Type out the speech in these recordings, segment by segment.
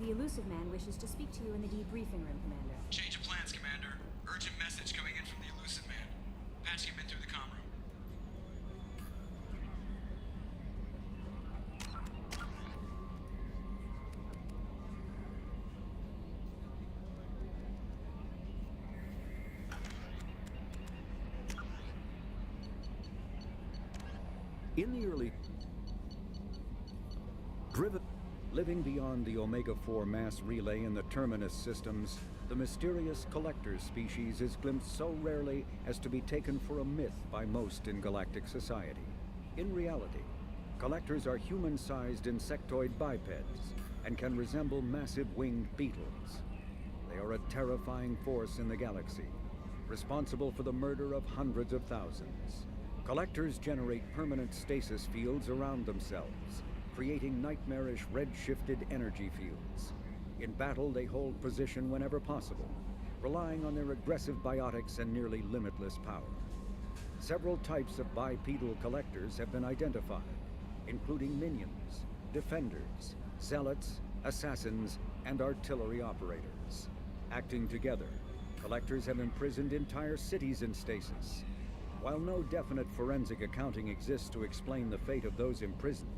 The elusive man wishes to speak to you in the debriefing room, Commander. Change of plans, Commander. Urgent message coming in from the elusive man. Patching him in through the comm room. In the early... Living beyond the Omega-4 mass relay in the Terminus systems, the mysterious collector species is glimpsed so rarely as to be taken for a myth by most in galactic society. In reality, collectors are human-sized insectoid bipeds and can resemble massive winged beetles. They are a terrifying force in the galaxy, responsible for the murder of hundreds of thousands. Collectors generate permanent stasis fields around themselves, creating nightmarish red-shifted energy fields. In battle, they hold position whenever possible, relying on their aggressive biotics and nearly limitless power. Several types of bipedal collectors have been identified, including minions, defenders, zealots, assassins, and artillery operators. Acting together, collectors have imprisoned entire cities in stasis. While no definite forensic accounting exists to explain the fate of those imprisoned,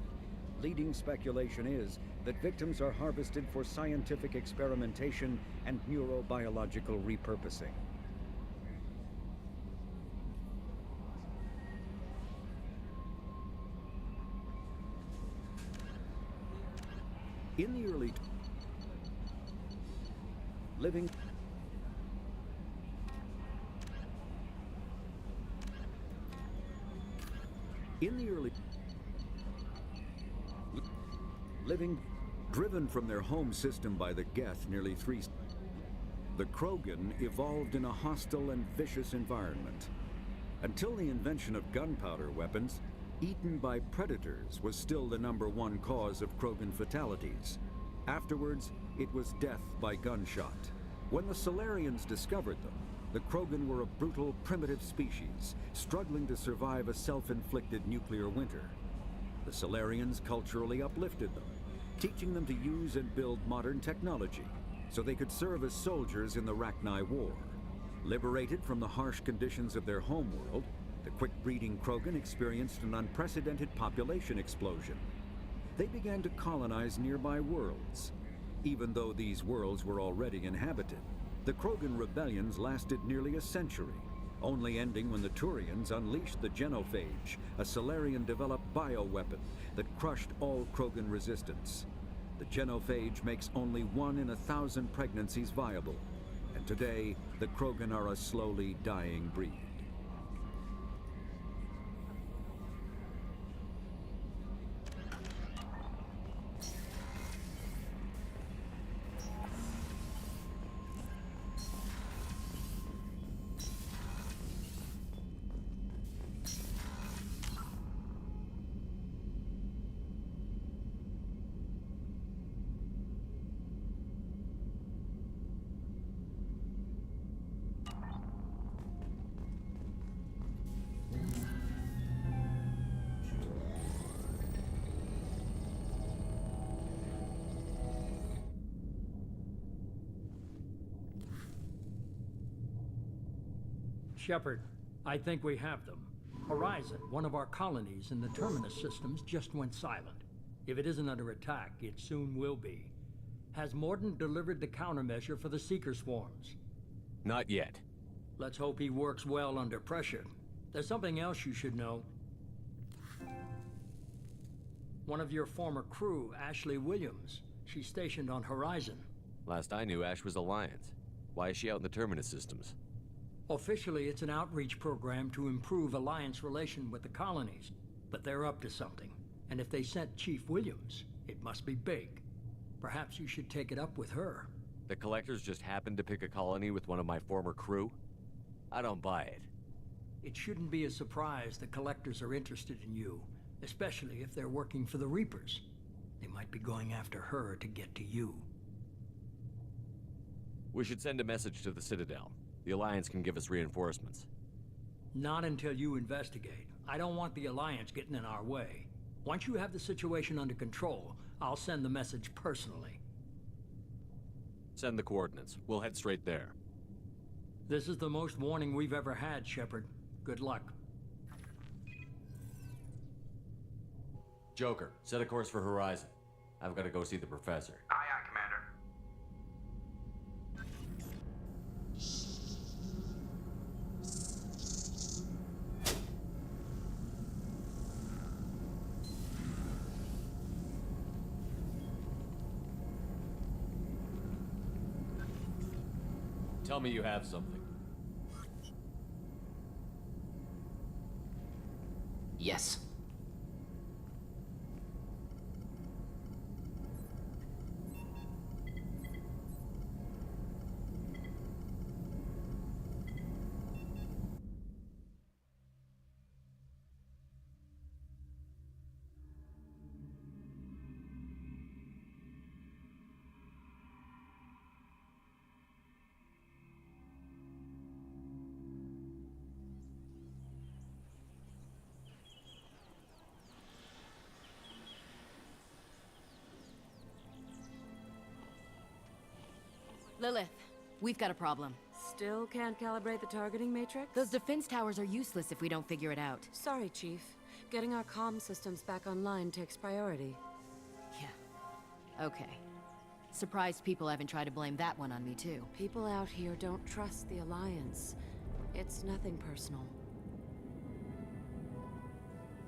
leading speculation is that victims are harvested for scientific experimentation and neurobiological repurposing. In the early... living... In the early... living... driven from their home system by the Geth nearly the Krogan evolved in a hostile and vicious environment. Until the invention of gunpowder weapons, eaten by predators was still the #1 cause of Krogan fatalities. Afterwards, it was death by gunshot. When the Solarians discovered them, the Krogan were a brutal, primitive species, struggling to survive a self-inflicted nuclear winter. The Solarians culturally uplifted them, teaching them to use and build modern technology so they could serve as soldiers in the Rachni War. Liberated from the harsh conditions of their homeworld, the quick-breeding Krogan experienced an unprecedented population explosion. They began to colonize nearby worlds. Even though these worlds were already inhabited, the Krogan rebellions lasted nearly a century, only ending when the Turians unleashed the Genophage, a Solarian-developed bioweapon that crushed all Krogan resistance. The Genophage makes only 1 in 1,000 pregnancies viable, and today, the Krogan are a slowly dying breed. Shepard, I think we have them. Horizon, one of our colonies in the Terminus systems, just went silent. If it isn't under attack, it soon will be. Has Mordin delivered the countermeasure for the Seeker swarms? Not yet. Let's hope he works well under pressure. There's something else you should know. One of your former crew, Ashley Williams, she's stationed on Horizon. Last I knew, Ash was Alliance. Why is she out in the Terminus systems? Officially, it's an outreach program to improve Alliance relation with the colonies, but they're up to something. And if they sent Chief Williams, it must be big. Perhaps you should take it up with her. The Collectors just happened to pick a colony with one of my former crew? I don't buy it. It shouldn't be a surprise the Collectors are interested in you, especially if they're working for the Reapers. They might be going after her to get to you. We should send a message to the Citadel. The Alliance can give us reinforcements. Not until you investigate. I don't want the Alliance getting in our way. Once you have the situation under control, I'll send the message personally. Send the coordinates. We'll head straight there. This is the most warning we've ever had, Shepard. Good luck. Joker, set a course for Horizon. I've got to go see the professor. Aye, aye, Commander. Tell me you have something. Yes. Lilith, we've got a problem. Still can't calibrate the targeting matrix? Those defense towers are useless if we don't figure it out. Sorry, Chief. Getting our comm systems back online takes priority. Yeah. Okay. Surprised people haven't tried to blame that one on me, too. People out here don't trust the Alliance. It's nothing personal.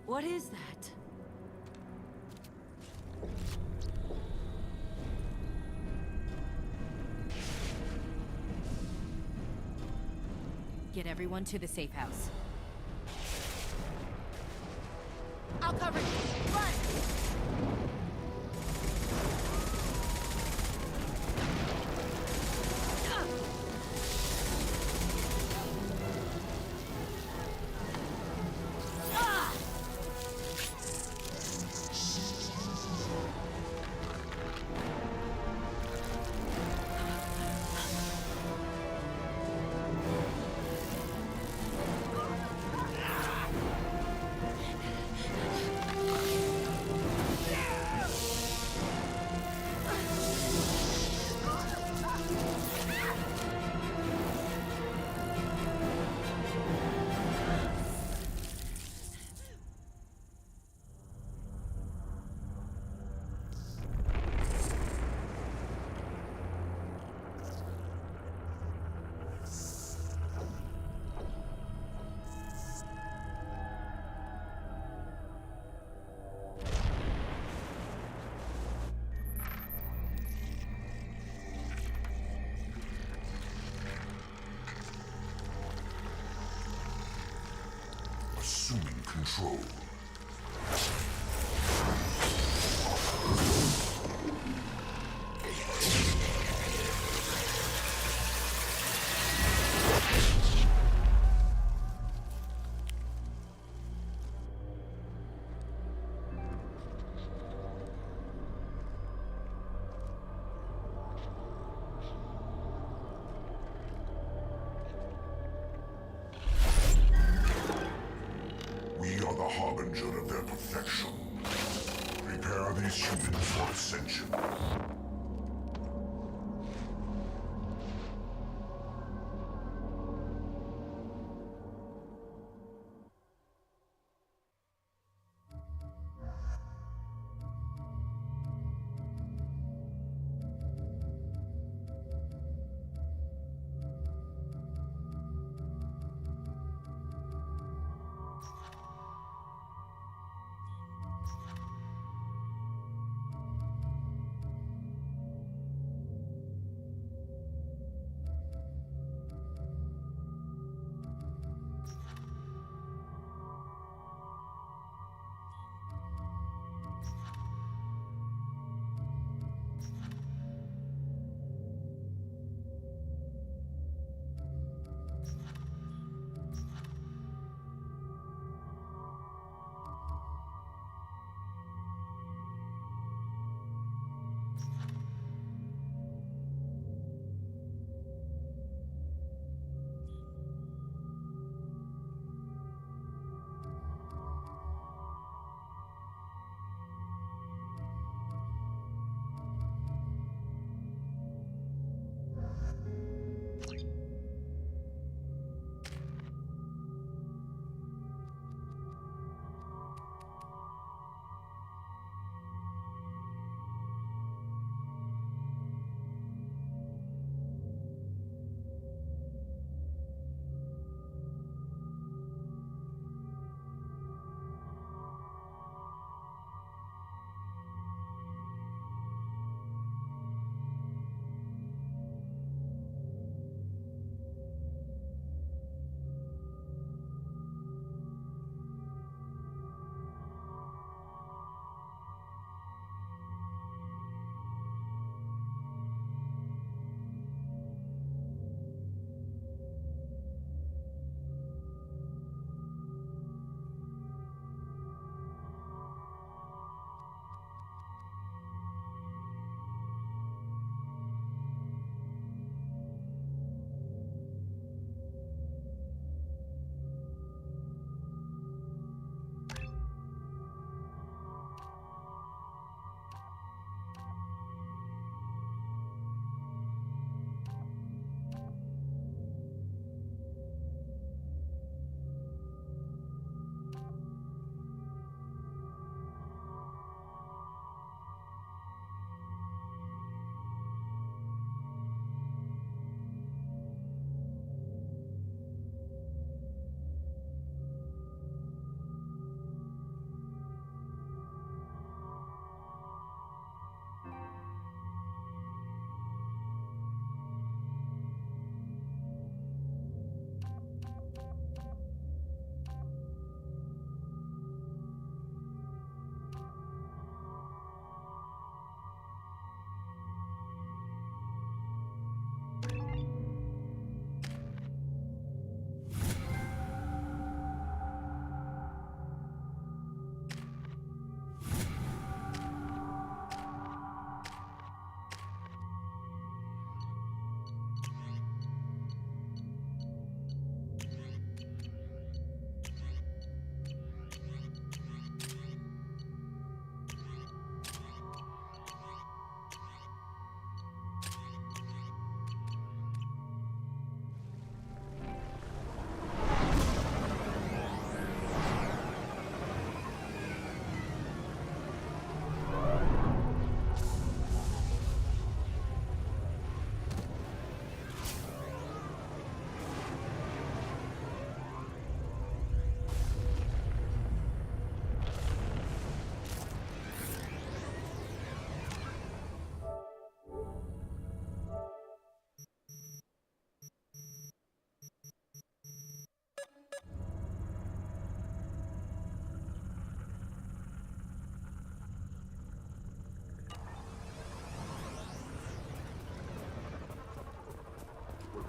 What is that? Get everyone to the safe house. I'll cover you. Run! Assuming control. We are the harbinger of their perfection. Prepare these humans for ascension.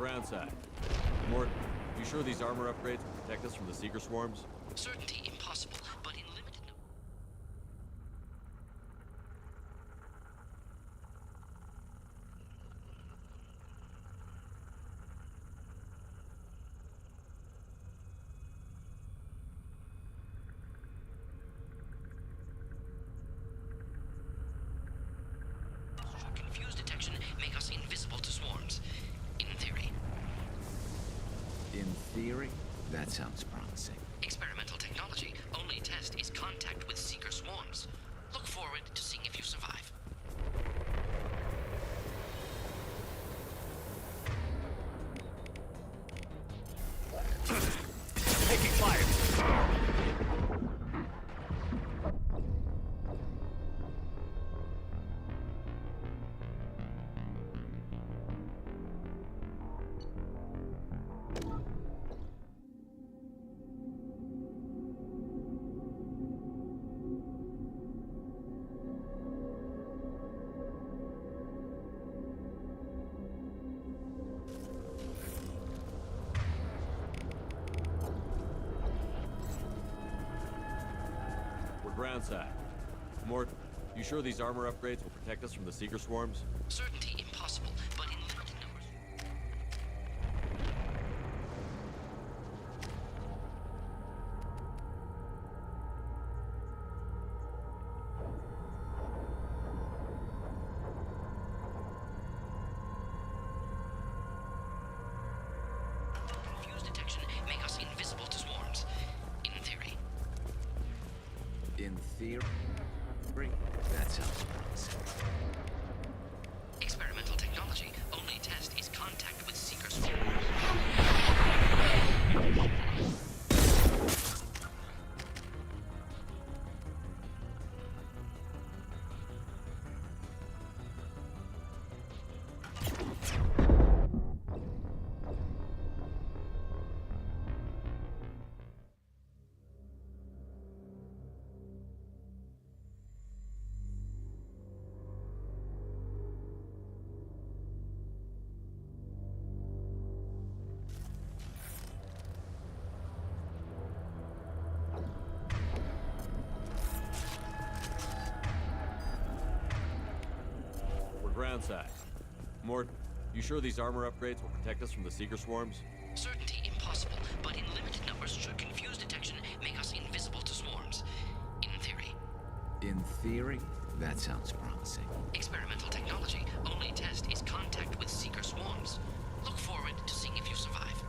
Ground side. Morton, you sure these armor upgrades will protect us from the Seeker swarms? Certainty impossible, but in limited... Confuse detection make us invisible to swarms. In theory. In theory? That sounds promising. Experimental technology. Only test is contact with Seeker swarms. Look forward to seeing if you survive. Taking fire! Ground side. Morton, you sure these armor upgrades will protect us from the Seeker swarms? Certainty impossible, but in limited numbers. Confuse detection make us invisible to swarms. In theory. In theory? That sounds promising. Experimental technology. Only test is contact with Seeker swarms. Ground side. Morton, you sure these armor upgrades will protect us from the Seeker swarms? Certainty impossible, but in limited numbers should confuse detection make us invisible to swarms. In theory. In theory? That sounds promising. Experimental technology. Only test is contact with Seeker swarms. Look forward to seeing if you survive.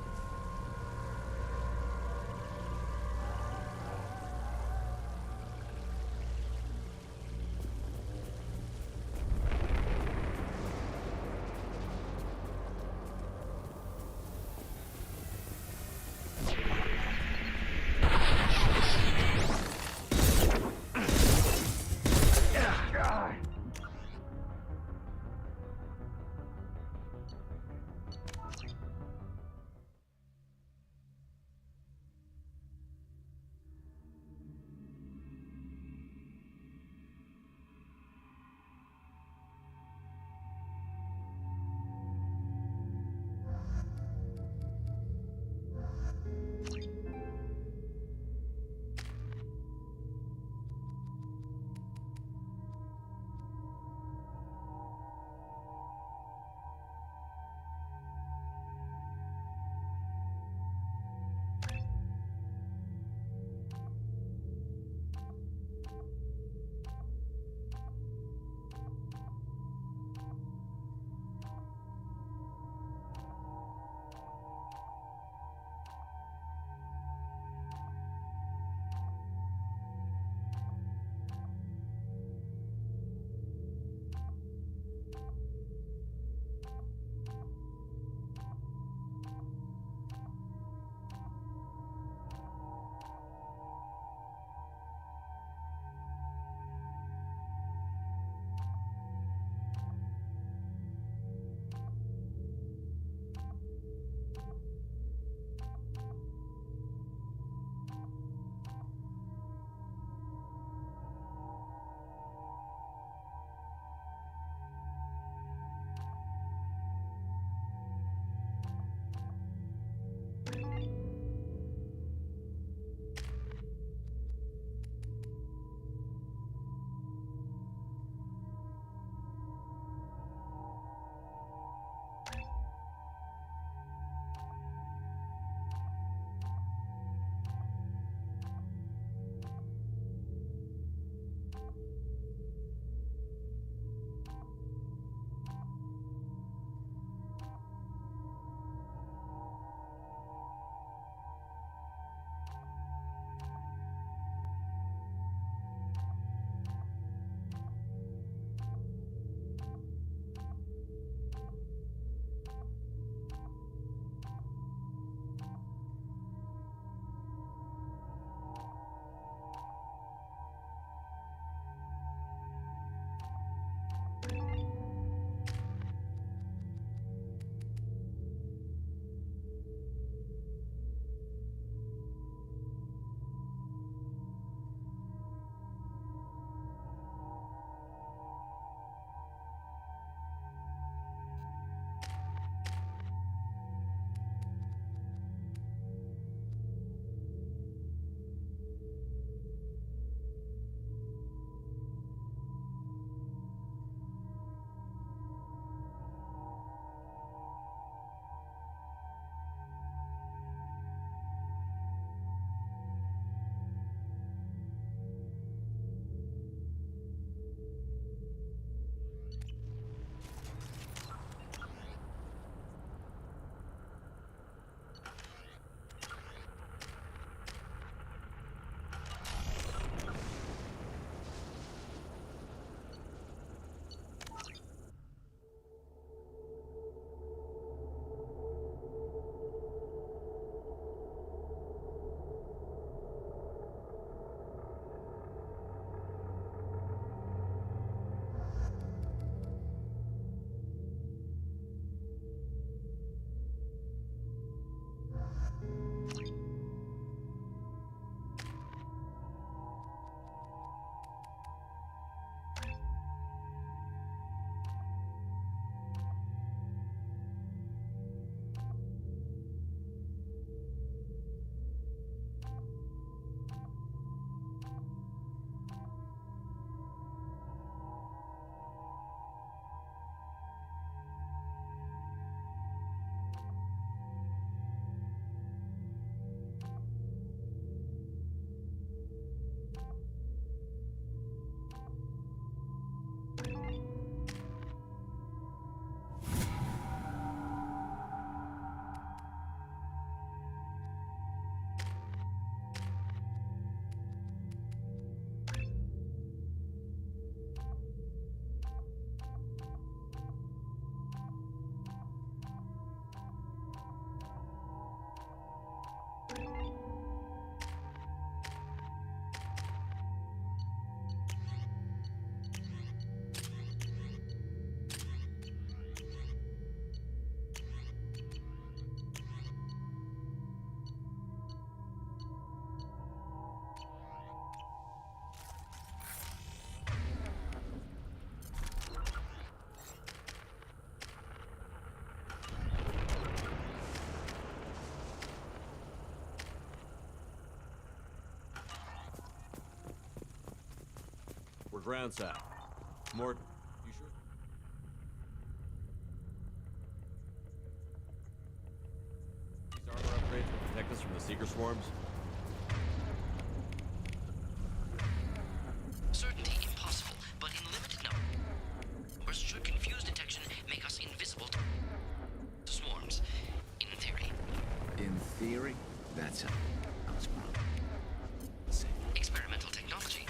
ransacked. More... You sure? These armor upgrades will protect us from the Seeker swarms? Certainty impossible, but in limited numbers should confuse detection make us invisible to swarms. In theory. In theory, that sounds promising. Experimental technology.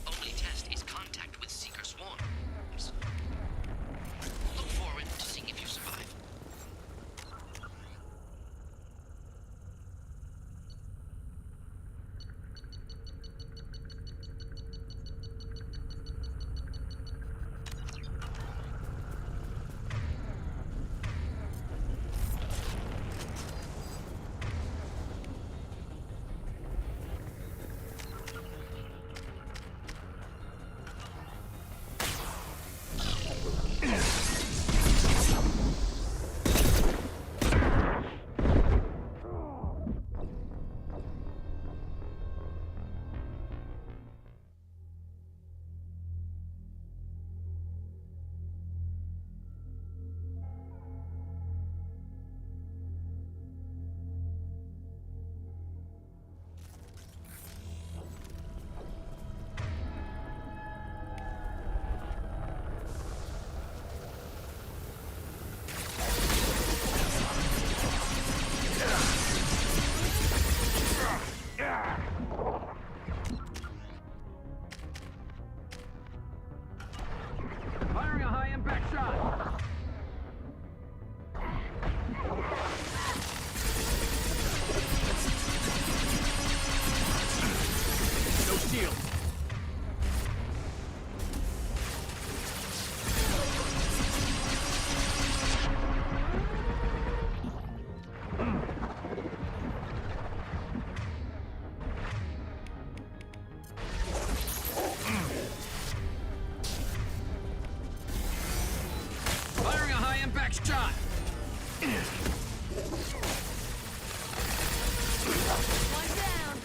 Only test is contact with Seeker swarms. Look forward to seeing if you survive. Firing a high-impact shot! No shield! Firing a high-impact shot! One down.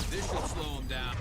This should slow him down.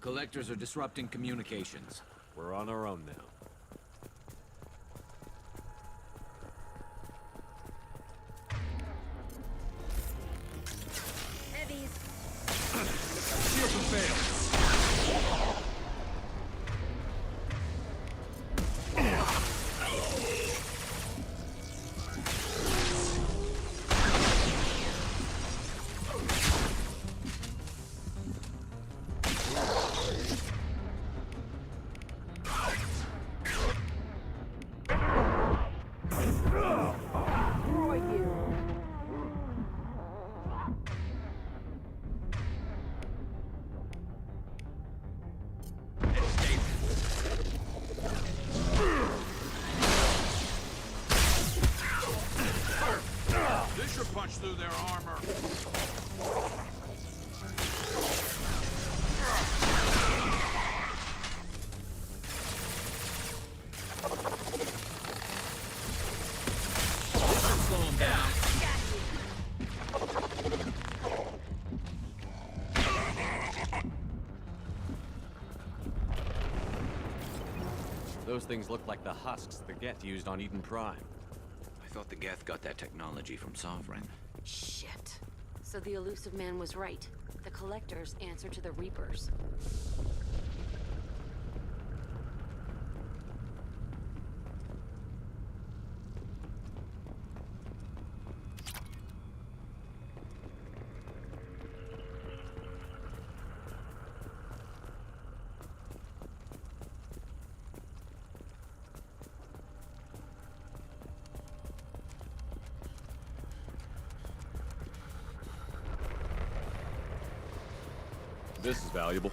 collectors are disrupting communications. We're on our own now. Heavies. Shields and fails. Punch through their armor. Slow them down. Those things look like the husks the Geth used on Eden Prime. I thought the Geth got that technology from Sovereign. Shit. So the elusive man was right. The collectors answer to the Reapers. This is valuable.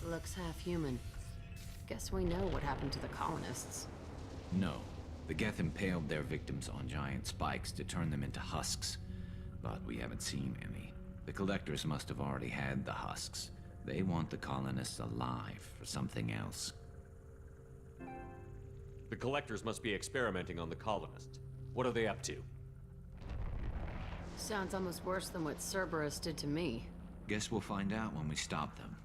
Looks half human. Guess we know what happened to the colonists. No. The Geth impaled their victims on giant spikes to turn them into husks. But we haven't seen any. The collectors must have already had the husks. They want the colonists alive for something else. The collectors must be experimenting on the colonists. What are they up to? Sounds almost worse than what Cerberus did to me. Guess we'll find out when we stop them.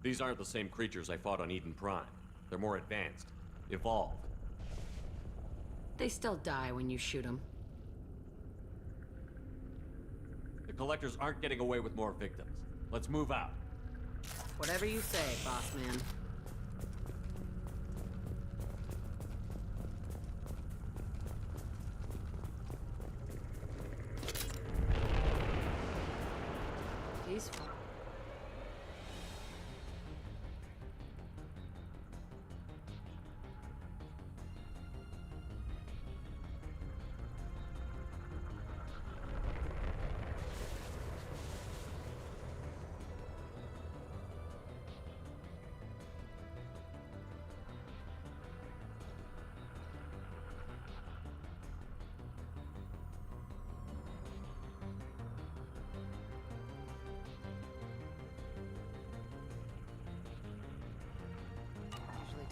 These aren't the same creatures I fought on Eden Prime. They're more advanced. Evolved. They still die when you shoot them. The collectors aren't getting away with more victims. Let's move out. Whatever you say, boss man. Peaceful.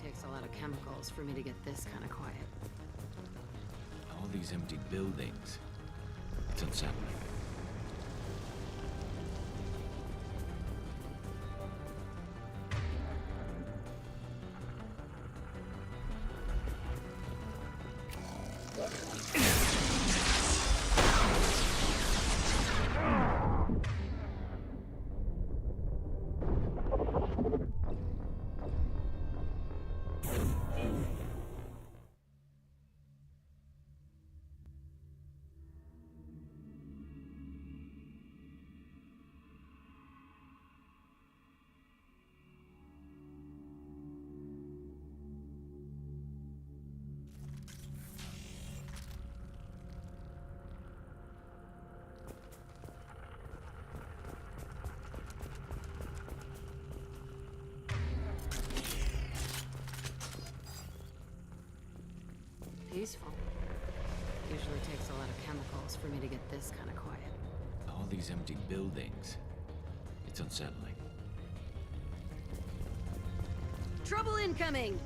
Takes a lot of chemicals for me to get this kind of quiet. All these empty buildings. It's unsettling. Usually takes a lot of chemicals for me to get this kind of quiet. All these empty buildings. It's unsettling. Trouble incoming!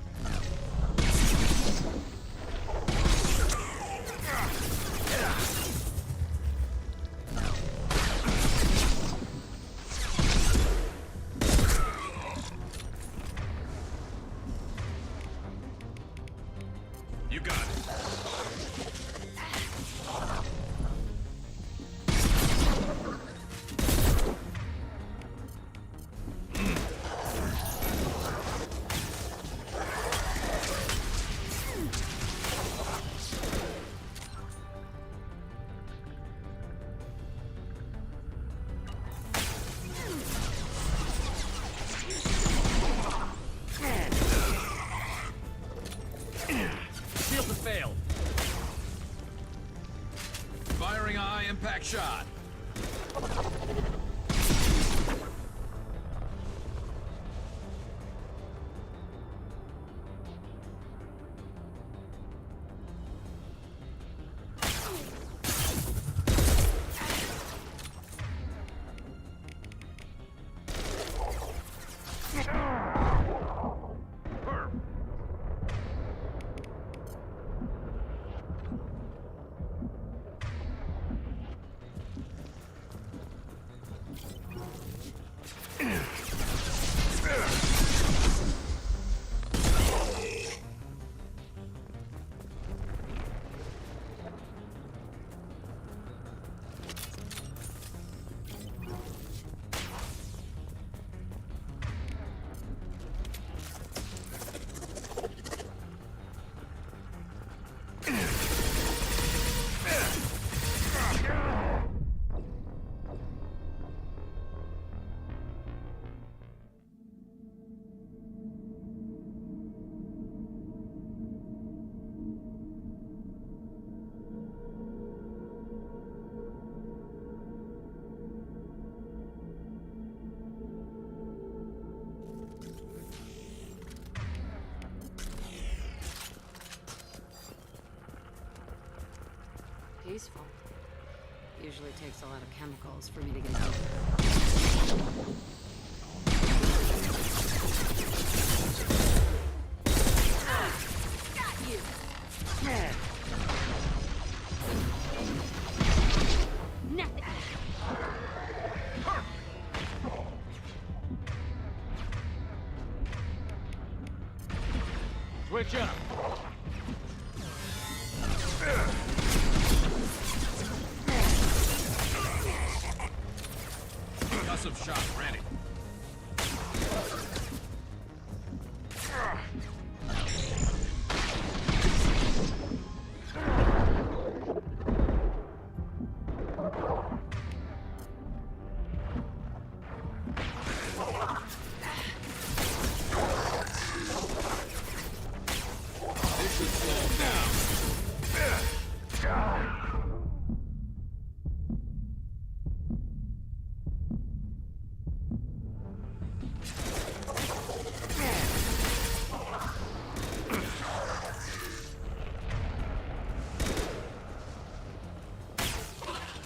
You got it. Shields have failed. Firing a high-impact shot. Peaceful. Usually takes a lot of chemicals for me to get over. Got you! Nothing! Switch up. Concussive shot ready. This should slow him down.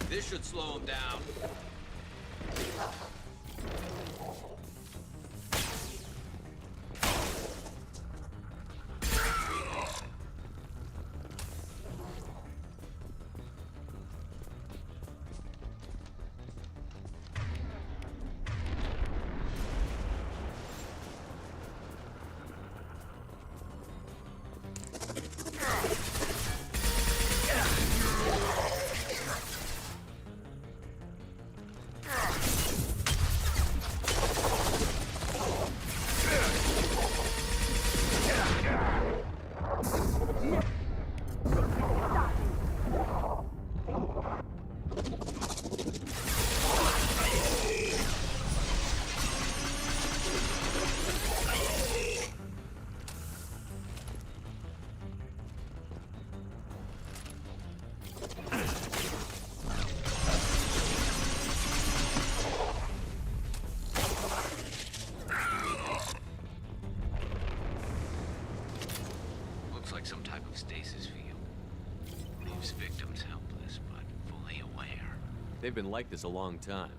This should slow him down. They've been like this a long time.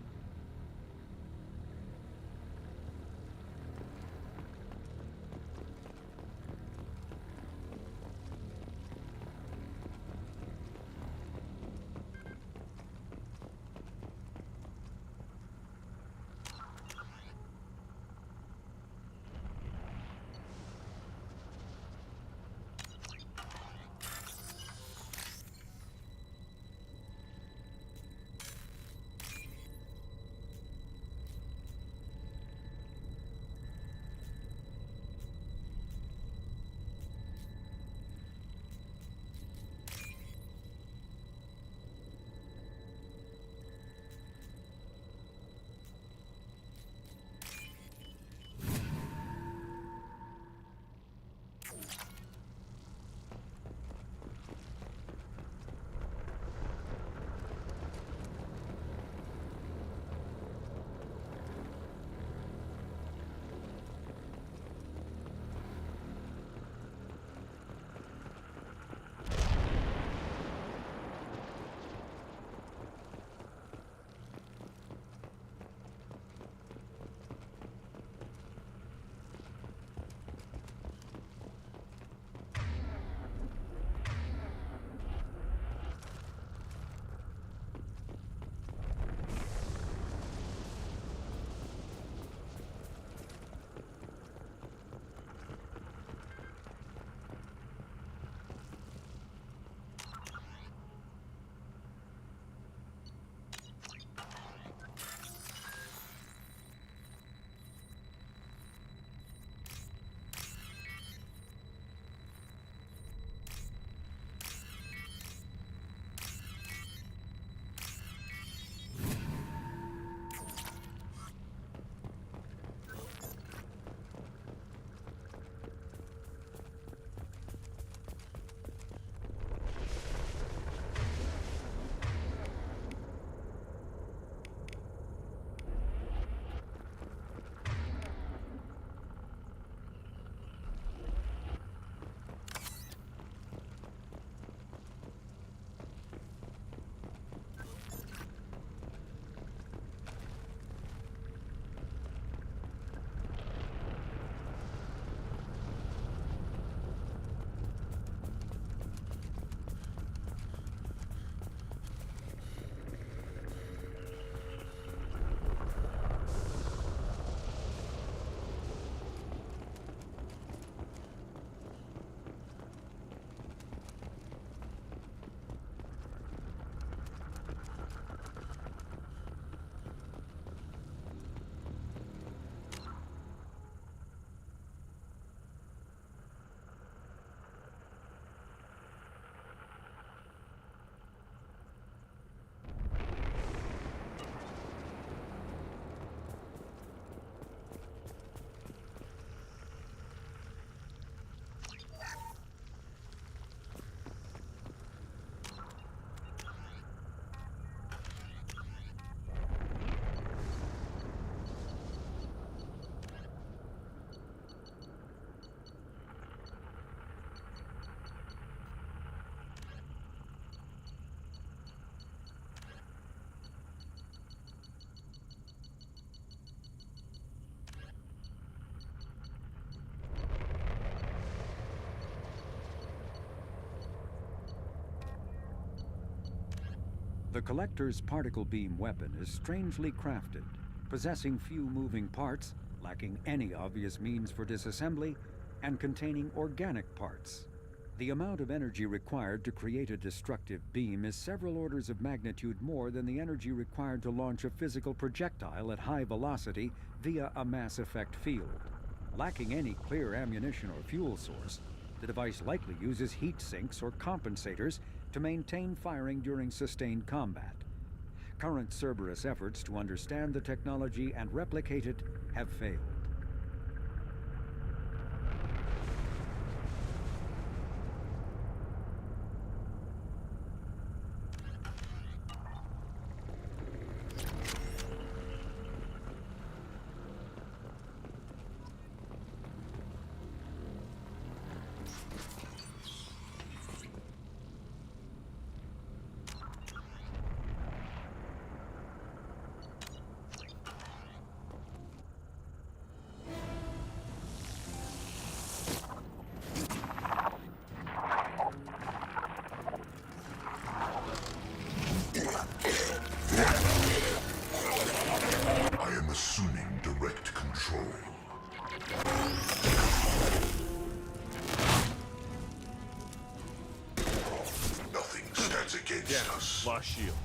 The Collector's particle beam weapon is strangely crafted, possessing few moving parts, lacking any obvious means for disassembly, and containing organic parts. The amount of energy required to create a destructive beam is several orders of magnitude more than the energy required to launch a physical projectile at high velocity via a mass effect field. Lacking any clear ammunition or fuel source, the device likely uses heat sinks or compensators to maintain firing during sustained combat. Current Cerberus efforts to understand the technology and replicate it have failed. control. Nothing stands against us. Lost shield.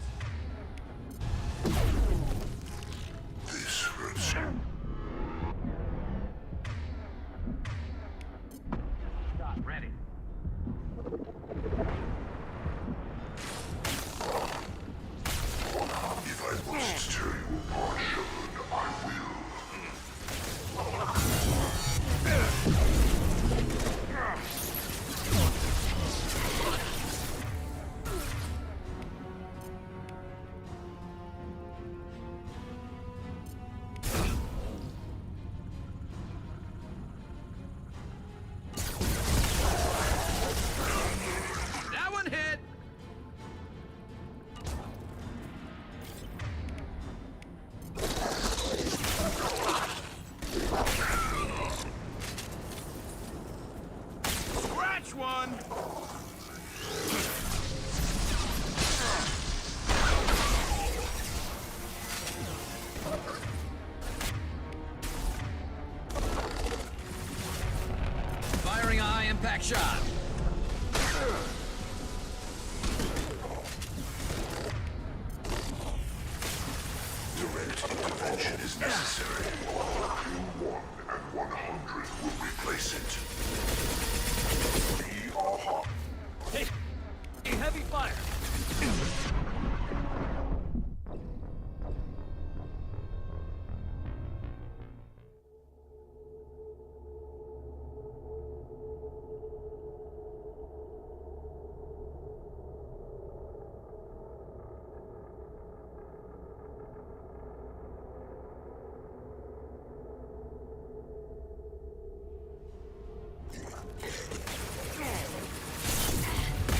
This hurts. Ready. If I must tear you apart, Shepard, I will. That one hit. Scratch one. Firing a high-impact shot. Direct intervention is necessary. Q1 and 100 will replace it. We are hot. Hey, heavy fire!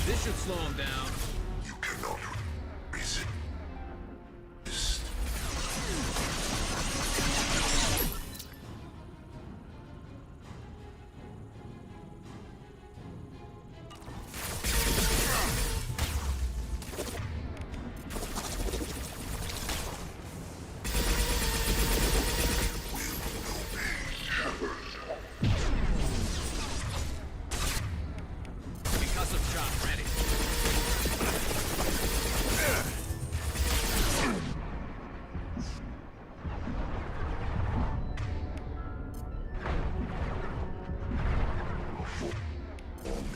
This should slow him down. You cannot resist. Concussive shot ready.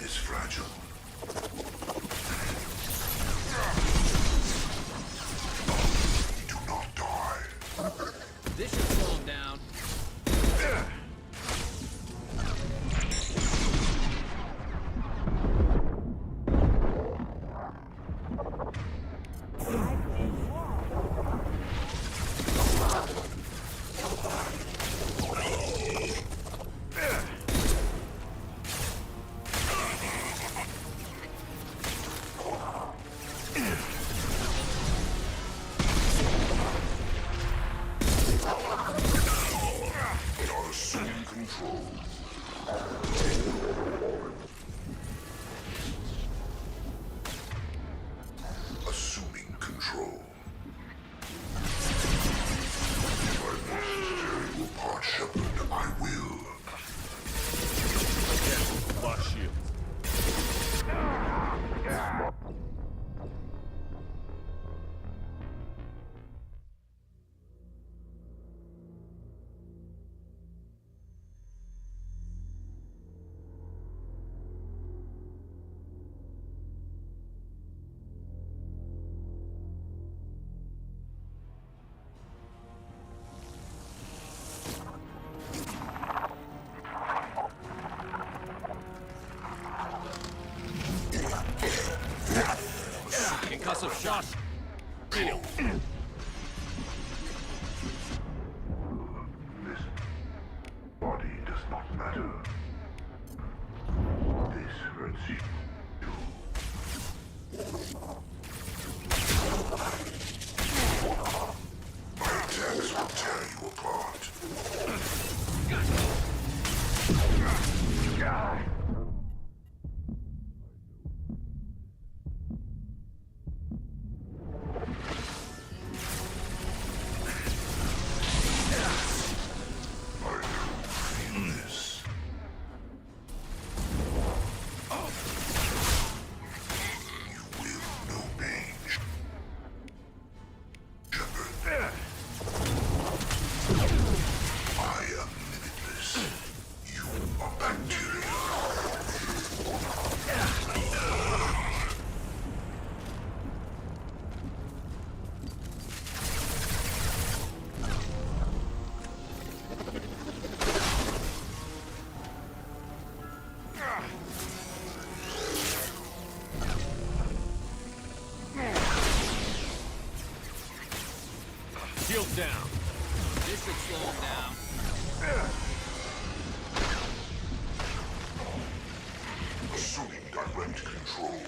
Is fragile. Do not die. This should slow him down. Assume control. Assuming control. If I must tear you apart, Shepard, I will. Lost shield. Concussive shot. This body does not matter. This hurts you. My attacks will tear you apart. My down. This should slow him down. Assuming direct control.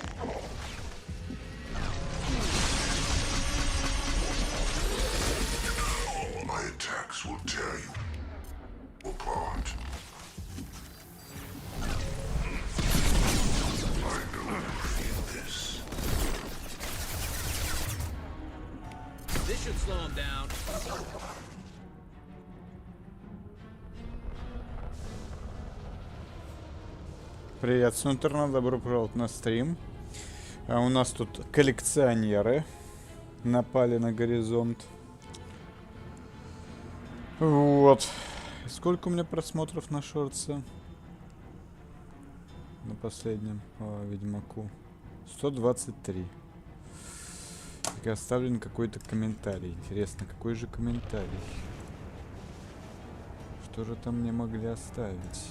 My attacks will tear you apart. I know you feel this. This should slow him down. Привет, с интернета, добро пожаловать на стрим. У нас тут коллекционеры напали на горизонт. Вот. Сколько у меня просмотров на шортсе? На последнем Ведьмаку. 123. Так, оставлен какой-то комментарий. Интересно, какой же комментарий? Что же там мне могли оставить?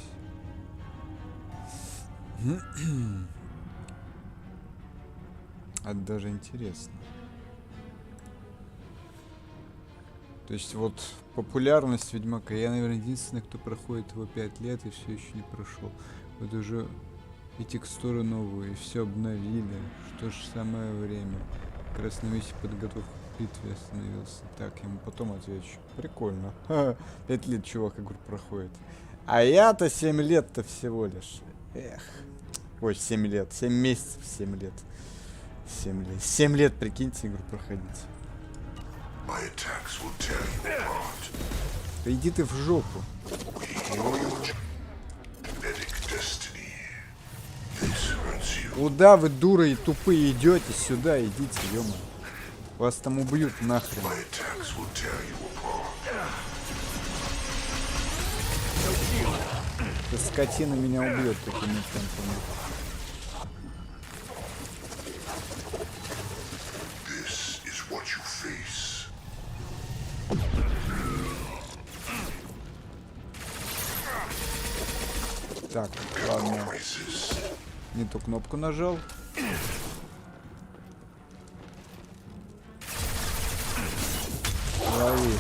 Это даже интересно. То есть вот популярность Ведьмака. Я, наверное, единственный, кто проходит его 5 лет и все еще не прошел. Вот уже и текстуры новые, и все обновили. Что ж самое время. Как раз на месте подготовки к битве остановился. Так, я ему потом отвечу. Прикольно. 5 лет чувак игру проходит. А я-то 7 лет-то всего лишь. Эх. Ой, 7 лет. 7 месяцев, 7 лет. 7 лет. 7 лет, прикиньте, игру проходить. Да иди ты в жопу. Куда вы, дуры и тупые, идете? Сюда идите, ё-моё. Вас там убьют нахрен. Эта скотина меня убьет такими темпами. Так, ладно. Не ту кнопку нажал. Лови.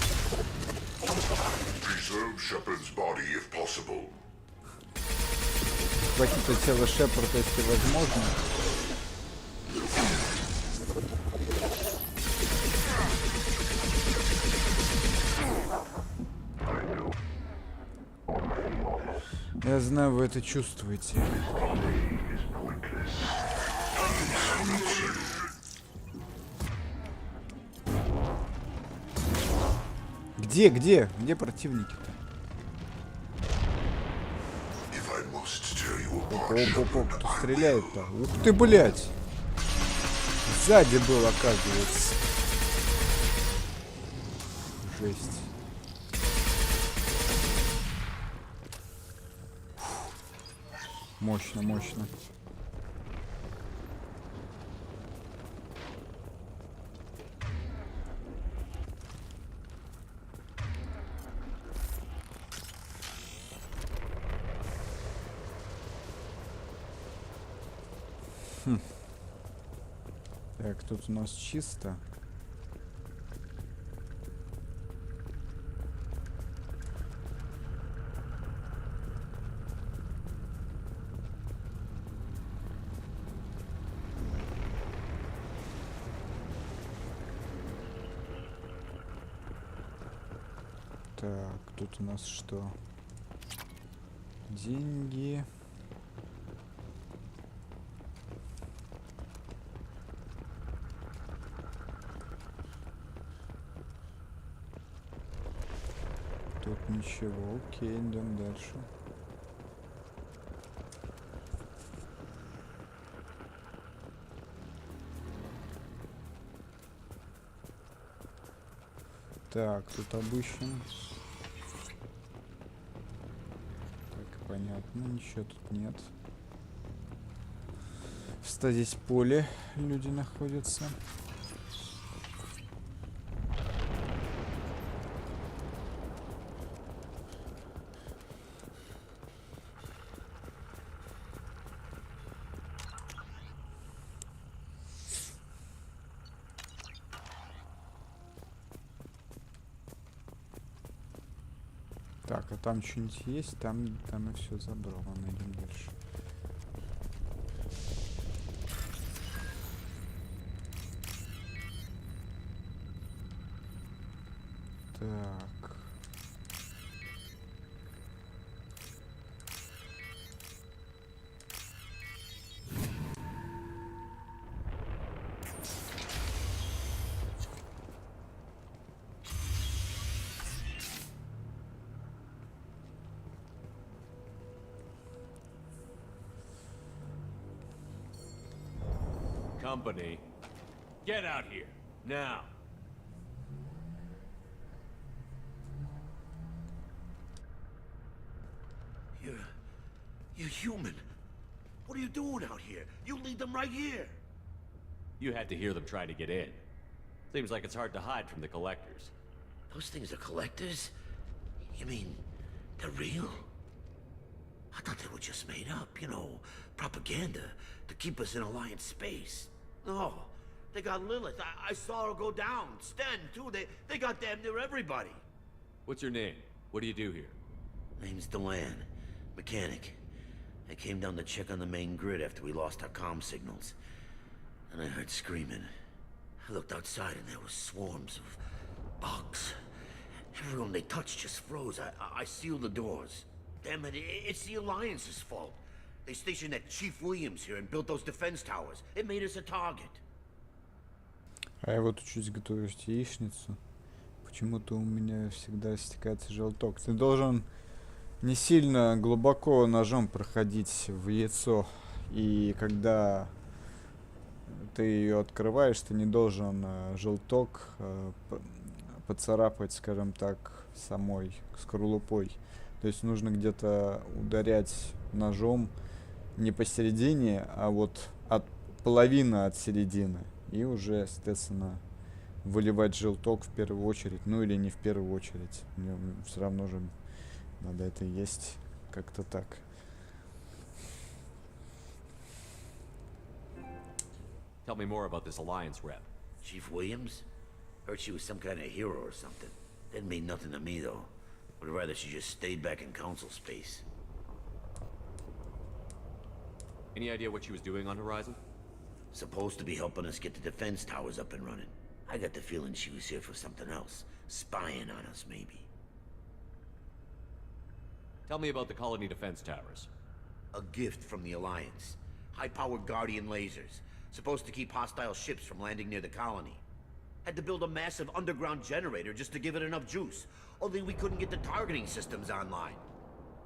Хватит от тела Шепарда, если возможно. Я знаю, вы это чувствуете. Где противники-то? Оп, кто стреляет-то? Ух ты, блядь! Сзади был, оказывается. Жесть. Мощно, мощно. Так, тут у нас чисто. Так, тут у нас что? Деньги. Тут ничего. Окей, идем дальше. Так, тут обыщем. Так, понятно, ничего тут нет. Здесь поле люди находятся. Так, а там что-нибудь есть? Там и все забрал. Ладно, идем дальше. Так. Company, get out here, now. You're human. What are you doing out here? You lead them right here. You had to hear them trying to get in. Seems like it's hard to hide from the collectors. Those things are collectors? You mean, they're real? I thought they were just made up, you know, propaganda to keep us in Alliance space. No, they got Lilith. I saw her go down. Sten, too. They got damn near everybody. What's your name? What do you do here? Name's Delan. Mechanic. I came down to check on the main grid after we lost our comm signals. And I heard screaming. I looked outside and there was swarms of bugs. Everyone they touched just froze. I sealed the doors. Damn it, it's the Alliance's fault. They stationed that Chief Williams here and built those defense towers. It made us a target. А я вот учусь готовить яичницу. Почему-то у меня всегда стекается желток. Ты должен не сильно глубоко ножом проходить в яйцо. И когда ты ее открываешь, ты не должен желток поцарапать, скажем так, самой скорлупой. То есть нужно где-то ударять ножом не посередине, а вот от половины от середины. И уже, соответственно, выливать желток в первую очередь. Ну или не в первую очередь. Мне все равно же надо это есть как-то так. Tell me more about this Alliance rep. Chief Williams? Heard she was some kind of hero or something. Didn't mean nothing to me, though. Would rather she just stayed back in council space. Any idea what she was doing on Horizon? Supposed to be helping us get the defense towers up and running. I got the feeling she was here for something else. Spying on us, maybe. Tell me about the colony defense towers. A gift from the Alliance. High-powered Guardian lasers. Supposed to keep hostile ships from landing near the colony. Had to build a massive underground generator just to give it enough juice. Only we couldn't get the targeting systems online.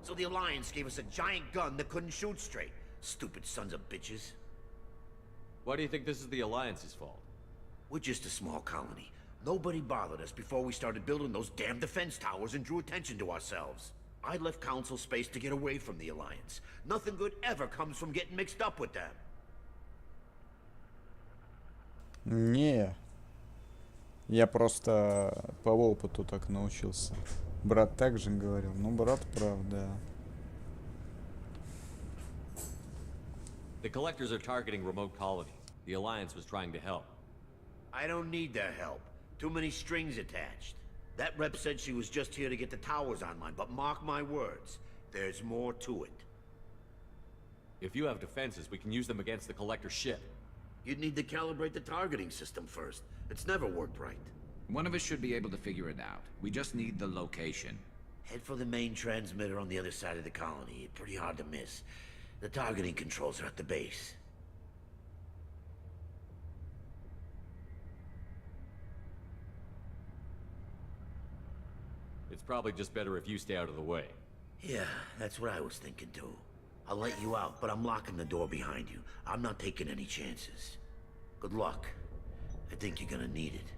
So the Alliance gave us a giant gun that couldn't shoot straight. Stupid sons of bitches. Why do you think this is the Alliance's fault? We're just a small colony. Nobody bothered us before we started building those damn defense towers and drew attention to ourselves. I left council space to get away from the Alliance. Nothing good ever comes from getting mixed up with them. Не. Я просто по опыту так научился. Брат также говорил. Ну, брат прав, да. The collectors are targeting remote colonies. The Alliance was trying to help. I don't need their help. Too many strings attached. That rep said she was just here to get the towers online, but mark my words, there's more to it. If you have defenses, we can use them against the collector's ship. You'd need to calibrate the targeting system first. It's never worked right. One of us should be able to figure it out. We just need the location. Head for the main transmitter on the other side of the colony. Pretty hard to miss. The targeting controls are at the base. It's probably just better if you stay out of the way. Yeah, that's what I was thinking too. I'll let you out, but I'm locking the door behind you. I'm not taking any chances. Good luck. I think you're gonna need it.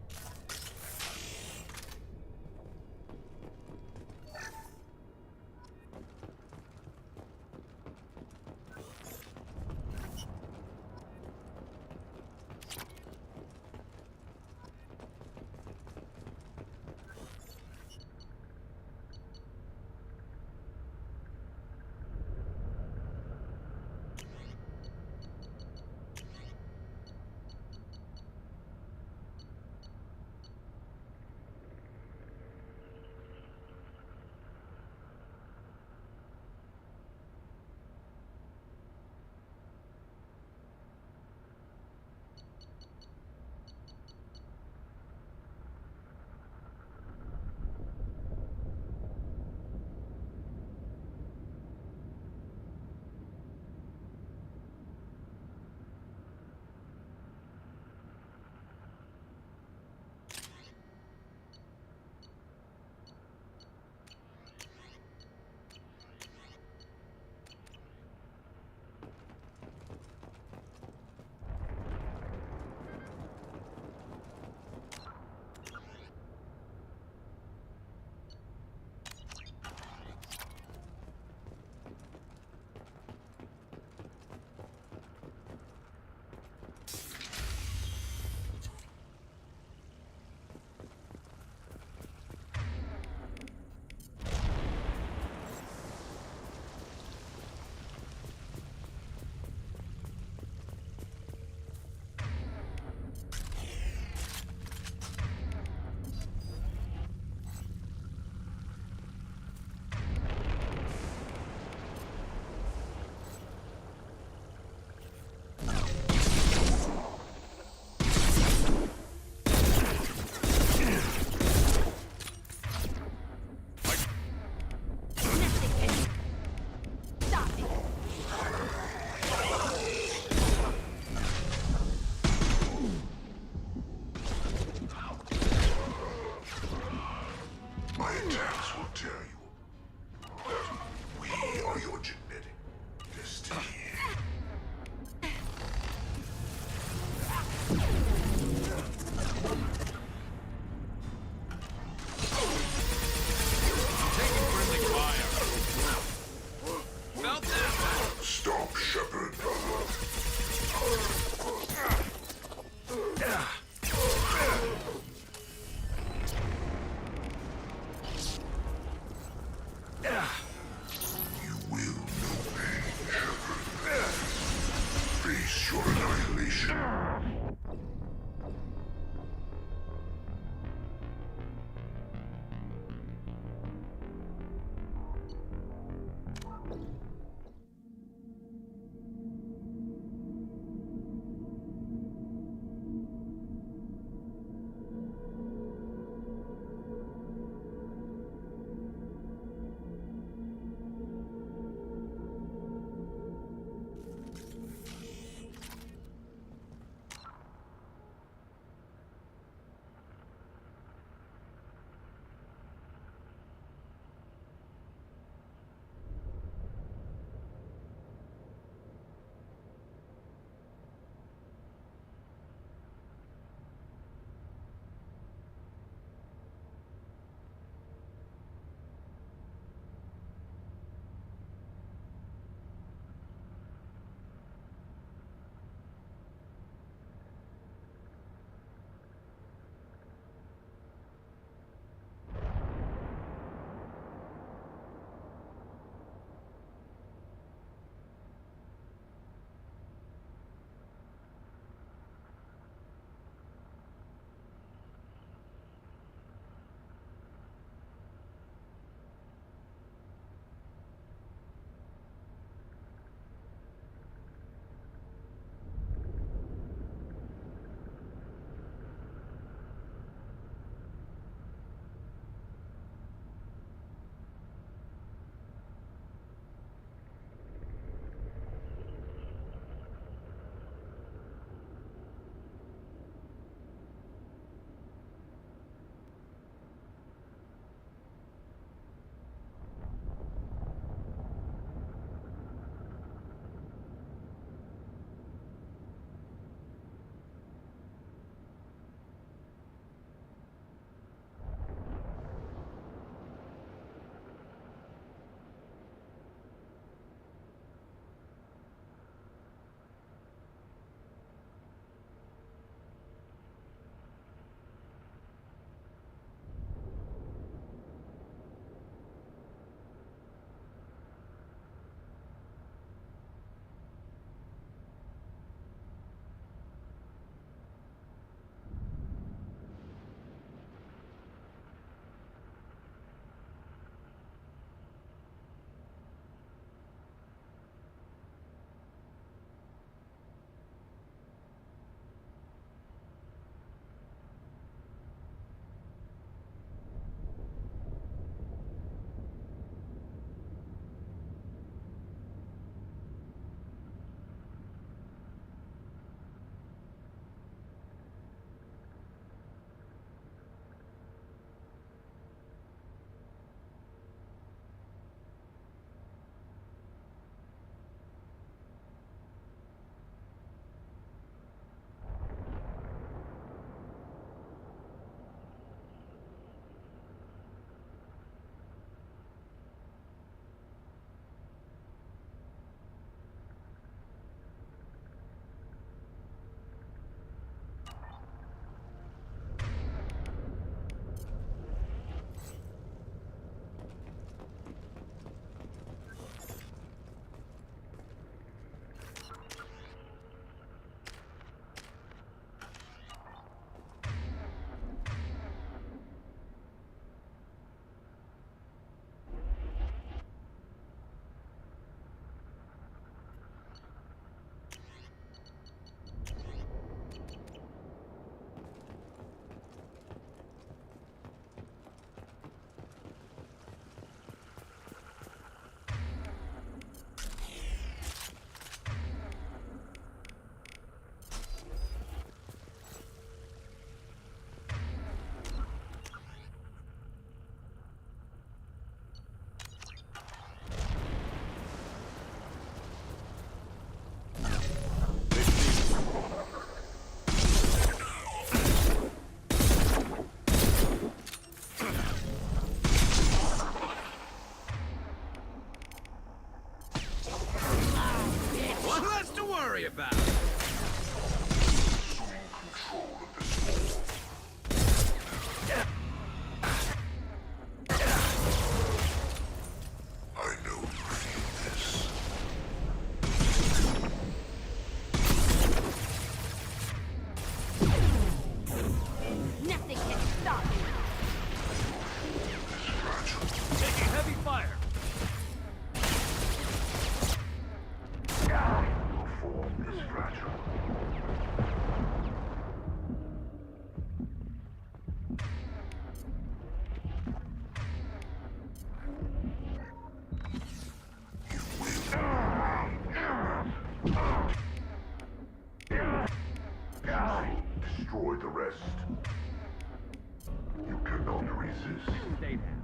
You will know pain, Shepard. Face your annihilation. worry about. destroy the rest. You cannot resist. Stay down.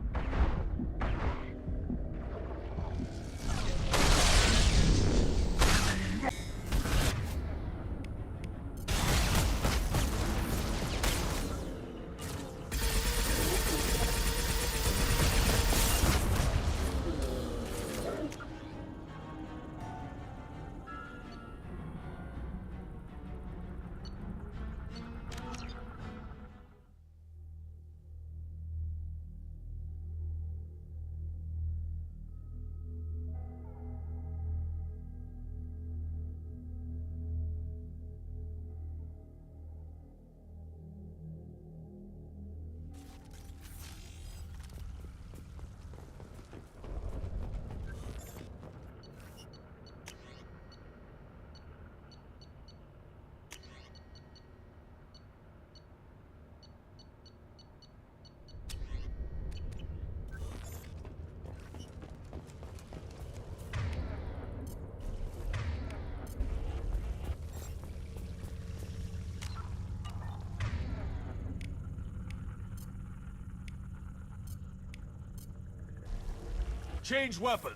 Change weapons.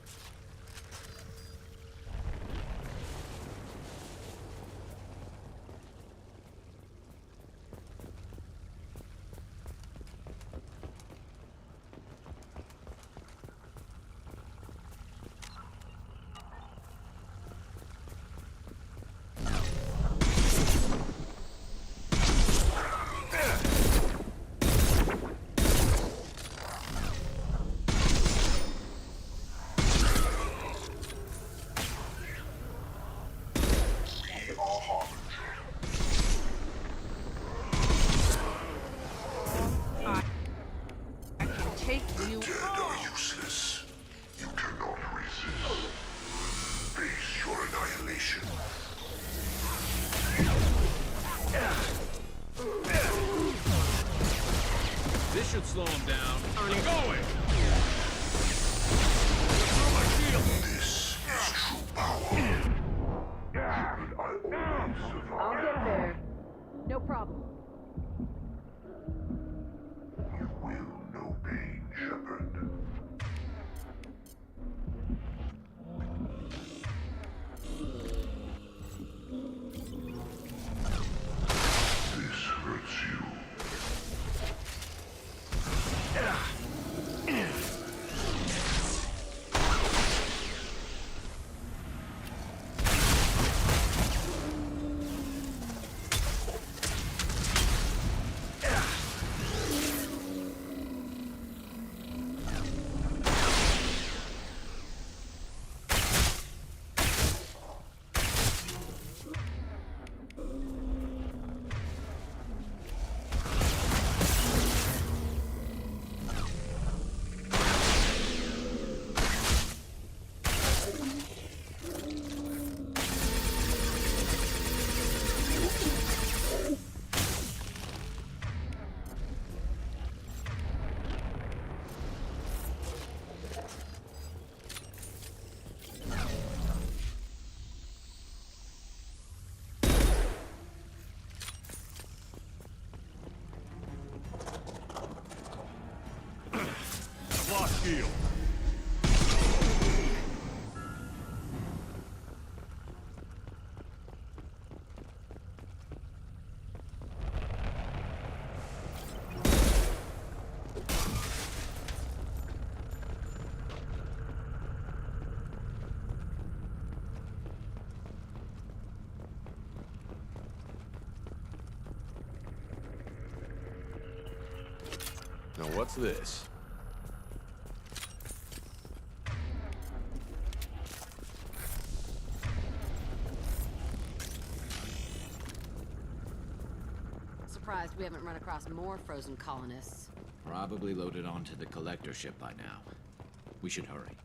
Should slow him down. Early going! This is true power. I always survive. I'll get there. No problem. You will know pain, Shepard. This hurts you. Lost shield. Now what's this? Surprised we haven't run across more frozen colonists. Probably loaded onto the collector ship by now. We should hurry.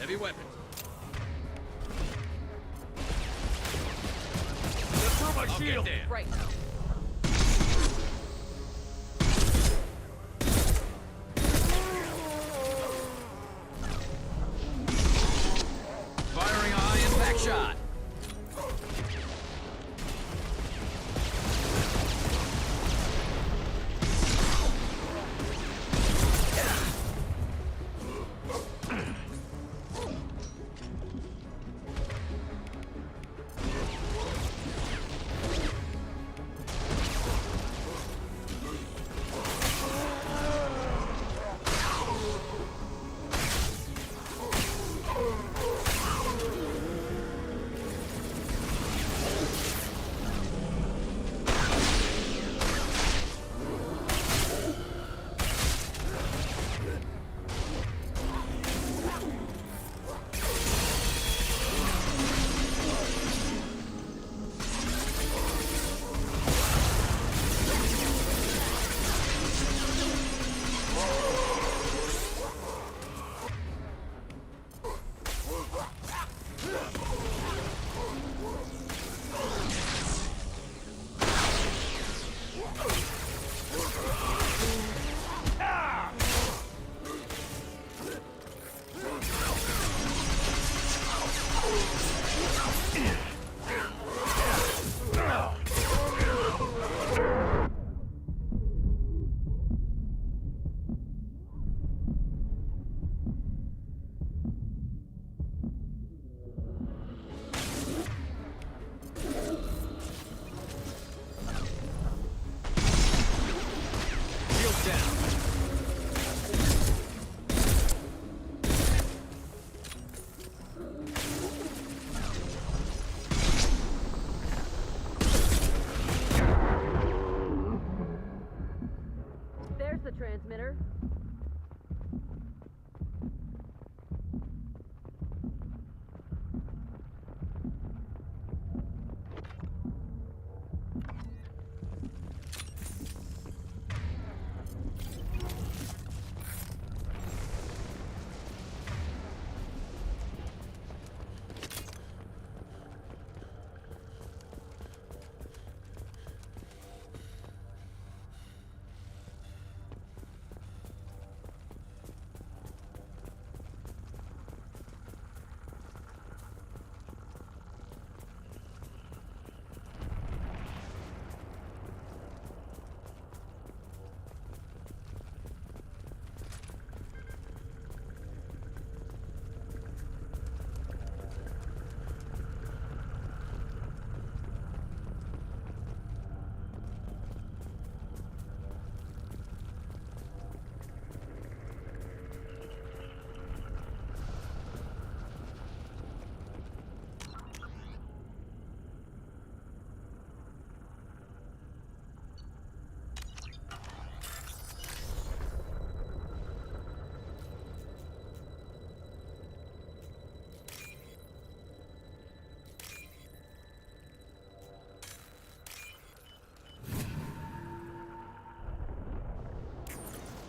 Heavy weapons. Through my shield! Right. Firing a high impact shot. There's the transmitter.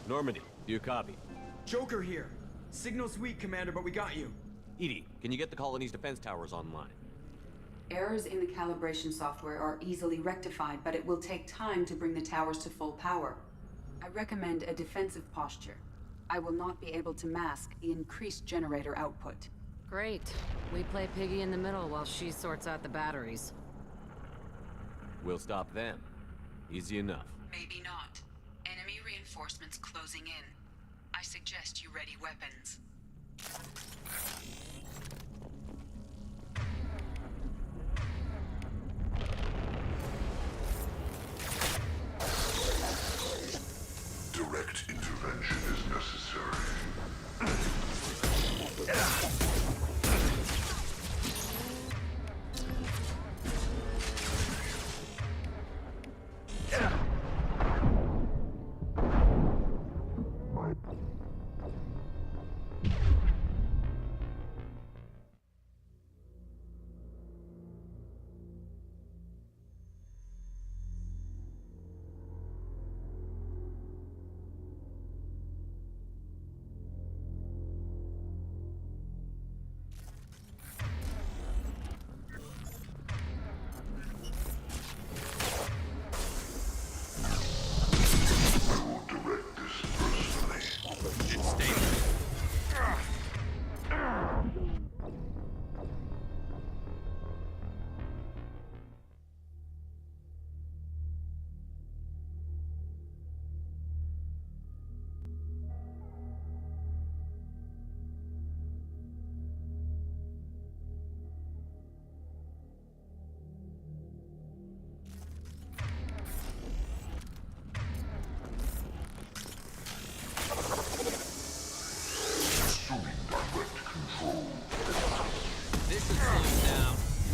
Normandy, do you copy? Joker here. Signal's weak, Commander, but we got you. Edie, can you get the colony's defense towers online? Errors in the calibration software are easily rectified, but it will take time to bring the towers to full power. I recommend a defensive posture. I will not be able to mask the increased generator output. Great. We play piggy in the middle while she sorts out the batteries. We'll stop them. Easy enough. Maybe not. Enemy reinforcements closing in. I suggest you ready weapons. Direct intervention is necessary.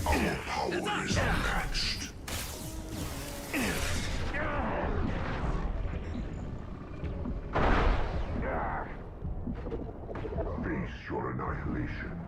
Our power is unmatched. Face your annihilation.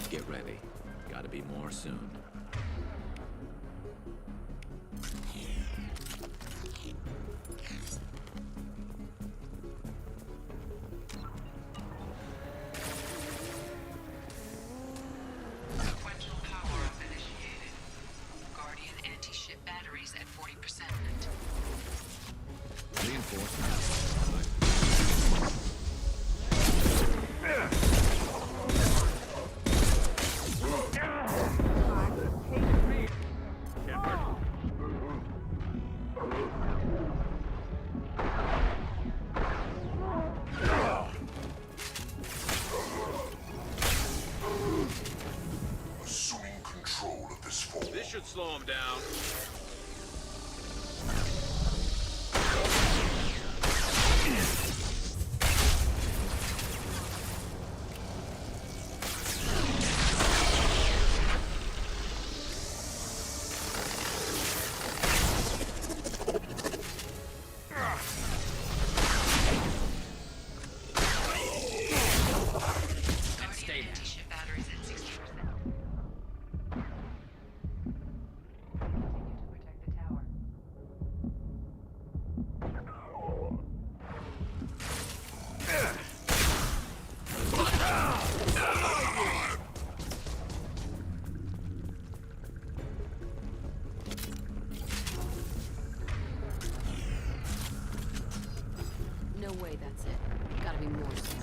Get ready. Gotta be more soon. Sequential power-up initiated. Guardian anti-ship batteries at 40%. Reinforcements. Assuming control of this force. This should slow him down. No way that's it. Gotta be more soon.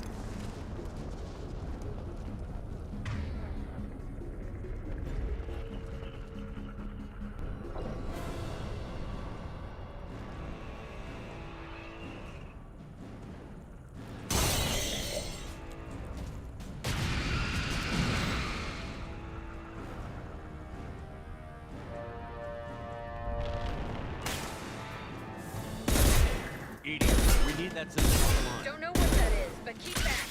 We need that system online. Don't know what that is, but keep back.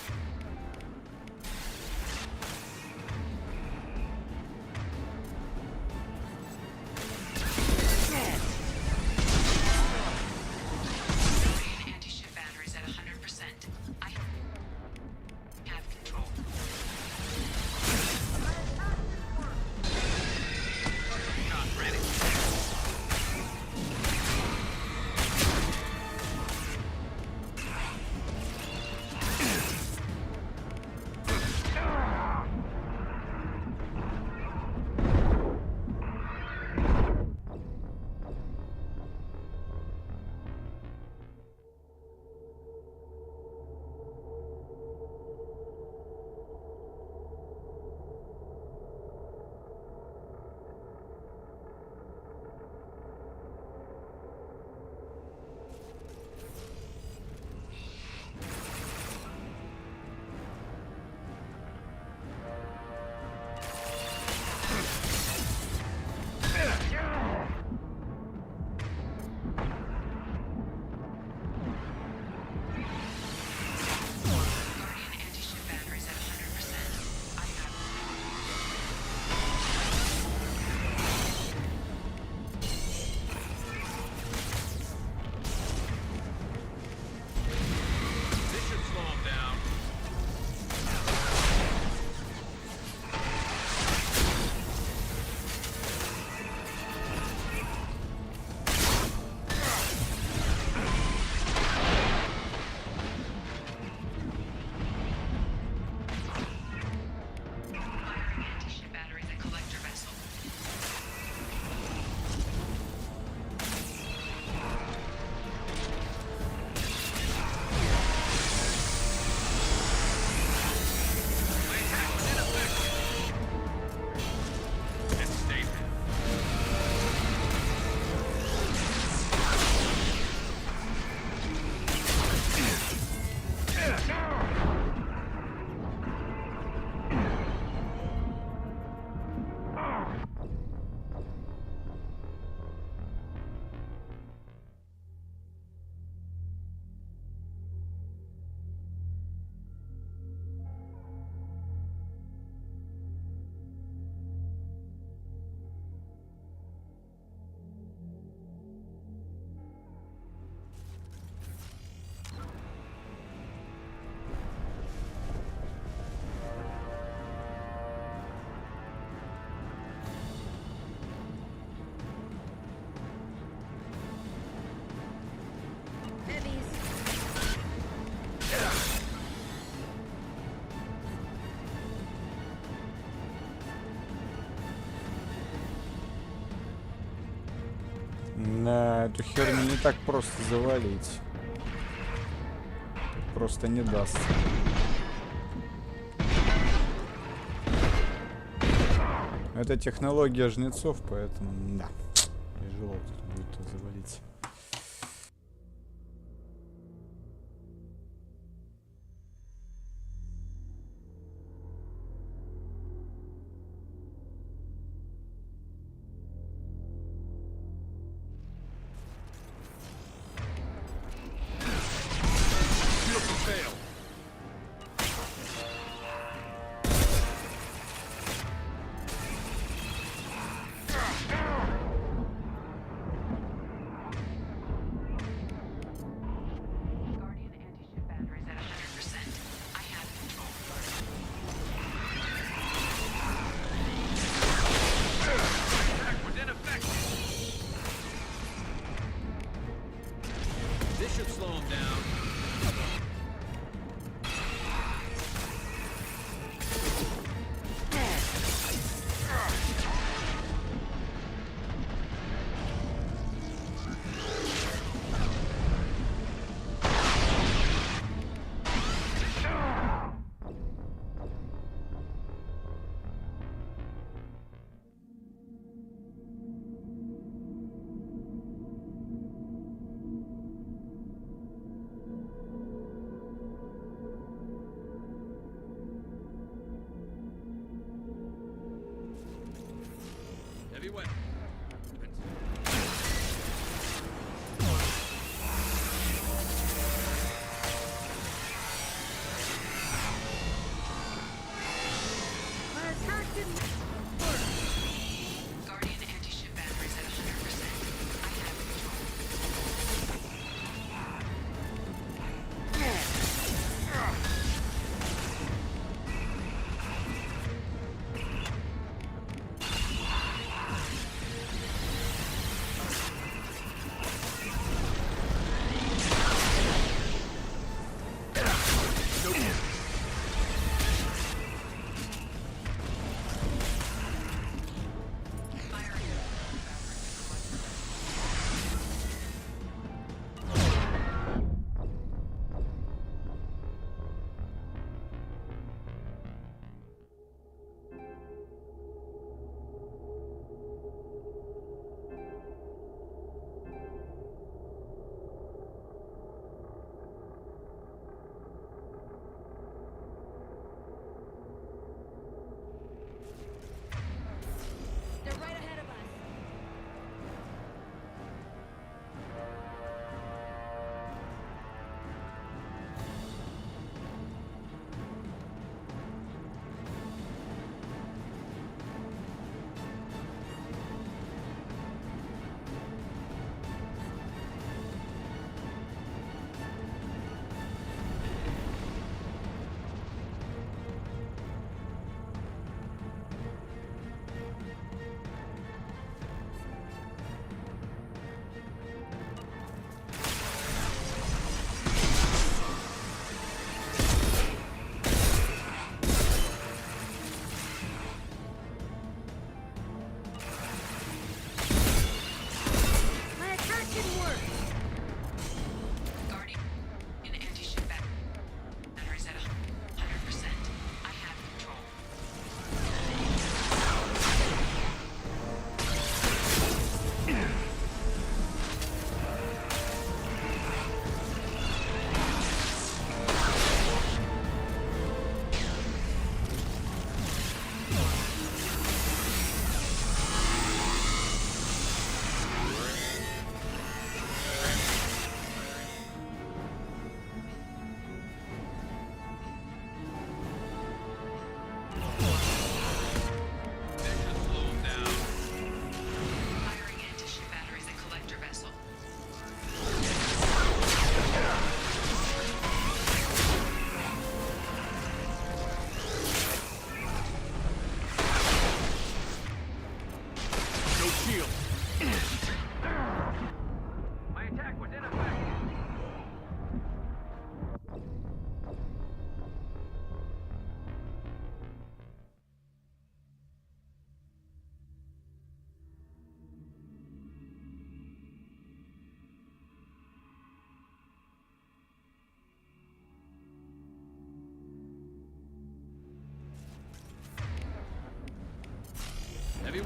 Да, эту херню не так просто завалить. Просто не даст. Это технология жнецов, поэтому да. Тяжело тут будет то завалить.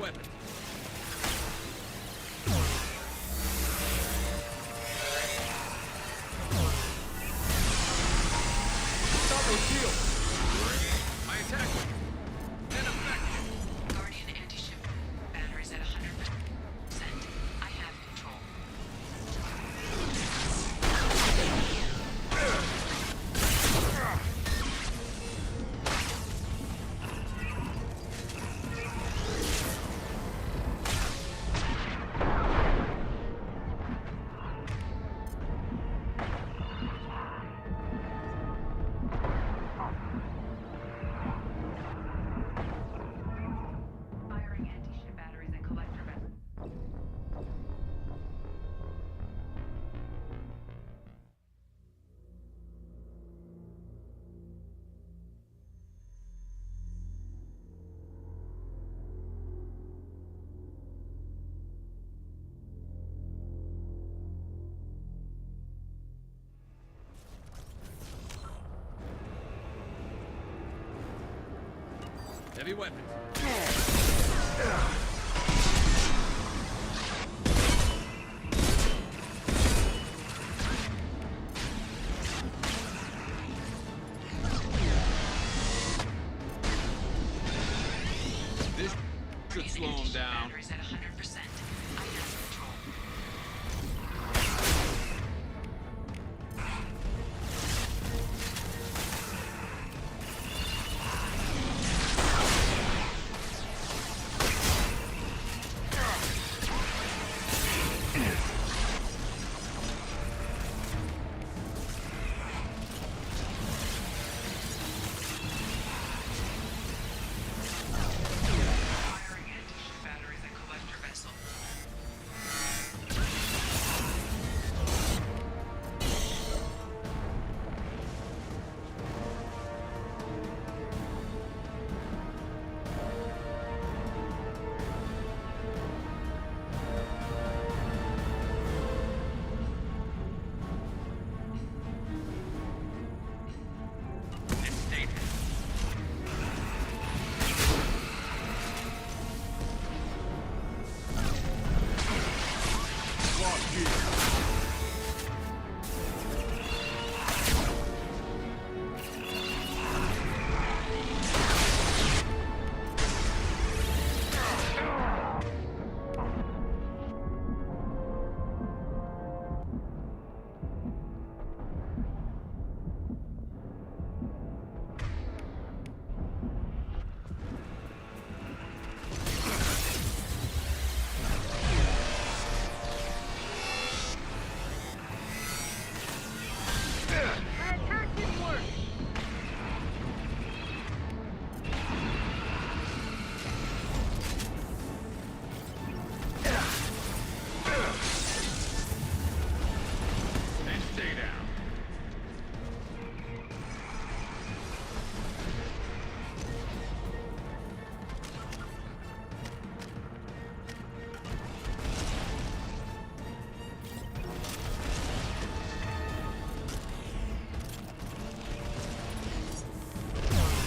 weapons. Stop those shields! My attack was ineffective. Guardian anti-ship. Batteries at 100%. I have control. Firing anti-ship batteries and collector vessels. Heavy weapons. This should slow him down. Batteries at 100%. I have control. Firing anti-ship batteries and collector vessel. And stay there. Lock gear. And stay down.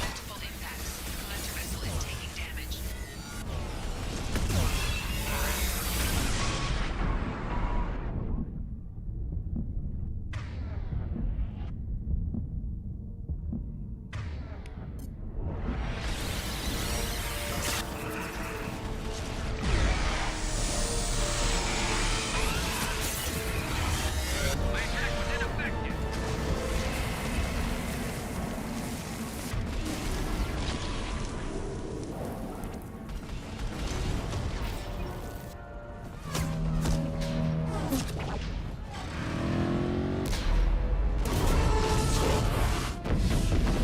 Multiple impacts. Collector vessel is taking damage. My attack was ineffective.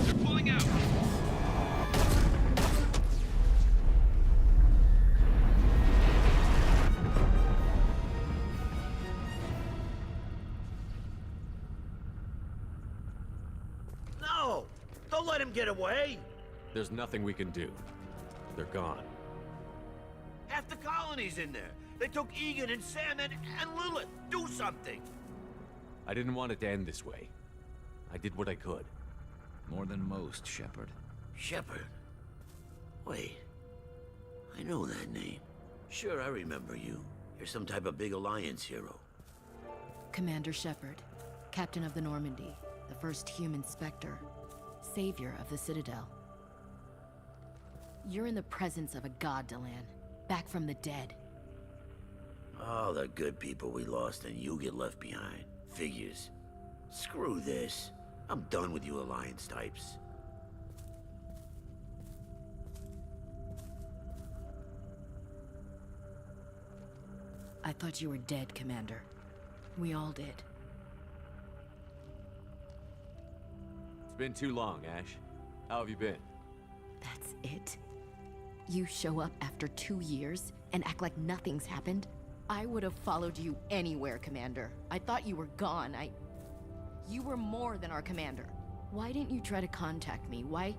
They're pulling out. No! Don't let him get away! There's nothing we can do. They're gone. Half the colony's in there. They took Egan and Sam and Lilith. Do something! I didn't want it to end this way. I did what I could. More than most, Shepard. Shepard. Wait. I know that name. Sure, I remember you. You're some type of big Alliance hero. Commander Shepard, captain of the Normandy, the first human Spectre, savior of the Citadel. You're in the presence of a god, Delan, back from the dead. All the good people we lost and you get left behind. Figures. Screw this. I'm done with you Alliance types. I thought you were dead, Commander. We all did. It's been too long, Ash. How have you been? That's it? You show up after 2 years and act like nothing's happened? I would have followed you anywhere, Commander. I thought you were gone. You were more than our commander. Why didn't you try to contact me? Why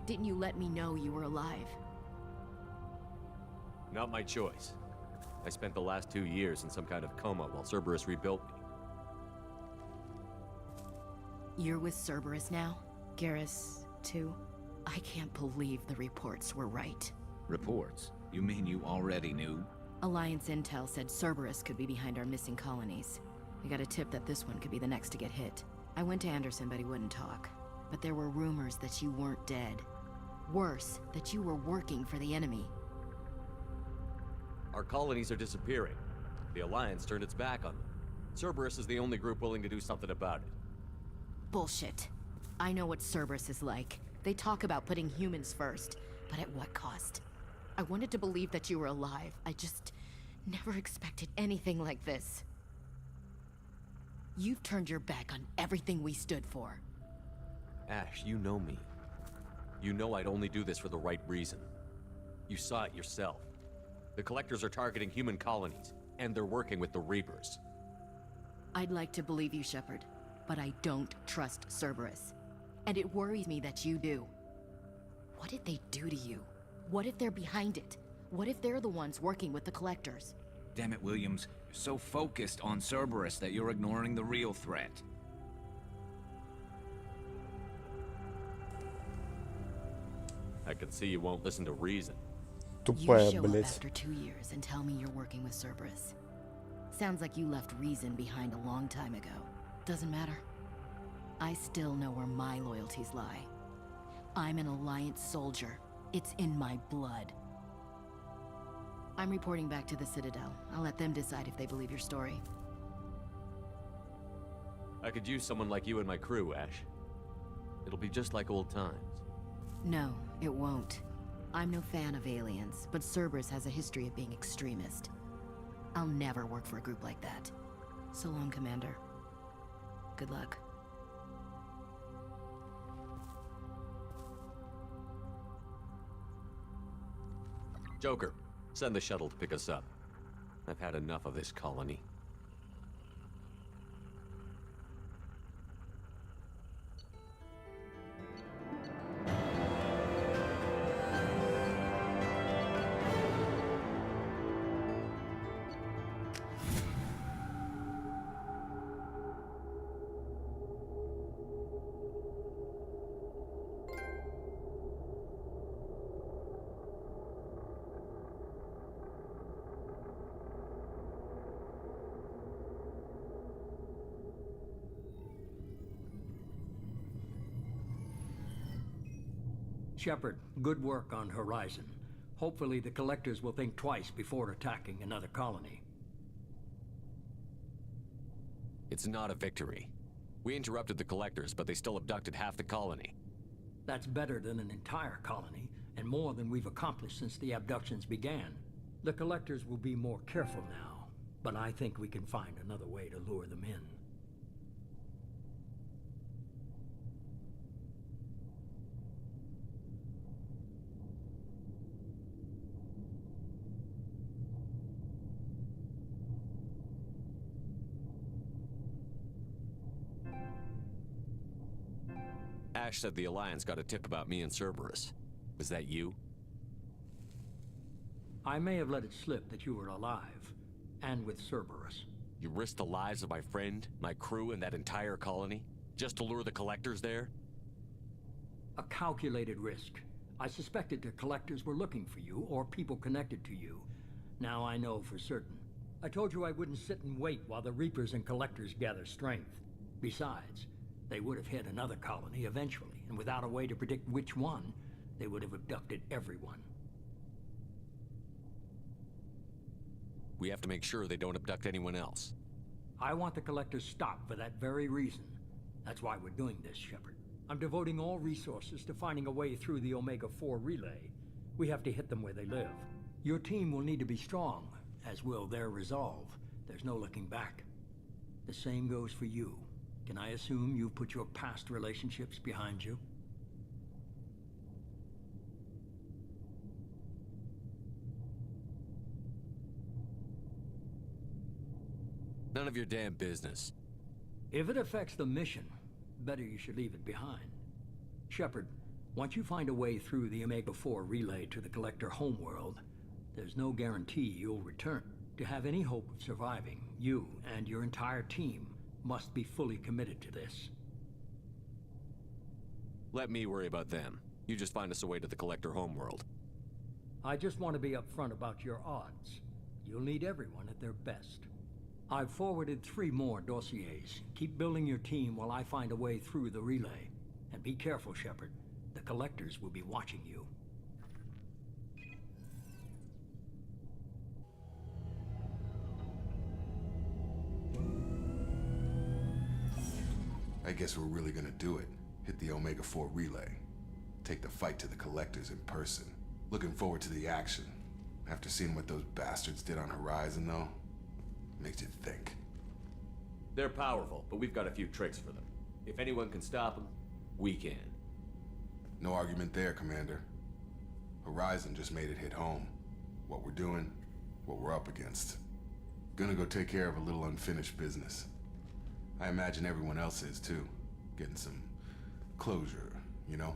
didn't you let me know you were alive? Not my choice. I spent the last 2 years in some kind of coma while Cerberus rebuilt me. You're with Cerberus now? Garrus, too? I can't believe the reports were right. Reports? You mean you already knew? Alliance intel said Cerberus could be behind our missing colonies. We got a tip that this one could be the next to get hit. I went to Anderson, but he wouldn't talk. But there were rumors that you weren't dead. Worse, that you were working for the enemy. Our colonies are disappearing. The Alliance turned its back on them. Cerberus is the only group willing to do something about it. Bullshit. I know what Cerberus is like. They talk about putting humans first, but at what cost? I wanted to believe that you were alive. I just never expected anything like this. You've turned your back on everything we stood for. Ash, you know me. You know I'd only do this for the right reason. You saw it yourself. The Collectors are targeting human colonies, and they're working with the Reapers. I'd like to believe you, Shepard, but I don't trust Cerberus. And it worries me that you do. What did they do to you? What if they're behind it? What if they're the ones working with the Collectors? Damn it, Williams. You're so focused on Cerberus that you're ignoring the real threat. I can see you won't listen to reason. You show up after 2 years and tell me you're working with Cerberus. Sounds like you left reason behind a long time ago. Doesn't matter. I still know where my loyalties lie. I'm an Alliance soldier. It's in my blood. I'm reporting back to the Citadel. I'll let them decide if they believe your story. I could use someone like you in my crew, Ash. It'll be just like old times. No, it won't. I'm no fan of aliens, but Cerberus has a history of being extremist. I'll never work for a group like that. So long, Commander. Good luck. Joker, send the shuttle to pick us up. I've had enough of this colony. Shepard, good work on Horizon. Hopefully the Collectors will think twice before attacking another colony. It's not a victory. We interrupted the Collectors, but they still abducted half the colony. That's better than an entire colony, and more than we've accomplished since the abductions began. The Collectors will be more careful now, but I think we can find another way to lure them in. Ash said the Alliance got a tip about me and Cerberus. Was that you? I may have let it slip that you were alive, and with Cerberus. You risked the lives of my friend, my crew, and that entire colony? Just to lure the Collectors there? A calculated risk. I suspected the Collectors were looking for you, or people connected to you. Now I know for certain. I told you I wouldn't sit and wait while the Reapers and Collectors gather strength. Besides, they would have hit another colony eventually, and without a way to predict which one, they would have abducted everyone. We have to make sure they don't abduct anyone else. I want the Collectors stopped for that very reason. That's why we're doing this, Shepard. I'm devoting all resources to finding a way through the Omega-4 relay. We have to hit them where they live. Your team will need to be strong, as will their resolve. There's no looking back. The same goes for you. Can I assume you've put your past relationships behind you? None of your damn business. If it affects the mission, better you should leave it behind. Shepard, once you find a way through the Omega-4 relay to the Collector homeworld, there's no guarantee you'll return. To have any hope of surviving, you and your entire team must be fully committed to this. Let me worry about them. You just find us a way to the Collector homeworld. I just want to be upfront about your odds. You'll need everyone at their best. I've forwarded 3 more dossiers. Keep building your team while I find a way through the relay. And be careful, Shepard. The Collectors will be watching you. I guess we're really gonna do it. Hit the Omega-4 relay. Take the fight to the Collectors in person. Looking forward to the action. After seeing what those bastards did on Horizon, though, makes you think. They're powerful, but we've got a few tricks for them. If anyone can stop them, we can. No argument there, Commander. Horizon just made it hit home. What we're doing, what we're up against. Gonna go take care of a little unfinished business. I imagine everyone else is too. Getting some closure, you know?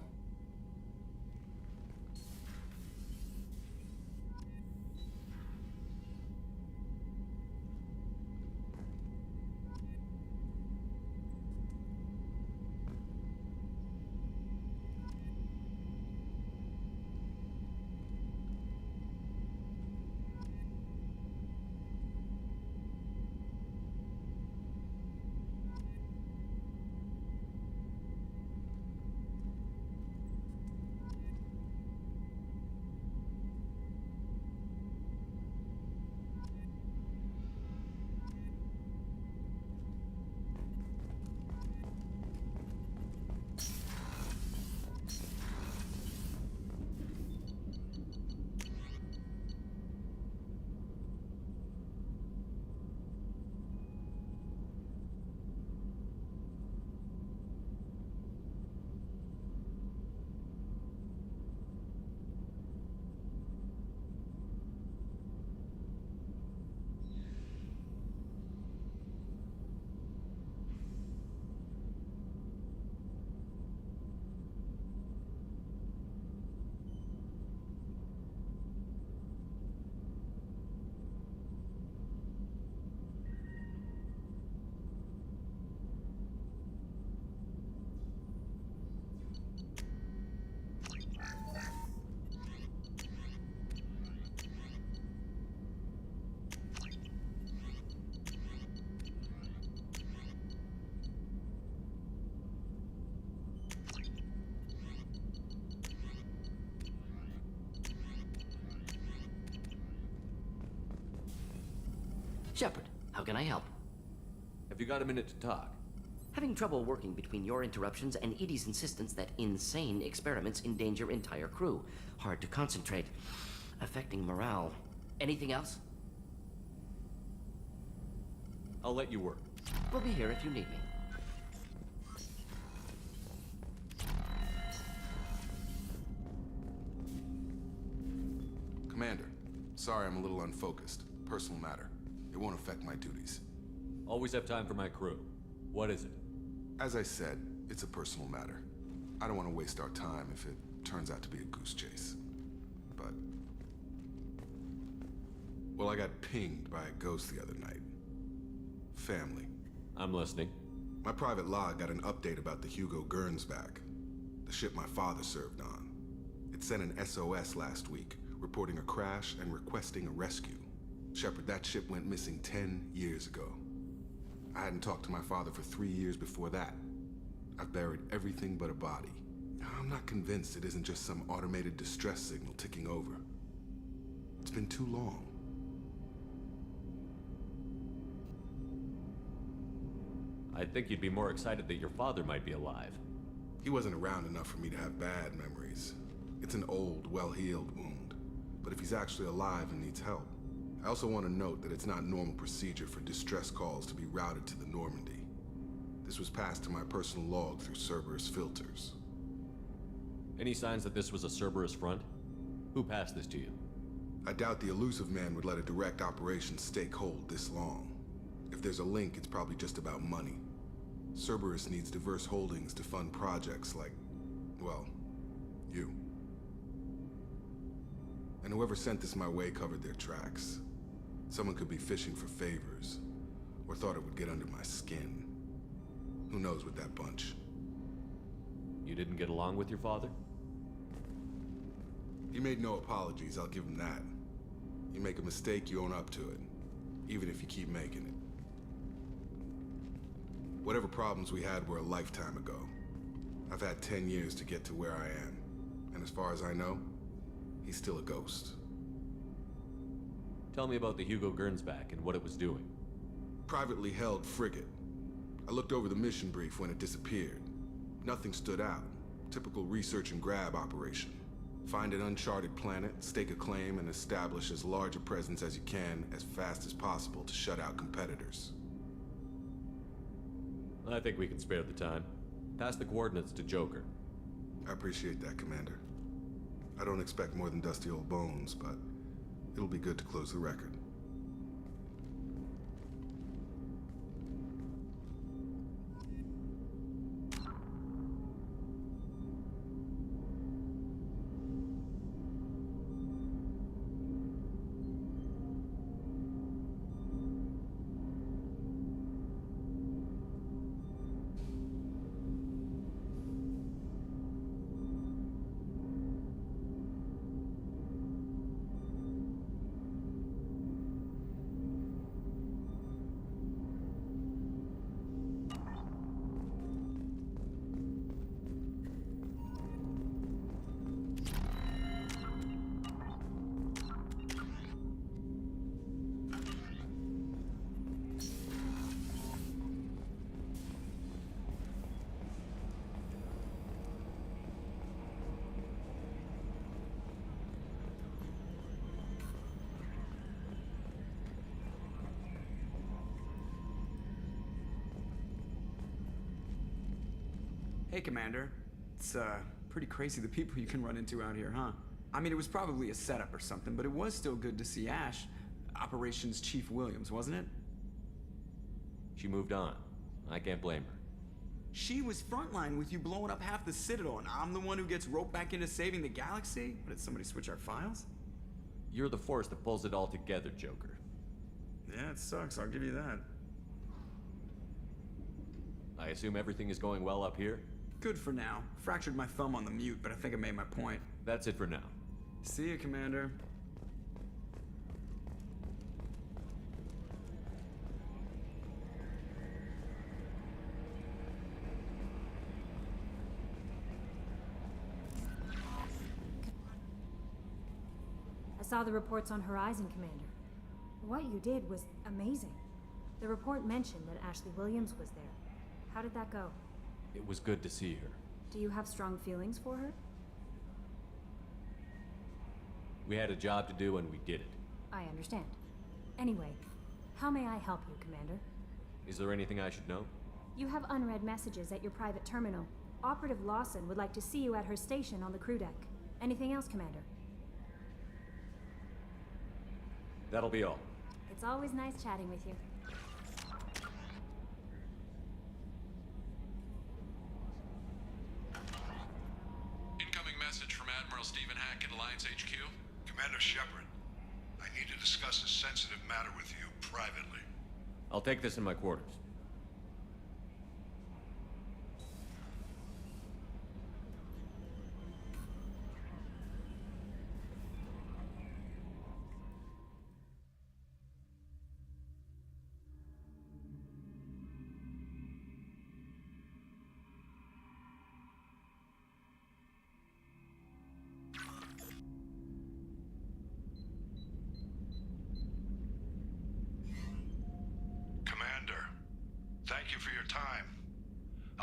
Shepard, how can I help? Have you got a minute to talk? Having trouble working between your interruptions and Edie's insistence that insane experiments endanger entire crew. Hard to concentrate. Affecting morale. Anything else? I'll let you work. We'll be here if you need me. Commander, sorry I'm a little unfocused. Personal matter. It won't affect my duties. Always have time for my crew. What is it? As I said, it's a personal matter. I don't want to waste our time if it turns out to be a goose chase. But... well, I got pinged by a ghost the other night. Family. I'm listening. My private log got an update about the Hugo Gernsback, the ship my father served on. It sent an SOS last week, reporting a crash and requesting a rescue. Shepard, that ship went missing 10 years ago. I hadn't talked to my father for 3 years before that. I've buried everything but a body. I'm not convinced it isn't just some automated distress signal ticking over. It's been too long. I think you'd be more excited that your father might be alive. He wasn't around enough for me to have bad memories. It's an old, well-healed wound. But if he's actually alive and needs help, I also want to note that it's not normal procedure for distress calls to be routed to the Normandy. This was passed to my personal log through Cerberus filters. Any signs that this was a Cerberus front? Who passed this to you? I doubt the elusive man would let a direct operation stake hold this long. If there's a link, it's probably just about money. Cerberus needs diverse holdings to fund projects like, well, you. And whoever sent this my way covered their tracks. Someone could be fishing for favors, or thought it would get under my skin. Who knows with that bunch? You didn't get along with your father? He made no apologies, I'll give him that. You make a mistake, you own up to it, even if you keep making it. Whatever problems we had were a lifetime ago. I've had 10 years to get to where I am, and as far as I know, he's still a ghost. Tell me about the Hugo Gernsback and what it was doing. Privately held frigate. I looked over the mission brief when it disappeared. Nothing stood out. Typical research and grab operation. Find an uncharted planet, stake a claim, and establish as large a presence as you can as fast as possible to shut out competitors. I think we can spare the time. Pass the coordinates to Joker. I appreciate that, Commander. I don't expect more than dusty old bones, but it'll be good to close the record. Hey, Commander. It's, pretty crazy the people you can run into out here, huh? I mean, it was probably a setup or something, but it was still good to see Ash, Operations Chief Williams, wasn't it? She moved on. I can't blame her. She was frontline with you blowing up half the Citadel, and I'm the one who gets roped back into saving the galaxy? What, did somebody switch our files? You're the force that pulls it all together, Joker. Yeah, it sucks, I'll give you that. I assume everything is going well up here? Good for now. Fractured my thumb on the mute, but I think I made my point. That's it for now. See you, Commander. I saw the reports on Horizon, Commander. What you did was amazing. The report mentioned that Ashley Williams was there. How did that go? It was good to see her. Do you have strong feelings for her? We had a job to do and we did it. I understand. Anyway, how may I help you, Commander? Is there anything I should know? You have unread messages at your private terminal. Operative Lawson would like to see you at her station on the crew deck. Anything else, Commander? That'll be all. It's always nice chatting with you. Incoming message from Admiral Stephen Hack at Alliance HQ. Commander Shepard, I need to discuss a sensitive matter with you privately. I'll take this in my quarters.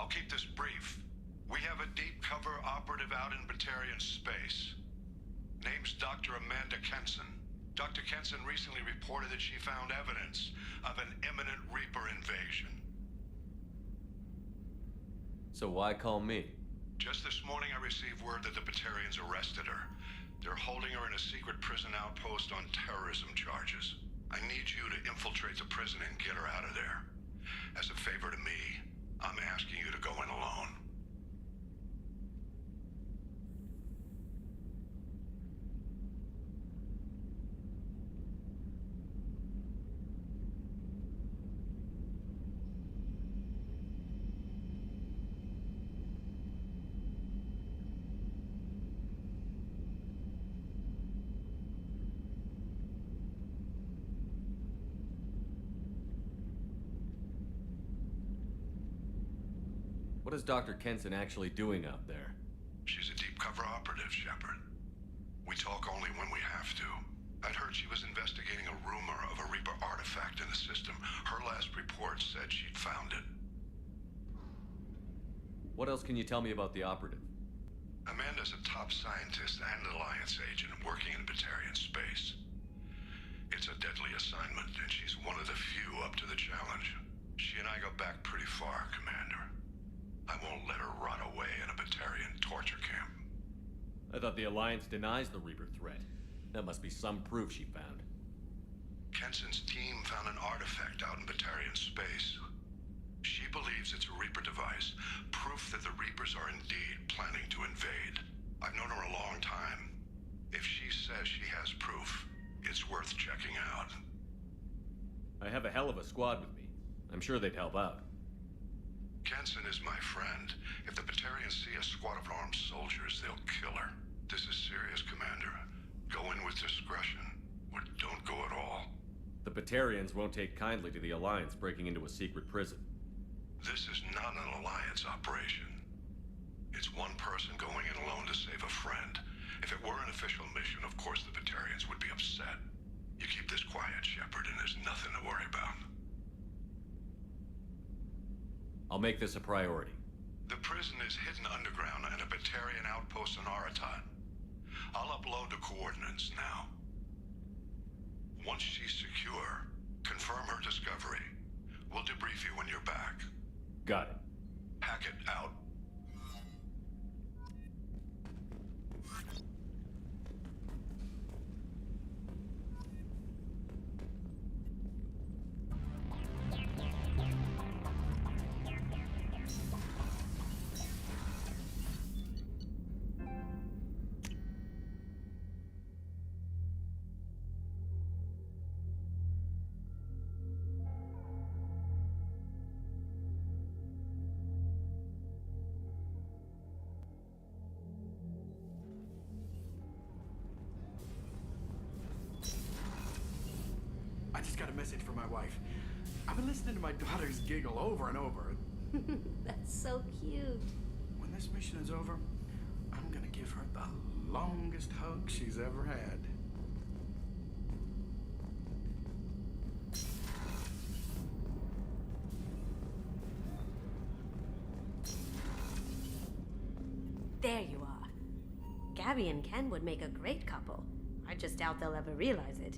I'll keep this brief. We have a deep cover operative out in Batarian space. Name's Dr. Amanda Kenson. Dr. Kenson recently reported that she found evidence of an imminent Reaper invasion. So why call me? Just this morning I received word that the Batarians arrested her. They're holding her in a secret prison outpost on terrorism charges. I need you to infiltrate the prison and get her out of there. As a favor to me, I'm asking you to go in alone. What is Dr. Kenson actually doing out there? She's a deep cover operative, Shepard. We talk only when we have to. I'd heard she was investigating a rumor of a Reaper artifact in the system. Her last report said she'd found it. What else can you tell me about the operative? Amanda's a top scientist and Alliance agent working in Batarian space. It's a deadly assignment, and she's one of the few up to the challenge. She and I go back pretty far, Commander. I won't let her rot away in a Batarian torture camp. I thought the Alliance denies the Reaper threat. That must be some proof she found. Kenson's team found an artifact out in Batarian space. She believes it's a Reaper device, proof that the Reapers are indeed planning to invade. I've known her a long time. If she says she has proof, it's worth checking out. I have a hell of a squad with me. I'm sure they'd help out. Kenson is my friend. If the Batarians see a squad of armed soldiers, they'll kill her. This is serious, Commander. Go in with discretion, or don't go at all. The Batarians won't take kindly to the Alliance breaking into a secret prison. This is not an Alliance operation. It's one person going in alone to save a friend. If it were an official mission, of course the Batarians would be upset. You keep this quiet, Shepard, and there's nothing to worry about. I'll make this a priority. The prison is hidden underground in a Batarian outpost on Aratat. I'll upload the coordinates now. Once she's secure, confirm her discovery. We'll debrief you when you're back. Got it. Hackett out. I just got a message from my wife. I've been listening to my daughters giggle over and over. That's so cute. When this mission is over, I'm gonna give her the longest hug she's ever had. There you are. Gabby and Ken would make a great couple. I just doubt they'll ever realize it.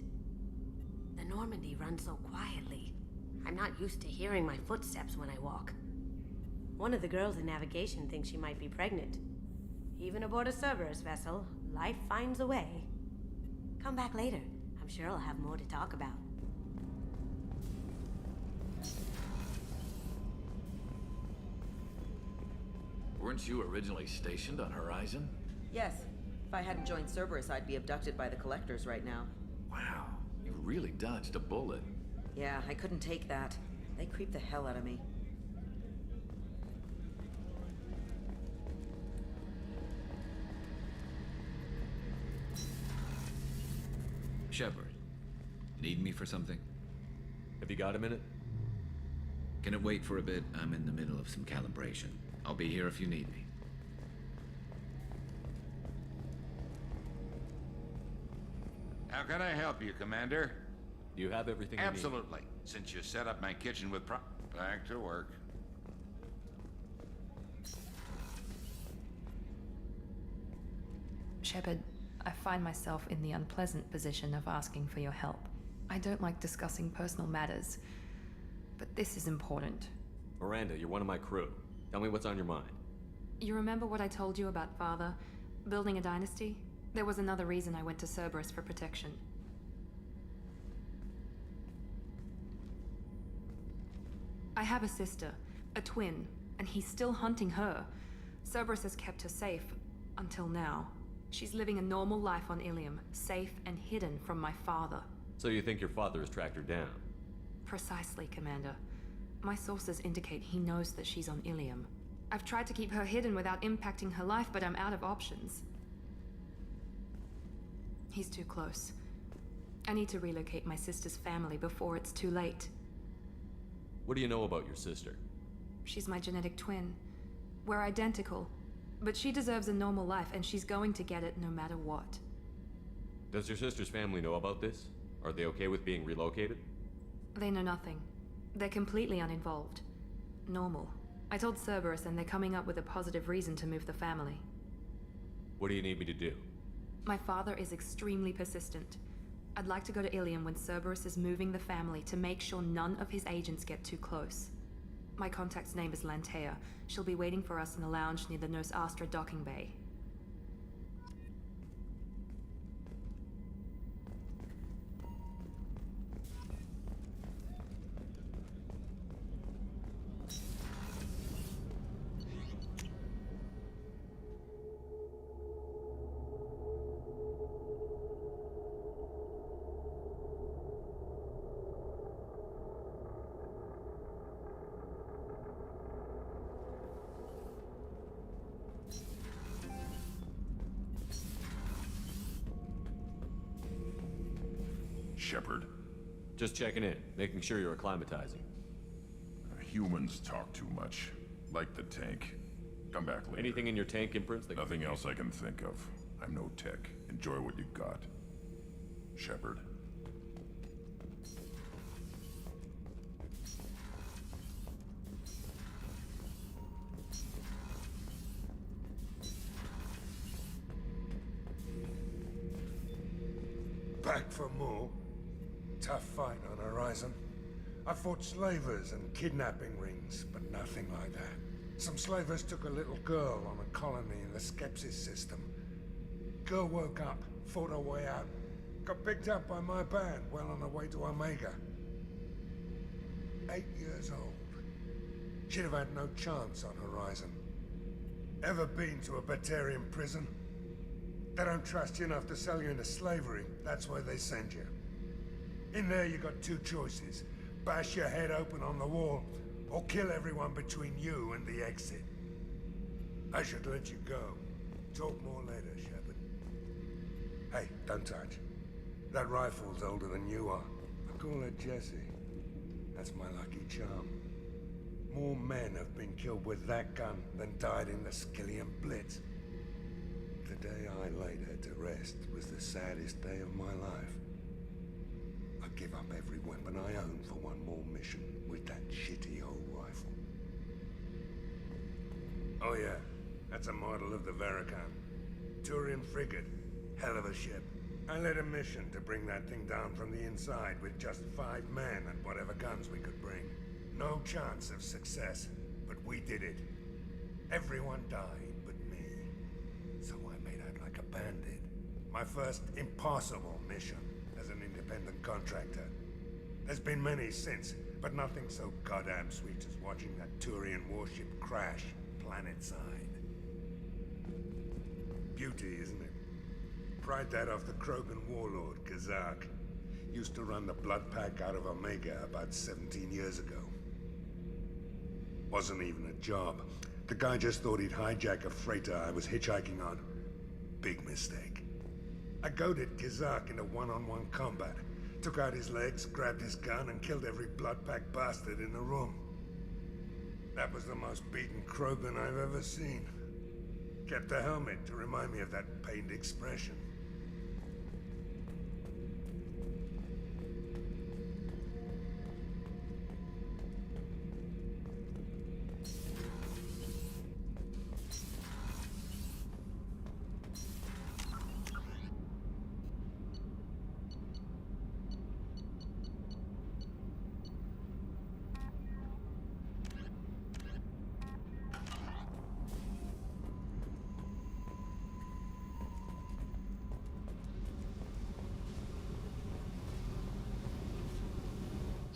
The Normandy runs so quietly. I'm not used to hearing my footsteps when I walk. One of the girls in navigation thinks she might be pregnant. Even aboard a Cerberus vessel, life finds a way. Come back later. I'm sure I'll have more to talk about. Weren't you originally stationed on Horizon? Yes. If I hadn't joined Cerberus, I'd be abducted by the Collectors right now. Wow, you really dodged a bullet. Yeah, I couldn't take that. They creep the hell out of me. Shepard, need me for something? Have you got a minute? Can it wait for a bit? I'm in the middle of some calibration. I'll be here if you need me. How can I help you, Commander? You have everything you need. Absolutely. Since you set up my kitchen with back to work. Shepard, I find myself in the unpleasant position of asking for your help. I don't like discussing personal matters, but this is important. Miranda, you're one of my crew. Tell me what's on your mind. You remember what I told you about Father? Building a dynasty? There was another reason I went to Cerberus for protection. I have a sister, a twin, and he's still hunting her. Cerberus has kept her safe, until now. She's living a normal life on Ilium, safe and hidden from my father. So you think your father has tracked her down? Precisely, Commander. My sources indicate he knows that she's on Ilium. I've tried to keep her hidden without impacting her life, but I'm out of options. He's too close. I need to relocate my sister's family before it's too late. What do you know about your sister? She's my genetic twin. We're identical, but she deserves a normal life, and she's going to get it no matter what. Does your sister's family know about this? Are they okay with being relocated? They know nothing. They're completely uninvolved. Normal. I told Cerberus, and they're coming up with a positive reason to move the family. What do you need me to do? My father is extremely persistent. I'd like to go to Ilium when Cerberus is moving the family to make sure none of his agents get too close. My contact's name is Lantea. She'll be waiting for us in the lounge near the Nos Astra docking bay. Shepard. Just checking in, making sure you're acclimatizing. Humans talk too much. Like the tank. Come back later. Anything in your tank imprints? Nothing else I can think of. I'm no tech. Enjoy what you got. Shepard. Back for more? Tough fight on Horizon. I fought slavers and kidnapping rings, but nothing like that. Some slavers took a little girl on a colony in the Skepsis system. Girl woke up, fought her way out, got picked up by my band well on her way to Omega. 8 years old. She'd have had no chance on Horizon. Ever been to a Batarian prison? They don't trust you enough to sell you into slavery. That's where they send you. In there you got two choices. Bash your head open on the wall, or kill everyone between you and the exit. I should let you go. Talk more later, Shepard. Hey, don't touch. That rifle's older than you are. I call her Jessie. That's my lucky charm. More men have been killed with that gun than died in the Skillian Blitz. The day I laid her to rest was the saddest day of my life. I'd give up every weapon I own for one more mission with that shitty old rifle. Oh yeah, that's a model of the Veracam. Turian frigate. Hell of a ship. I led a mission to bring that thing down from the inside with just 5 men and whatever guns we could bring. No chance of success, but we did it. Everyone died but me. So I made out like a bandit. My first impossible mission as an independent contractor. There's been many since, but nothing so goddamn sweet as watching that Turian warship crash planet-side. Beauty, isn't it? Pried that off the Krogan warlord, Kazak. Used to run the blood pack out of Omega about 17 years ago. Wasn't even a job. The guy just thought he'd hijack a freighter I was hitchhiking on. Big mistake. I goaded Kazak into one-on-one combat. Took out his legs, grabbed his gun, and killed every blood pack bastard in the room. That was the most beaten Krogan I've ever seen. Kept a helmet to remind me of that pained expression.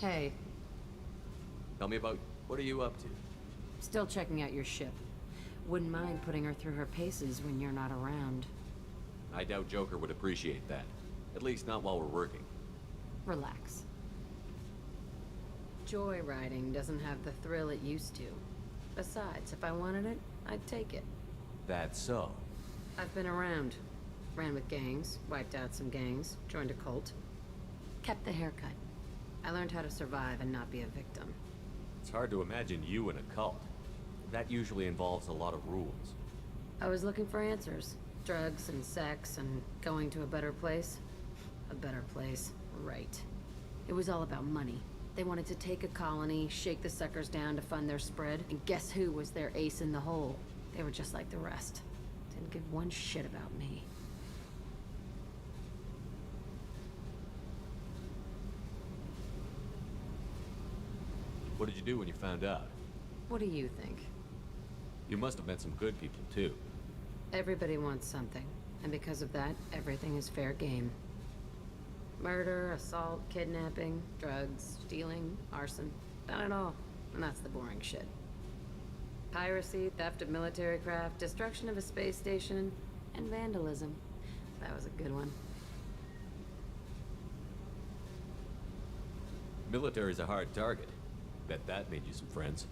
Hey. Tell me about what are you up to? Still checking out your ship. Wouldn't mind putting her through her paces when you're not around. I doubt Joker would appreciate that. At least not while we're working. Relax. Joyriding doesn't have the thrill it used to. Besides, if I wanted it, I'd take it. That's so. I've been around. Ran with gangs, wiped out some gangs, joined a cult. Kept the haircut. I learned how to survive and not be a victim. It's hard to imagine you in a cult. That usually involves a lot of rules. I was looking for answers. Drugs and sex and going to a better place. A better place, right. It was all about money. They wanted to take a colony, shake the suckers down to fund their spread, and guess who was their ace in the hole? They were just like the rest. Didn't give one shit about me. What did you do when you found out? What do you think? You must have met some good people, too. Everybody wants something, and because of that, everything is fair game. Murder, assault, kidnapping, drugs, stealing, arson. Done it all. And that's the boring shit. Piracy, theft of military craft, destruction of a space station, and vandalism. That was a good one. Military's a hard target. Bet that made you some friends.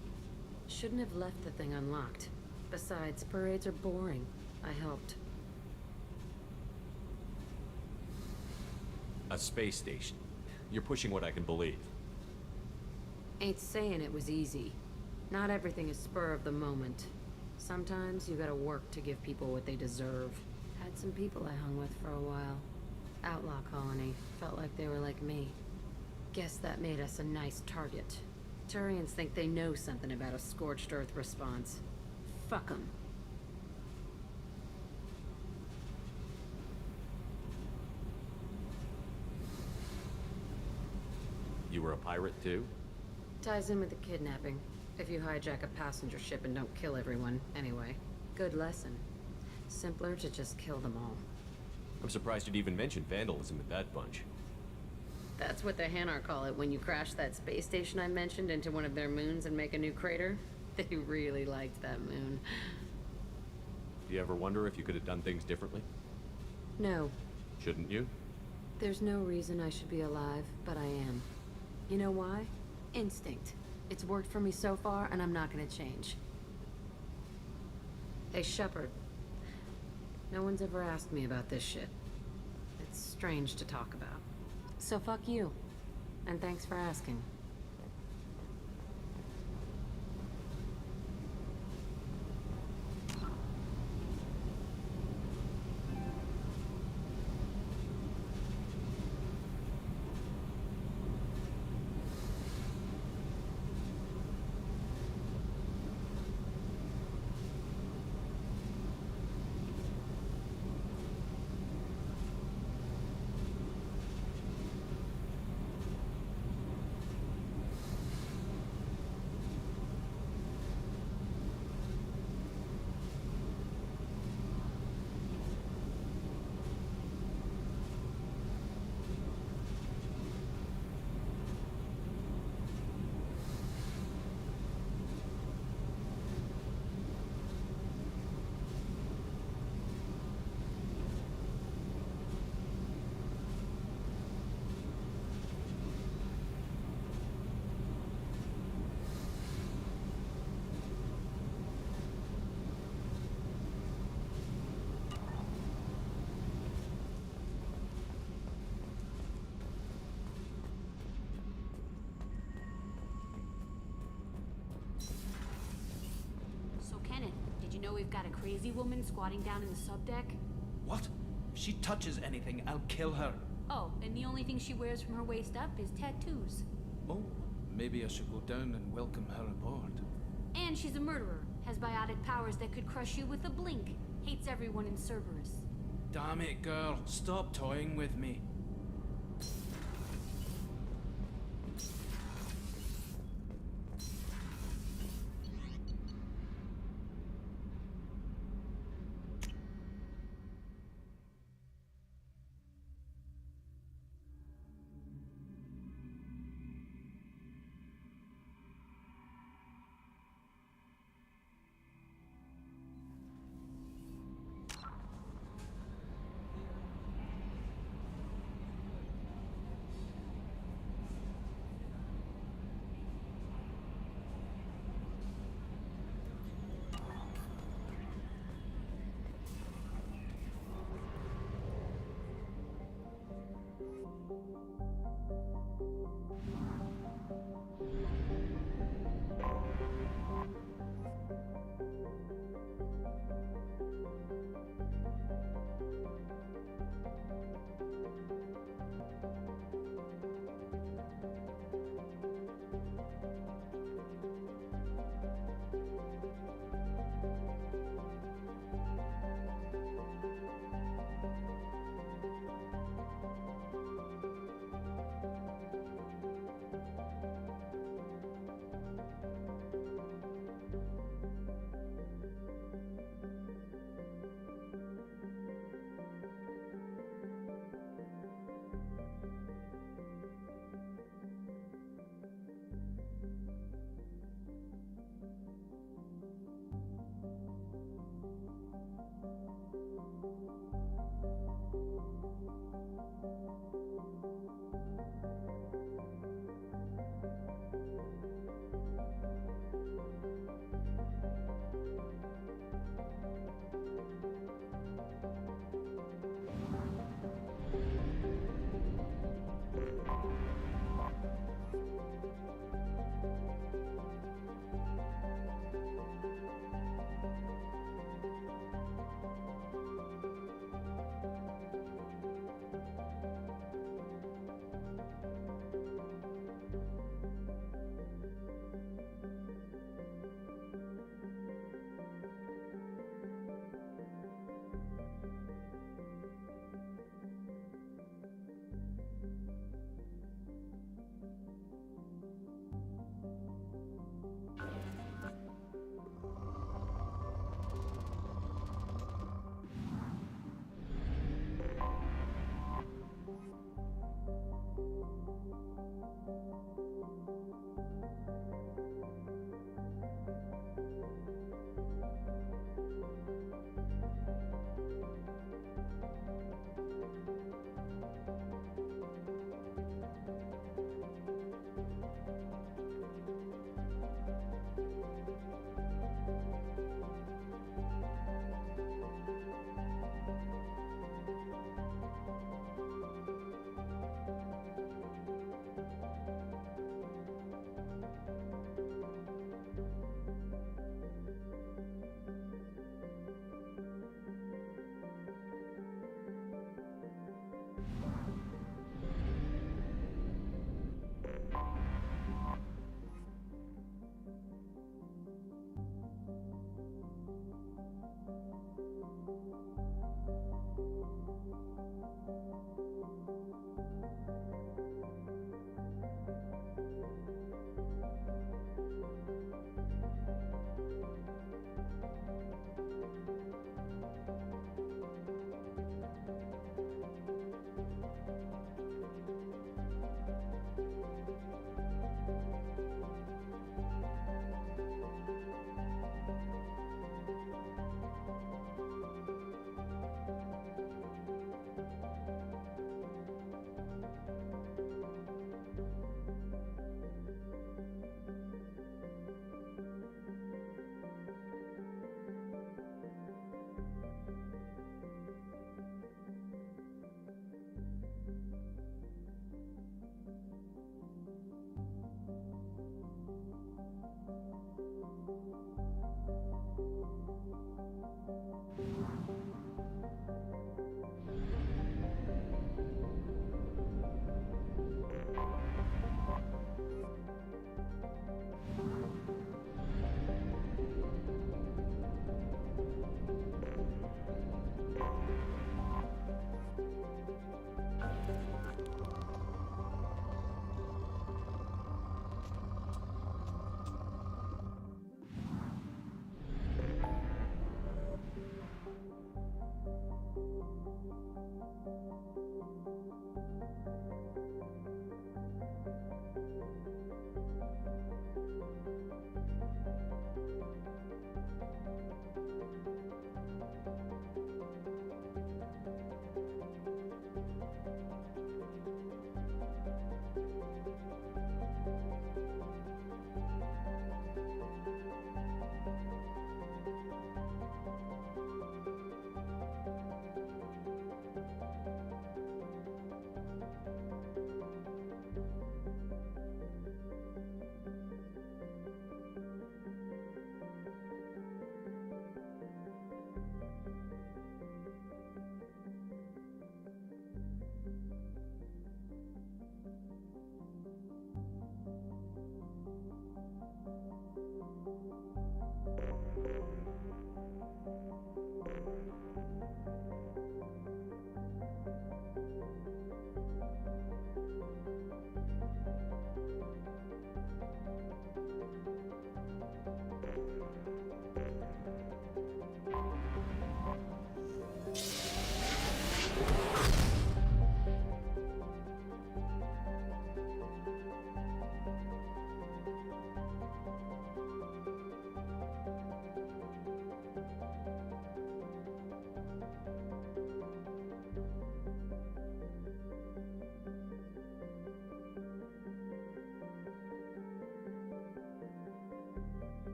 Shouldn't have left the thing unlocked. Besides, parades are boring. I helped. A space station. You're pushing what I can believe. Ain't saying it was easy. Not everything is spur of the moment. Sometimes you gotta work to give people what they deserve. Had some people I hung with for a while. Outlaw colony. Felt like they were like me. Guess that made us a nice target. Turians think they know something about a scorched earth response. Fuck 'em. You were a pirate, too? Ties in with the kidnapping. If you hijack a passenger ship and don't kill everyone, anyway. Good lesson. Simpler to just kill them all. I'm surprised you'd even mention vandalism in that bunch. That's what the Hanar call it when you crash that space station I mentioned into one of their moons and make a new crater. They really liked that moon. Do you ever wonder if you could have done things differently? No. Shouldn't you? There's no reason I should be alive, but I am. You know why? Instinct. It's worked for me so far, and I'm not gonna change. Hey, Shepard. No one's ever asked me about this shit. It's strange to talk about. So fuck you. And thanks for asking. Did you know we've got a crazy woman squatting down in the subdeck? What? If she touches anything, I'll kill her. Oh, and the only thing she wears from her waist up is tattoos. Oh, maybe I should go down and welcome her aboard. And she's a murderer. Has biotic powers that could crush you with a blink. Hates everyone in Cerberus. Damn it, girl. Stop toying with me.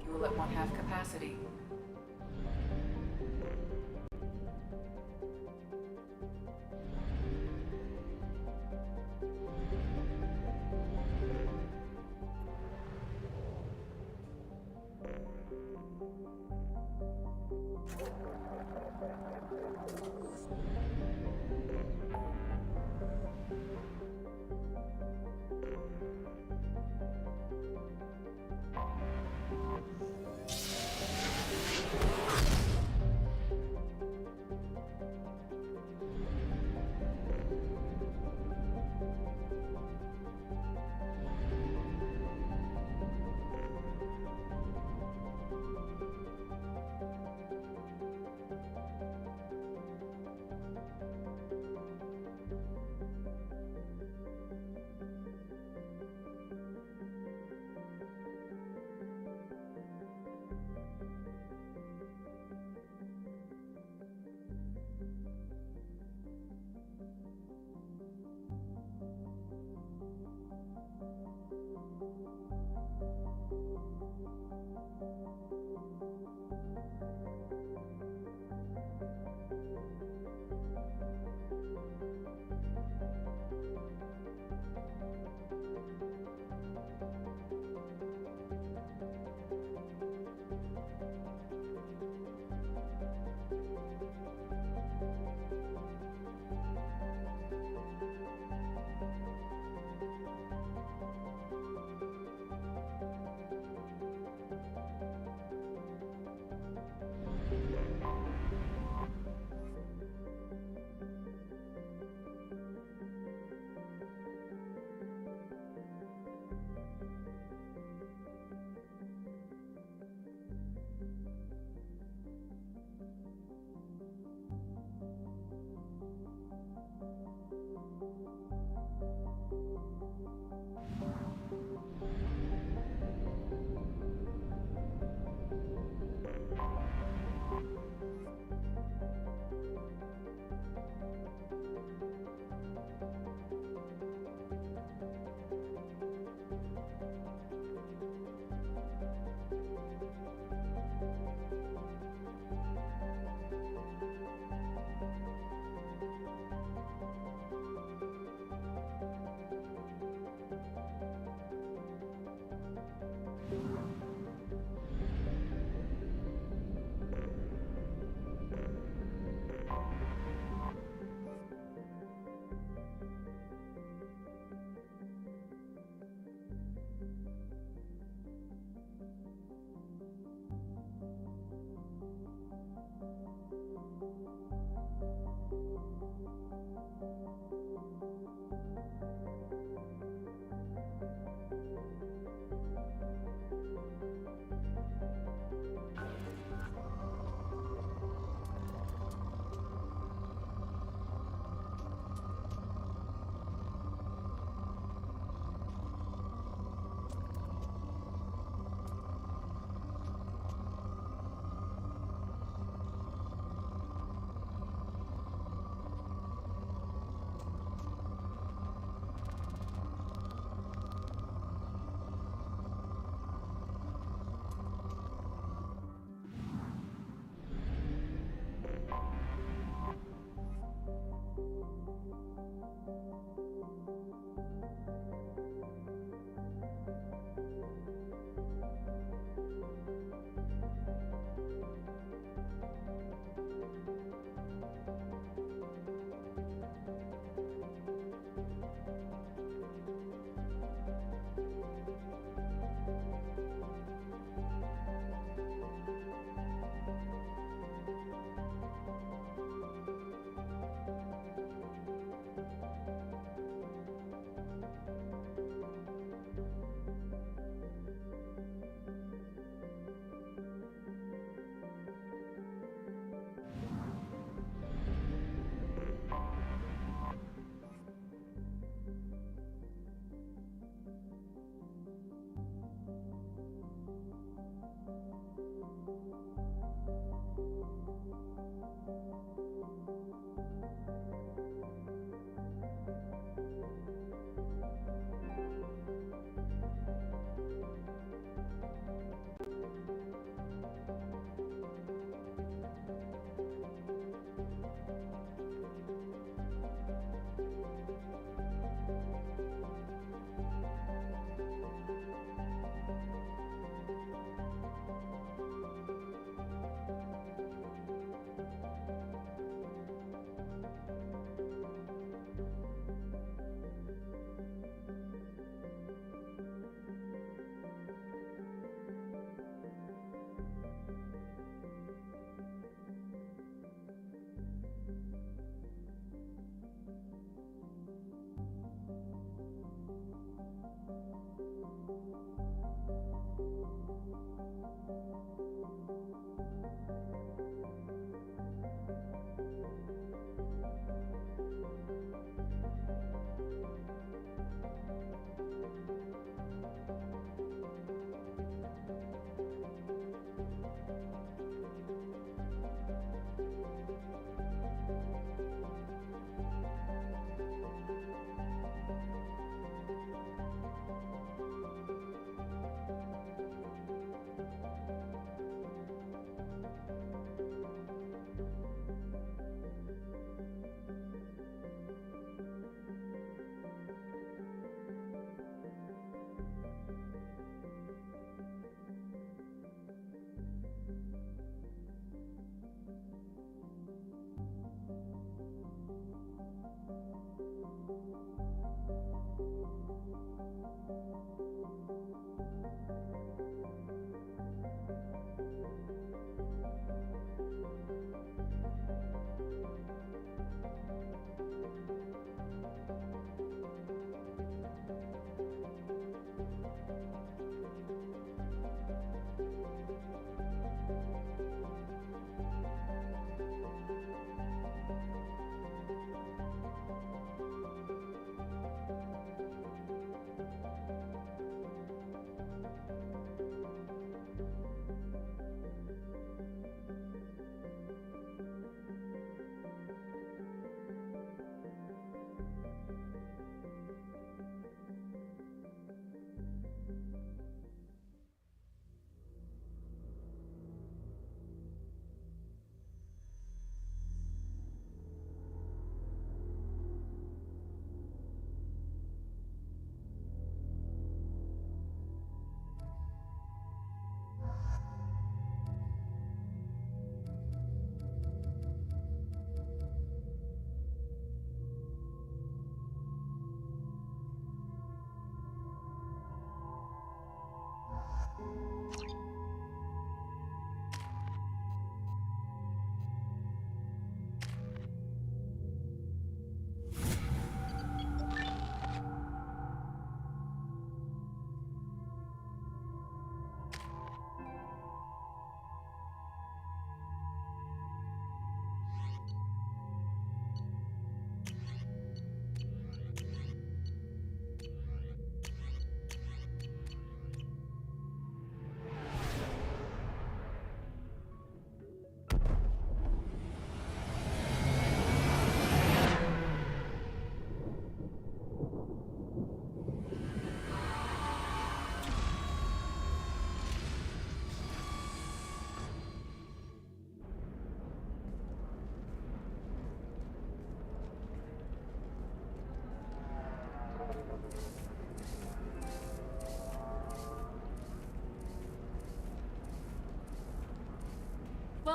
Fuel at 1/2 capacity.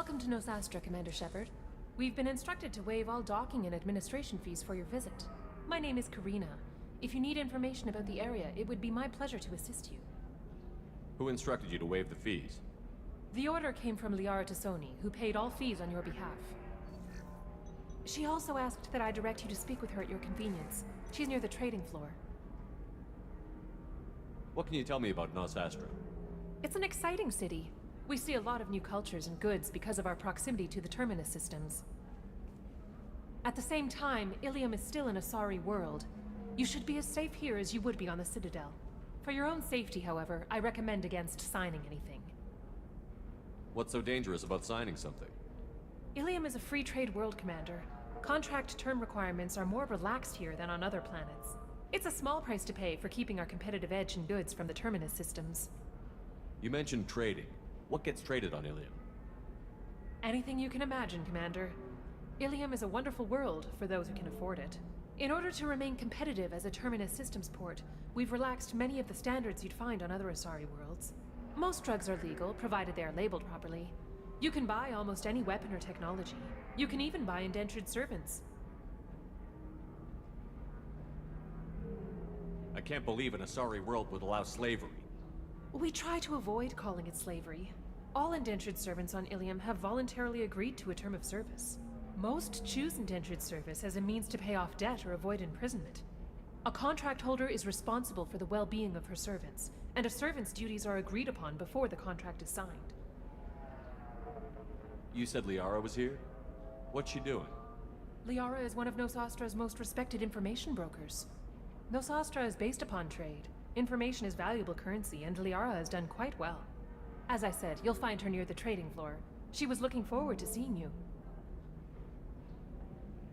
Welcome to Nosastra, Commander Shepard. We've been instructed to waive all docking and administration fees for your visit. My name is Karina. If you need information about the area, it would be my pleasure to assist you. Who instructed you to waive the fees? The order came from Liara Tassoni, who paid all fees on your behalf. She also asked that I direct you to speak with her at your convenience. She's near the trading floor. What can you tell me about Nosastra? It's an exciting city. We see a lot of new cultures and goods because of our proximity to the Terminus systems. At the same time, Ilium is still an Asari world. You should be as safe here as you would be on the Citadel. For your own safety, however, I recommend against signing anything. What's so dangerous about signing something? Ilium is a free trade world, Commander. Contract term requirements are more relaxed here than on other planets. It's a small price to pay for keeping our competitive edge in goods from the Terminus systems. You mentioned trading. What gets traded on Ilium? Anything you can imagine, Commander. Ilium is a wonderful world for those who can afford it. In order to remain competitive as a Terminus systems port, we've relaxed many of the standards you'd find on other Asari worlds. Most drugs are legal, provided they are labeled properly. You can buy almost any weapon or technology. You can even buy indentured servants. I can't believe an Asari world would allow slavery. We try to avoid calling it slavery. All indentured servants on Ilium have voluntarily agreed to a term of service. Most choose indentured service as a means to pay off debt or avoid imprisonment. A contract holder is responsible for the well-being of her servants, and a servant's duties are agreed upon before the contract is signed. You said Liara was here? What's she doing? Liara is one of Nosastra's most respected information brokers. Nosastra is based upon trade. Information is valuable currency, and Liara has done quite well. As I said, you'll find her near the trading floor. She was looking forward to seeing you.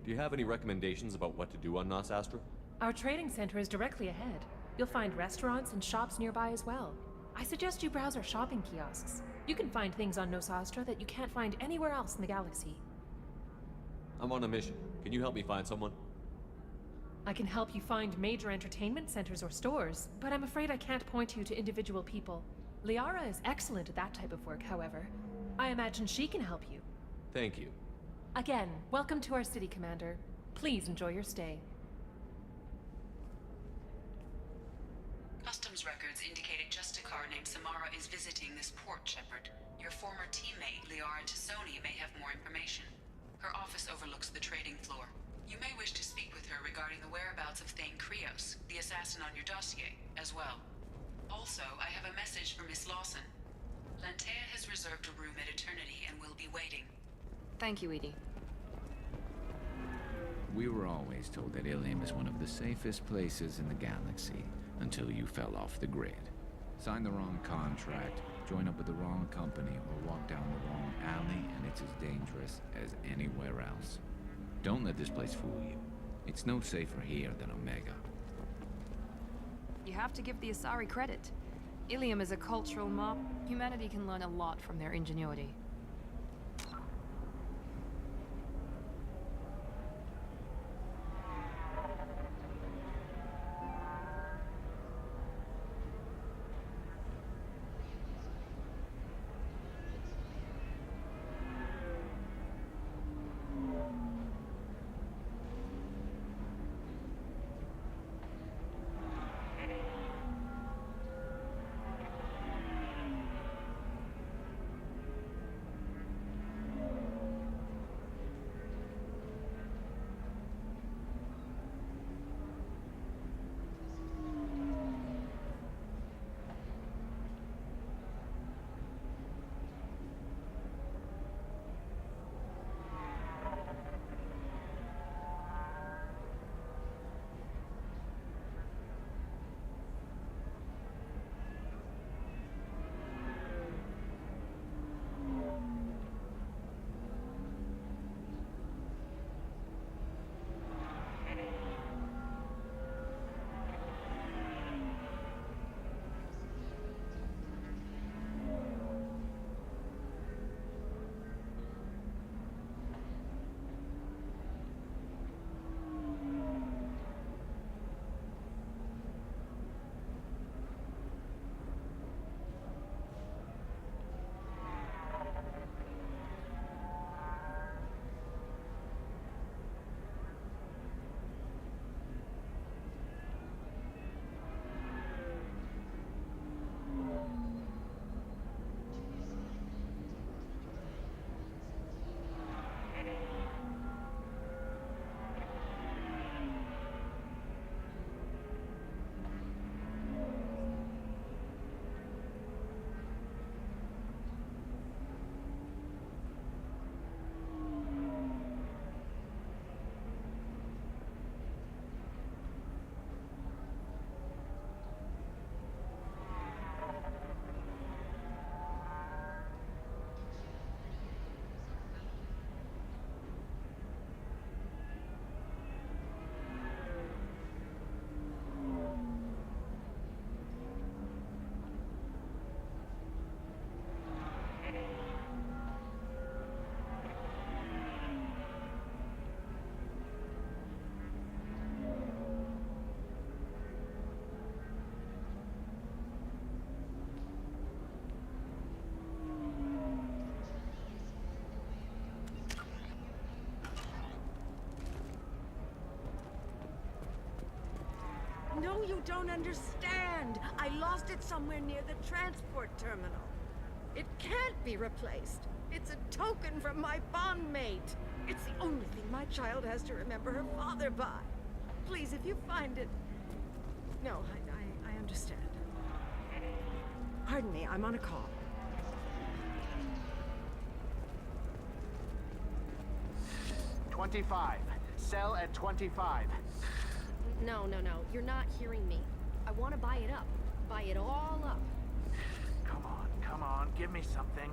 Do you have any recommendations about what to do on Nosastra? Our trading center is directly ahead. You'll find restaurants and shops nearby as well. I suggest you browse our shopping kiosks. You can find things on Nosastra that you can't find anywhere else in the galaxy. I'm on a mission. Can you help me find someone? I can help you find major entertainment centers or stores, but I'm afraid I can't point you to individual people. Liara is excellent at that type of work, however. I imagine she can help you. Thank you. Again, welcome to our city, Commander. Please enjoy your stay. Customs records indicate a Justicar named Samara is visiting this port, Shepard. Your former teammate, Liara Tassoni, may have more information. Her office overlooks the trading floor. You may wish to speak with her regarding the whereabouts of Thane Krios, the assassin on your dossier, as well. Also, I have a message for Miss Lawson. Lantea has reserved a room at Eternity and will be waiting. Thank you, Edie. We were always told that Ilium is one of the safest places in the galaxy, until you fell off the grid. Sign the wrong contract, join up with the wrong company, or walk down the wrong alley, and it's as dangerous as anywhere else. Don't let this place fool you. It's no safer here than Omega. You have to give the Asari credit. Ilium is a cultural mob. Humanity can learn a lot from their ingenuity. No, you don't understand. I lost it somewhere near the transport terminal. It can't be replaced. It's a token from my bondmate. It's the only thing my child has to remember her father by. Please, if you find it... No, I understand. Pardon me, I'm on a call. $25. Sell at $25. No. You're not hearing me. I want to buy it up. Buy it all up. Come on, give me something.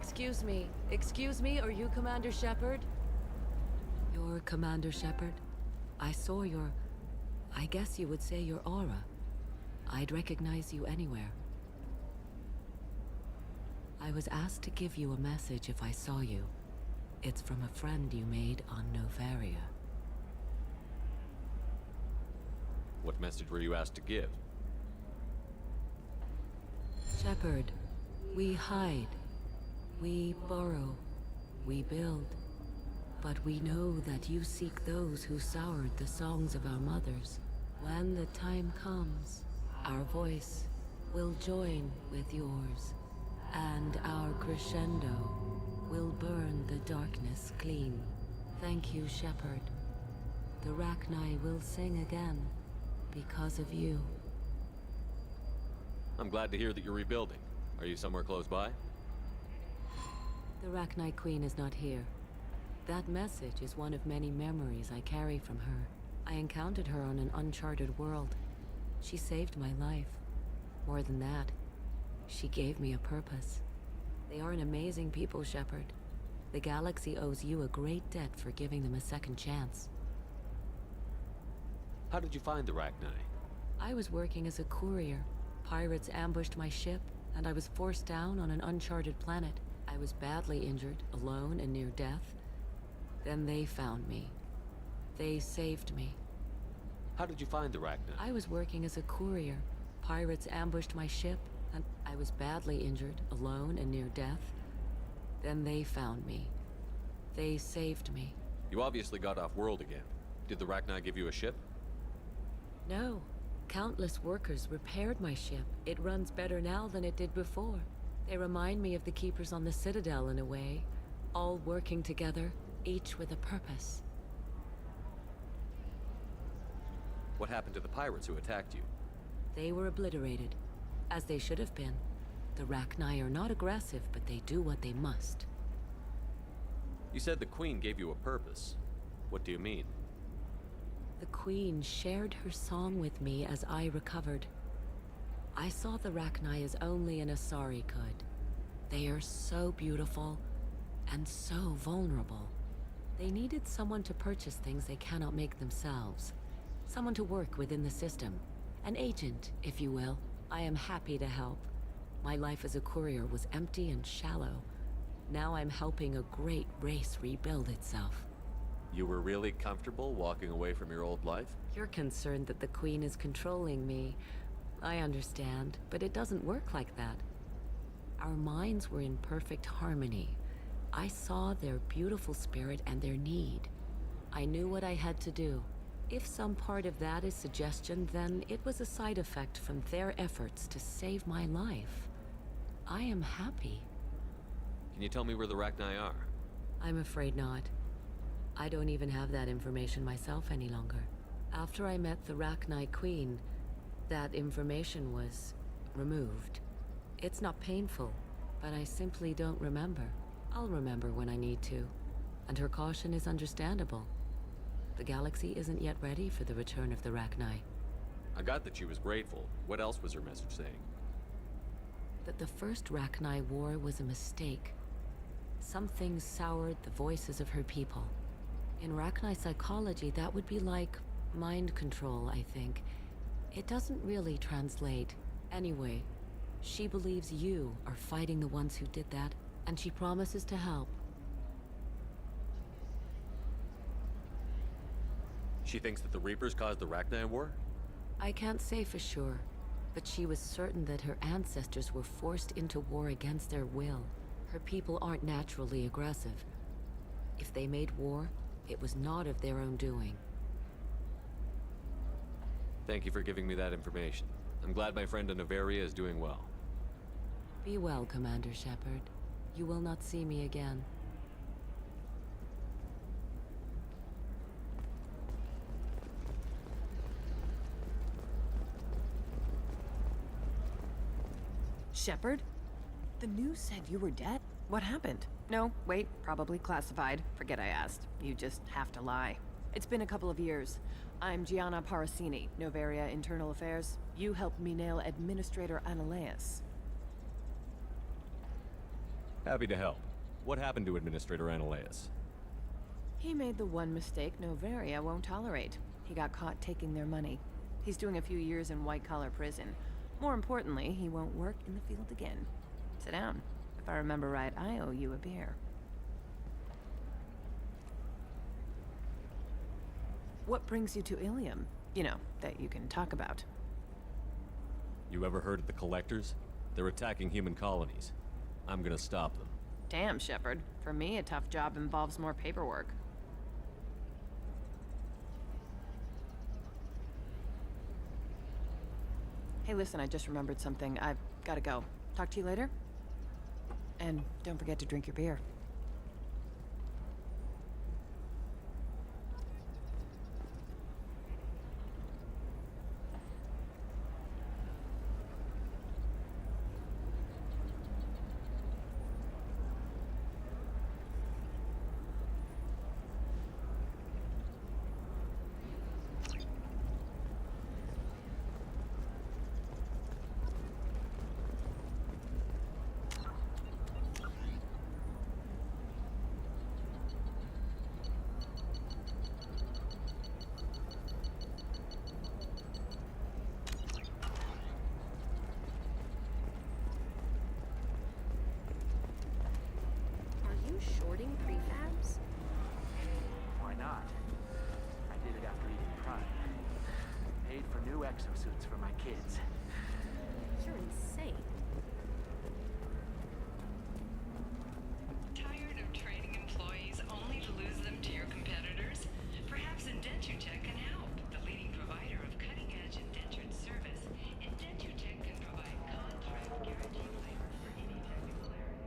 Excuse me, are you Commander Shepard? You're Commander Shepard? I saw your... I guess you would say your aura. I'd recognize you anywhere. I was asked to give you a message if I saw you. It's from a friend you made on Novaria. What message were you asked to give? Shepard, we hide. We borrow. We build. But we know that you seek those who soured the songs of our mothers. When the time comes, our voice will join with yours, and our crescendo will burn the darkness clean. Thank you, Shepard. The Rachni will sing again because of you. I'm glad to hear that you're rebuilding. Are you somewhere close by? The Rachni Queen is not here. That message is one of many memories I carry from her. I encountered her on an uncharted world. She saved my life. More than that, she gave me a purpose. They are an amazing people, Shepard. The galaxy owes you a great debt for giving them a second chance. How did you find the Rachni? I was working as a courier. Pirates ambushed my ship, and I was forced down on an uncharted planet. I was badly injured, alone and near death. Then they found me. They saved me. How did you find the Rachni? I was working as a courier. Pirates ambushed my ship, and I was badly injured, alone and near death. Then they found me. They saved me. You obviously got off world again. Did the Rachni give you a ship? No. Countless workers repaired my ship. It runs better now than it did before. They remind me of the Keepers on the Citadel in a way. All working together, each with a purpose. What happened to the pirates who attacked you? They were obliterated, as they should have been. The Rachni are not aggressive, but they do what they must. You said the Queen gave you a purpose. What do you mean? The Queen shared her song with me as I recovered. I saw the Rachni as only an Asari could. They are so beautiful and so vulnerable. They needed someone to purchase things they cannot make themselves. Someone to work within the system. An agent, if you will. I am happy to help. My life as a courier was empty and shallow. Now I'm helping a great race rebuild itself. You were really comfortable walking away from your old life? You're concerned that the Queen is controlling me. I understand, but it doesn't work like that. Our minds were in perfect harmony. I saw their beautiful spirit and their need. I knew what I had to do. If some part of that is suggestion, then it was a side effect from their efforts to save my life. I am happy. Can you tell me where the Rachni are? I'm afraid not. I don't even have that information myself any longer. After I met the Rachni Queen, that information was removed. It's not painful, but I simply don't remember. I'll remember when I need to, and her caution is understandable. The galaxy isn't yet ready for the return of the Rachni. I got that she was grateful. What else was her message saying? That the first Rachni war was a mistake. Something soured the voices of her people. In Rachni psychology, that would be like mind control, I think. It doesn't really translate. Anyway, she believes you are fighting the ones who did that, and she promises to help. She thinks that the Reapers caused the Rachni war? I can't say for sure, but she was certain that her ancestors were forced into war against their will. Her people aren't naturally aggressive. If they made war, it was not of their own doing. Thank you for giving me that information. I'm glad my friend in Noveria is doing well. Be well, Commander Shepard. You will not see me again. Shepard? The news said you were dead? What happened? No, wait, probably classified. Forget I asked. You just have to lie. It's been a couple of years. I'm Gianna Parasini, Noveria Internal Affairs. You helped me nail Administrator Analeas. Happy to help. What happened to Administrator Analeas? He made the one mistake Noveria won't tolerate. He got caught taking their money. He's doing a few years in white-collar prison. More importantly, he won't work in the field again. Sit down. If I remember right, I owe you a beer. What brings you to Ilium? You know, that you can talk about. You ever heard of the Collectors? They're attacking human colonies. I'm gonna stop them. Damn, Shepard. For me, a tough job involves more paperwork. Hey, listen, I just remembered something. I've gotta go. Talk to you later? And don't forget to drink your beer. Shorting prefabs? Why not? I did it after eating Prime. Paid for new exosuits for my kids. You're insane. Tired of training employees only to lose them to your competitors? Perhaps IndentureTech can help. The leading provider of cutting-edge indentured service, IndentureTech can provide contract guarantee waiver for any technical area.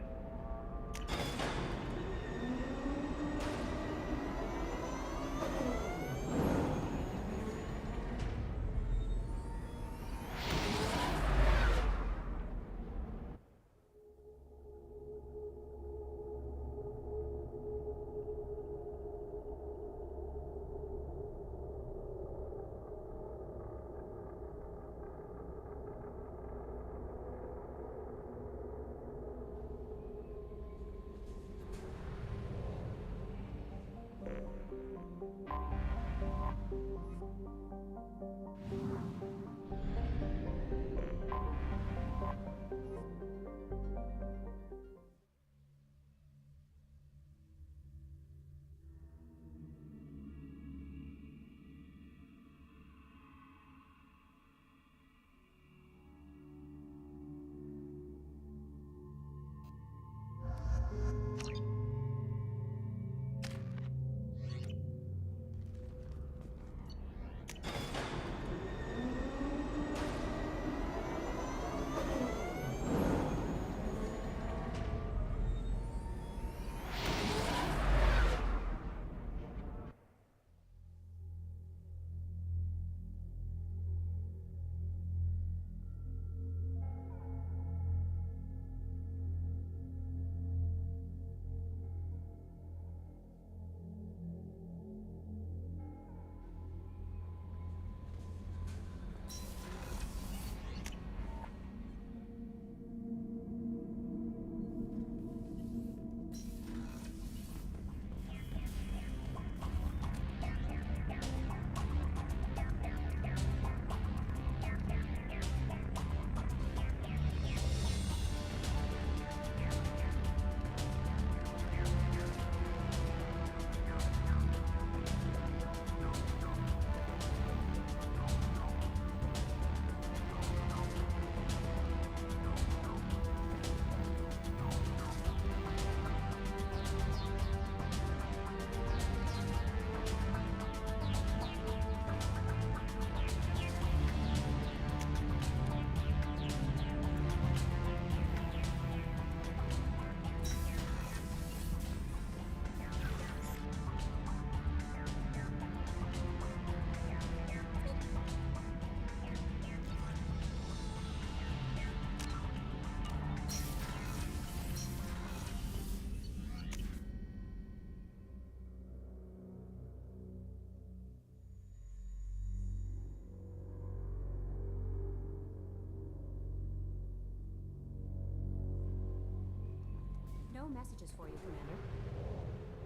No messages for you, Commander.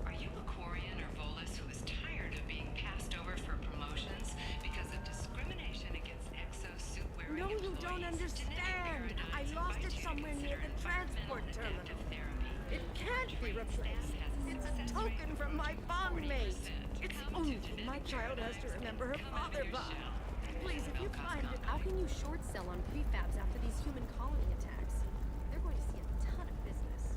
Are you a Quarian or Volus who is tired of being passed over for promotions because of discrimination against exosuit-wearing No, you employees? don't understand. I lost it somewhere near the transport terminal. It can't be replaced. It's a token from my bondmate. It's the only thing my child has to remember her father by. Please, if you find it, How can you short sell on prefabs after these human colony attacks? They're going to see a ton of business.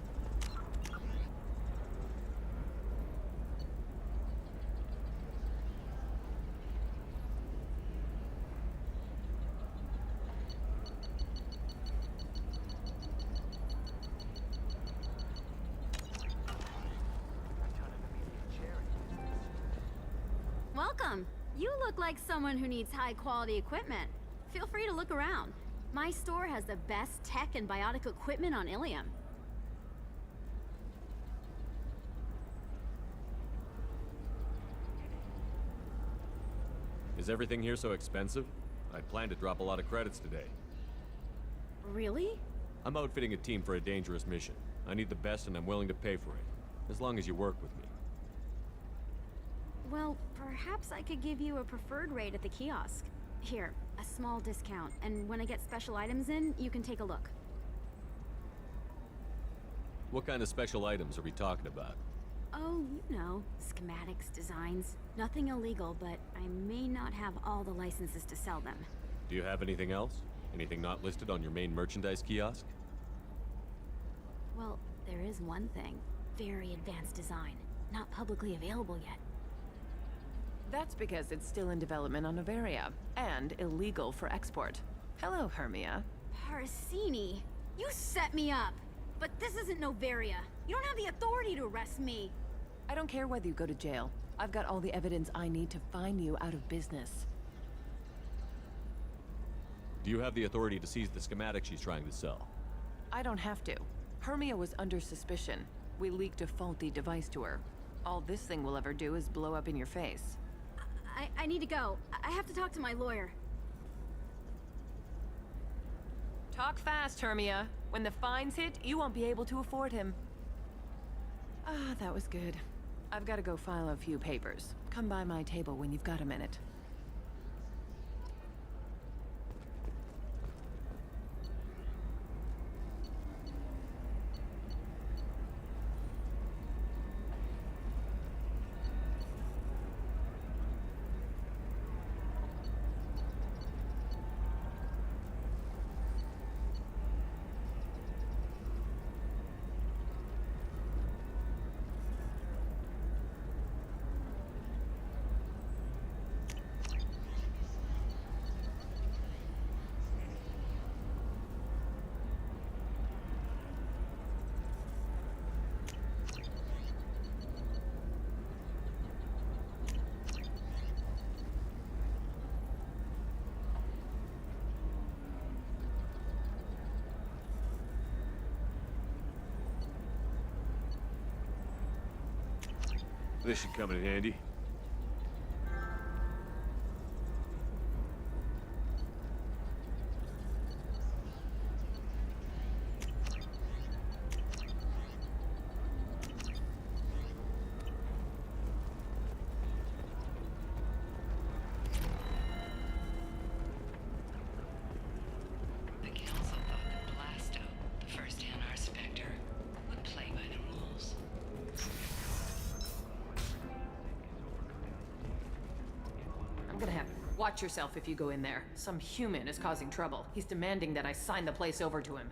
Welcome. You look like someone who needs high-quality equipment. Feel free to look around. My store has the best tech and biotic equipment on Ilium. Is everything here so expensive? I plan to drop a lot of credits today. Really? I'm outfitting a team for a dangerous mission. I need the best and I'm willing to pay for it. As long as you work with me. Well, perhaps I could give you a preferred rate at the kiosk. Here, a small discount, and when I get special items in, you can take a look. What kind of special items are we talking about? Oh, you know, schematics, designs. Nothing illegal, but I may not have all the licenses to sell them. Do you have anything else? Anything not listed on your main merchandise kiosk? Well, there is one thing. Very advanced design. Not publicly available yet. That's because it's still in development on Novaria, and illegal for export. Hello, Hermia. Parsini, you set me up! But this isn't Novaria. You don't have the authority to arrest me. I don't care whether you go to jail. I've got all the evidence I need to find you out of business. Do you have the authority to seize the schematic she's trying to sell? I don't have to. Hermia was under suspicion. We leaked a faulty device to her. All this thing will ever do is blow up in your face. I need to go. I have to talk to my lawyer. Talk fast, Hermia. When the fines hit, you won't be able to afford him. Ah, that was good. I've got to go file a few papers. Come by my table when you've got a minute. This should come in handy. The council thought that Blasto, the first NR Spectre, would play by the rules. I'm gonna have... Watch yourself if you go in there. Some human is causing trouble. He's demanding that I sign the place over to him.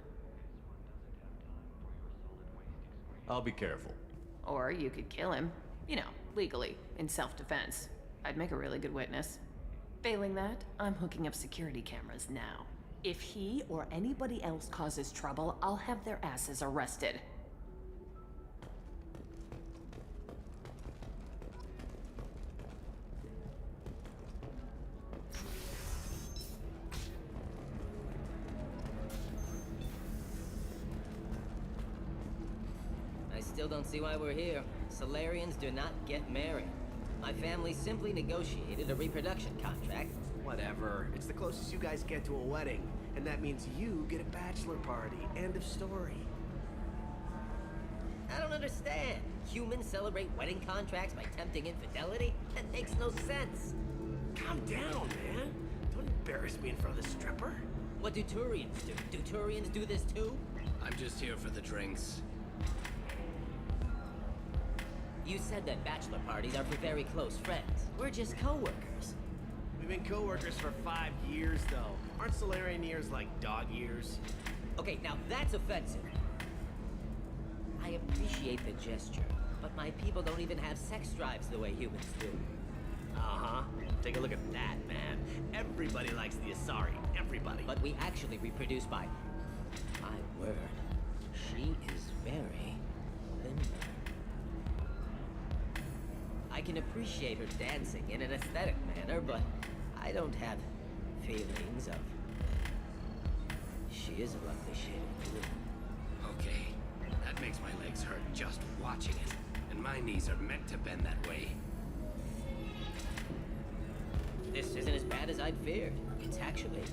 I'll be careful. Or you could kill him. You know, legally, in self-defense. I'd make a really good witness. Failing that, I'm hooking up security cameras now. If he or anybody else causes trouble, I'll have their asses arrested. I still don't see why we're here. Solarians do not get married. My family simply negotiated a reproduction contract. Whatever. It's the closest you guys get to a wedding. And that means you get a bachelor party. End of story. I don't understand. Humans celebrate wedding contracts by tempting infidelity? That makes no sense. Calm down, man. Don't embarrass me in front of the stripper. What do Turians do? Do Turians do this too? I'm just here for the drinks. You said that bachelor parties are for very close friends. We're just co-workers. We've been co-workers for 5 years, though. Aren't Solarian years like dog years? Okay, now that's offensive. I appreciate the gesture, but my people don't even have sex drives the way humans do. Uh-huh. Take a look at that, man. Everybody likes the Asari. Everybody. But we actually reproduce by... My word. She is very limber. I can appreciate her dancing in an aesthetic manner, but I don't have feelings of... She is a lovely shade of blue. Okay, that makes my legs hurt just watching it. And my knees are meant to bend that way. This isn't as bad as I'd feared. It's actually...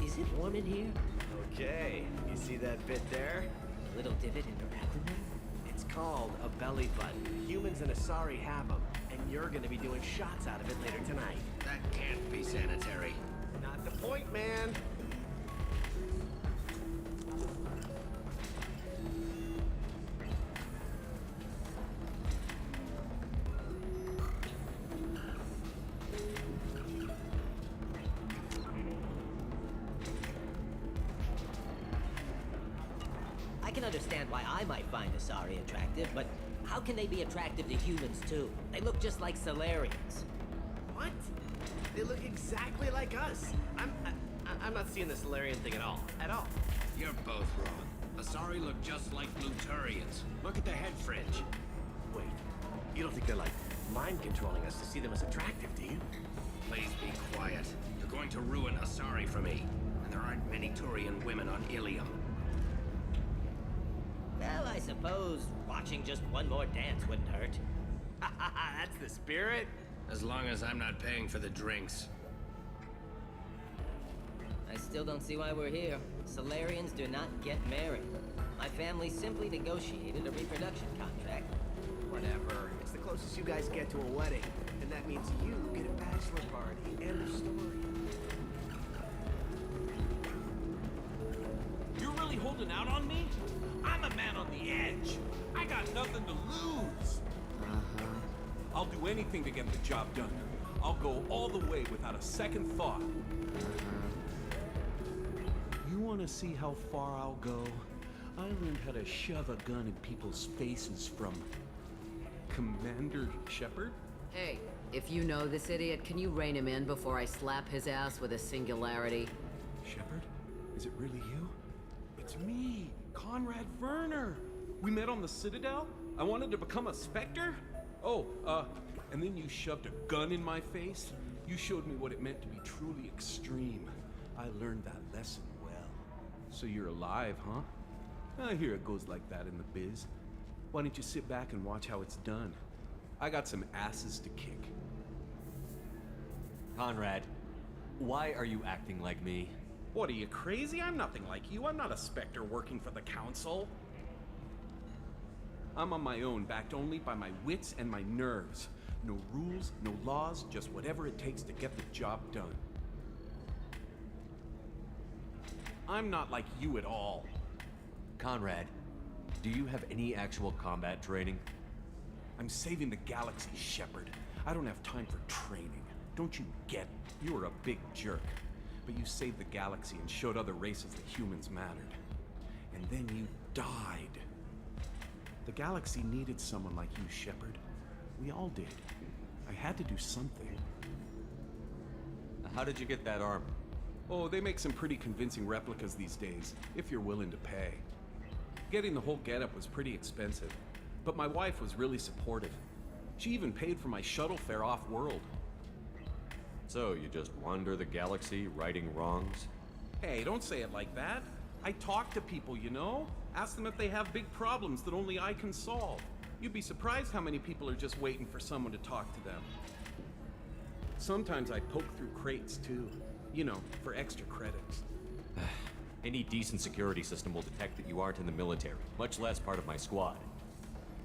Is it warm in here? Okay, you see that bit there? A little divot in her abdomen? It's called a belly button. Humans and Asari have them, and you're gonna be doing shots out of it later tonight. That can't be sanitary. Not the point, man. I can understand why I might find Asari attractive, but how can they be attractive to humans too? They look just like Solarians. What? They look exactly like us. I'm not seeing the Solarian thing at all. At all. You're both wrong. Asari look just like Bluturians. Look at the head fringe. Wait, you don't think they're like mind controlling us to see them as attractive, do you? Please be quiet. You're going to ruin Asari for me. And there aren't many Turian women on Ilium. Well, I suppose watching just one more dance wouldn't hurt. That's the spirit. As long as I'm not paying for the drinks. I still don't see why we're here. Solarians do not get married. My family simply negotiated a reproduction contract. Whatever. It's the closest you guys get to a wedding. And that means you get a bachelor party. End of story. You're really holding out on me? I'm a man on the edge. I got nothing to lose. I'll do anything to get the job done. I'll go all the way without a second thought. You want to see how far I'll go? I learned how to shove a gun in people's faces from Commander Shepard. Hey, if you know this idiot, can you rein him in before I slap his ass with a singularity? Shepard? Is it really you? It's me, Conrad Werner. We met on the Citadel? I wanted to become a Spectre? Oh, and then you shoved a gun in my face? You showed me what it meant to be truly extreme. I learned that lesson well. So you're alive, huh? I hear it goes like that in the biz. Why don't you sit back and watch how it's done? I got some asses to kick. Conrad, why are you acting like me? What, are you crazy? I'm nothing like you. I'm not a Spectre working for the Council. I'm on my own, backed only by my wits and my nerves. No rules, no laws, just whatever it takes to get the job done. I'm not like you at all. Conrad, do you have any actual combat training? I'm saving the galaxy, Shepard. I don't have time for training. Don't you get? You were a big jerk. But you saved the galaxy and showed other races that humans mattered. And then you died. The galaxy needed someone like you, Shepard. We all did. I had to do something. How did you get that armor? Oh, they make some pretty convincing replicas these days, if you're willing to pay. Getting the whole getup was pretty expensive, but my wife was really supportive. She even paid for my shuttle fare off-world. So, you just wander the galaxy, righting wrongs? Hey, don't say it like that. I talk to people, you know? Ask them if they have big problems that only I can solve. You'd be surprised how many people are just waiting for someone to talk to them. Sometimes I poke through crates, too. You know, for extra credits. Any decent security system will detect that you aren't in the military, much less part of my squad.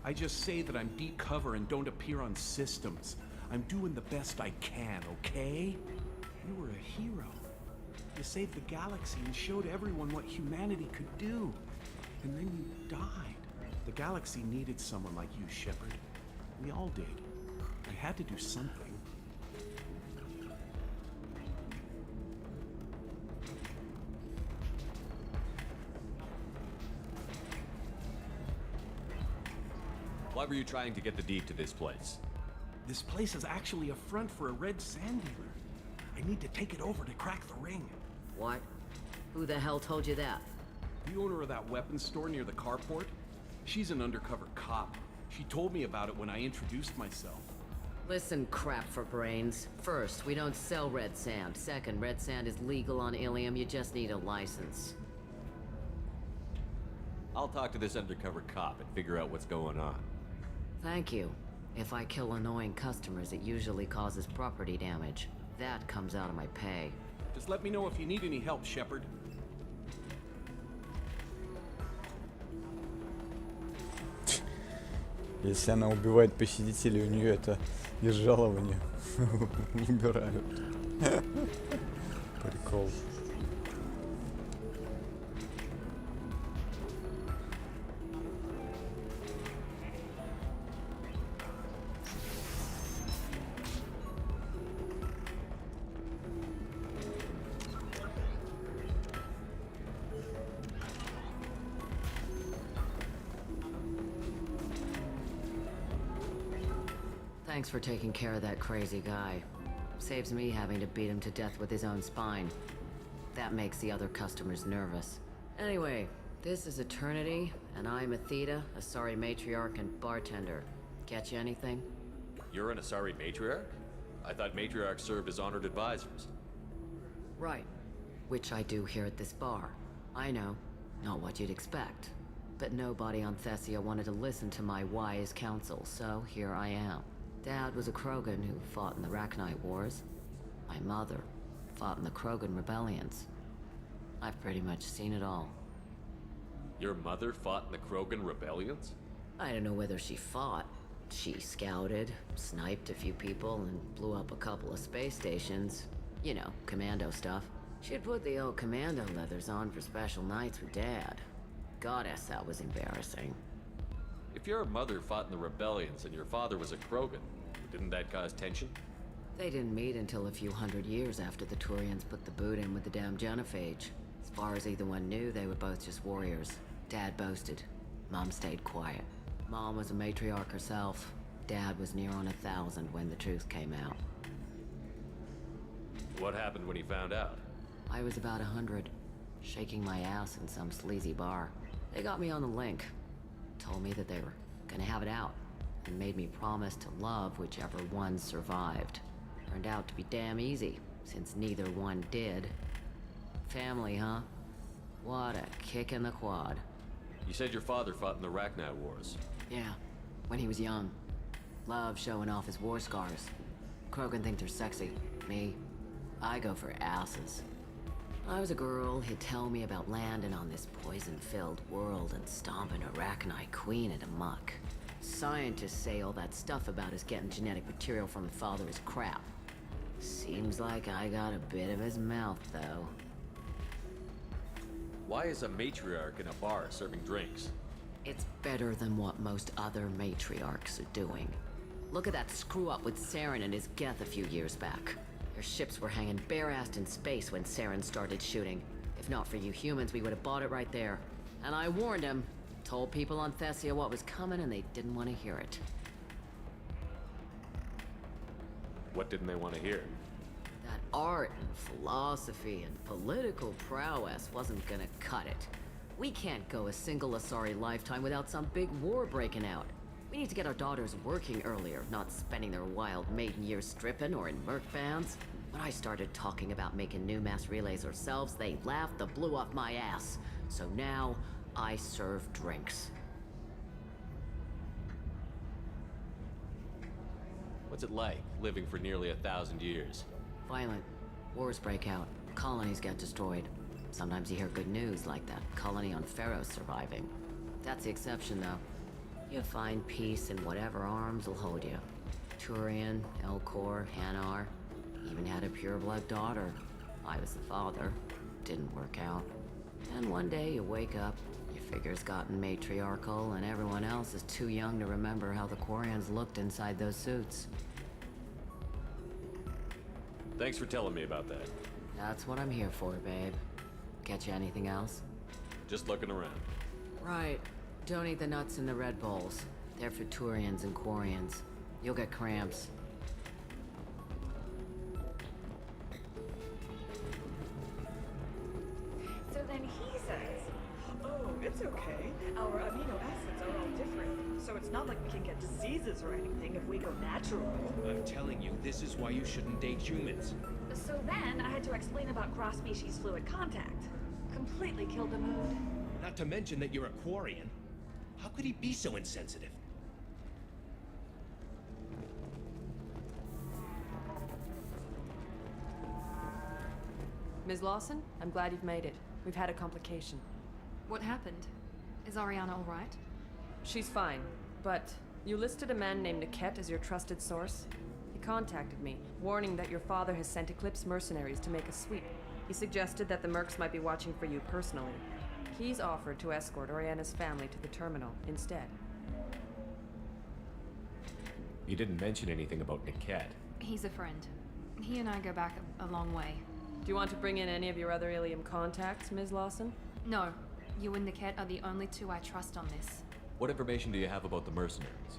I just say that I'm deep cover and don't appear on systems. I'm doing the best I can, okay? You were a hero. You saved the galaxy and showed everyone what humanity could do. And then you died. The galaxy needed someone like you, Shepard. We all did. I had to do something. Why were you trying to get the deed to this place? This place is actually a front for a red sand dealer. I need to take it over to crack the ring. What? Who the hell told you that? The owner of that weapons store near the carport? She's an undercover cop. She told me about it when I introduced myself. Listen, crap for brains. First, we don't sell red sand. Second, red sand is legal on Ilium. You just need a license. I'll talk to this undercover cop and figure out what's going on. Thank you. If I kill annoying customers, it usually causes property damage. That comes out of my pay. Just let me know if you need any help, Shepard. Если она убивает посетителей, у нее это из жалования убирают. Прикол. Thanks for taking care of that crazy guy. Saves me having to beat him to death with his own spine. That makes the other customers nervous. Anyway, this is Eternity, and I'm Athena, Asari matriarch and bartender. Catch you anything? You're an Asari matriarch? I thought matriarchs served as honored advisors. Right. Which I do here at this bar. I know, not what you'd expect. But nobody on Thessia wanted to listen to my wise counsel, so here I am. Dad was a Krogan who fought in the Rachni Wars. My mother fought in the Krogan rebellions. I've pretty much seen it all. Your mother fought in the Krogan rebellions? I don't know whether she fought. She scouted, sniped a few people, and blew up a couple of space stations. You know, commando stuff. She'd put the old commando leathers on for special nights with Dad. Goddess, that was embarrassing. If your mother fought in the rebellions and your father was a Krogan, didn't that cause tension? They didn't meet until a few hundred years after the Turians put the boot in with the damn genophage. As far as either one knew, they were both just warriors. Dad boasted. Mom stayed quiet. Mom was a matriarch herself. Dad was near on 1,000 when the truth came out. What happened when he found out? I was about 100, shaking my ass in some sleazy bar. They got me on the link. Told me that they were gonna have it out, and made me promise to love whichever one survived. Turned out to be damn easy, since neither one did. Family, huh? What a kick in the quad. You said your father fought in the Rachni Wars. Yeah, when he was young. Loved showing off his war scars. Krogan think they're sexy. Me, I go for asses. I was a girl, he'd tell me about landing on this poison-filled world and stomping a Rachni queen into muck. Scientists say all that stuff about us getting genetic material from the father is crap. Seems like I got a bit of his mouth, though. Why is a matriarch in a bar serving drinks? It's better than what most other matriarchs are doing. Look at that screw-up with Saren and his Geth a few years back. Their ships were hanging bare-assed in space when Saren started shooting. If not for you humans, we would have bought it right there. And I warned him. Told people on Thessia what was coming, and they didn't want to hear it. What didn't they want to hear? That art and philosophy and political prowess wasn't gonna cut it. We can't go a single Asari lifetime without some big war breaking out. We need to get our daughters working earlier, not spending their wild maiden years stripping or in merc bands. When I started talking about making new mass relays ourselves, they laughed the blue off my ass. So now, I serve drinks. What's it like, living for nearly 1,000 years? Violent. Wars break out. Colonies get destroyed. Sometimes you hear good news, like that colony on Pharaoh surviving. That's the exception, though. You find peace in whatever arms will hold you. Turian, Elcor, Hanar. Even had a pure-blood daughter. I was the father. Didn't work out. And one day you wake up, your figure's gotten matriarchal, and everyone else is too young to remember how the Quarians looked inside those suits. Thanks for telling me about that. That's what I'm here for, babe. Catch you anything else? Just looking around. Right. Don't eat the nuts in the Red Bowls. They're for Turians and Quarians. You'll get cramps. So then he says, oh, it's okay. Our amino acids are all different, so it's not like we can get diseases or anything if we go natural. I'm telling you, this is why you shouldn't date humans. So then I had to explain about cross-species fluid contact. Completely killed the mood. Not to mention that you're a Quarian. How could he be so insensitive? Ms. Lawson, I'm glad you've made it. We've had a complication. What happened? Is Ariana all right? She's fine, but you listed a man named Niket as your trusted source. He contacted me, warning that your father has sent Eclipse mercenaries to make a sweep. He suggested that the mercs might be watching for you personally. He's offered to escort Oriana's family to the terminal instead. You didn't mention anything about Niket. He's a friend. He and I go back a long way. Do you want to bring in any of your other Ilium contacts, Ms. Lawson? No. You and Niket are the only two I trust on this. What information do you have about the mercenaries?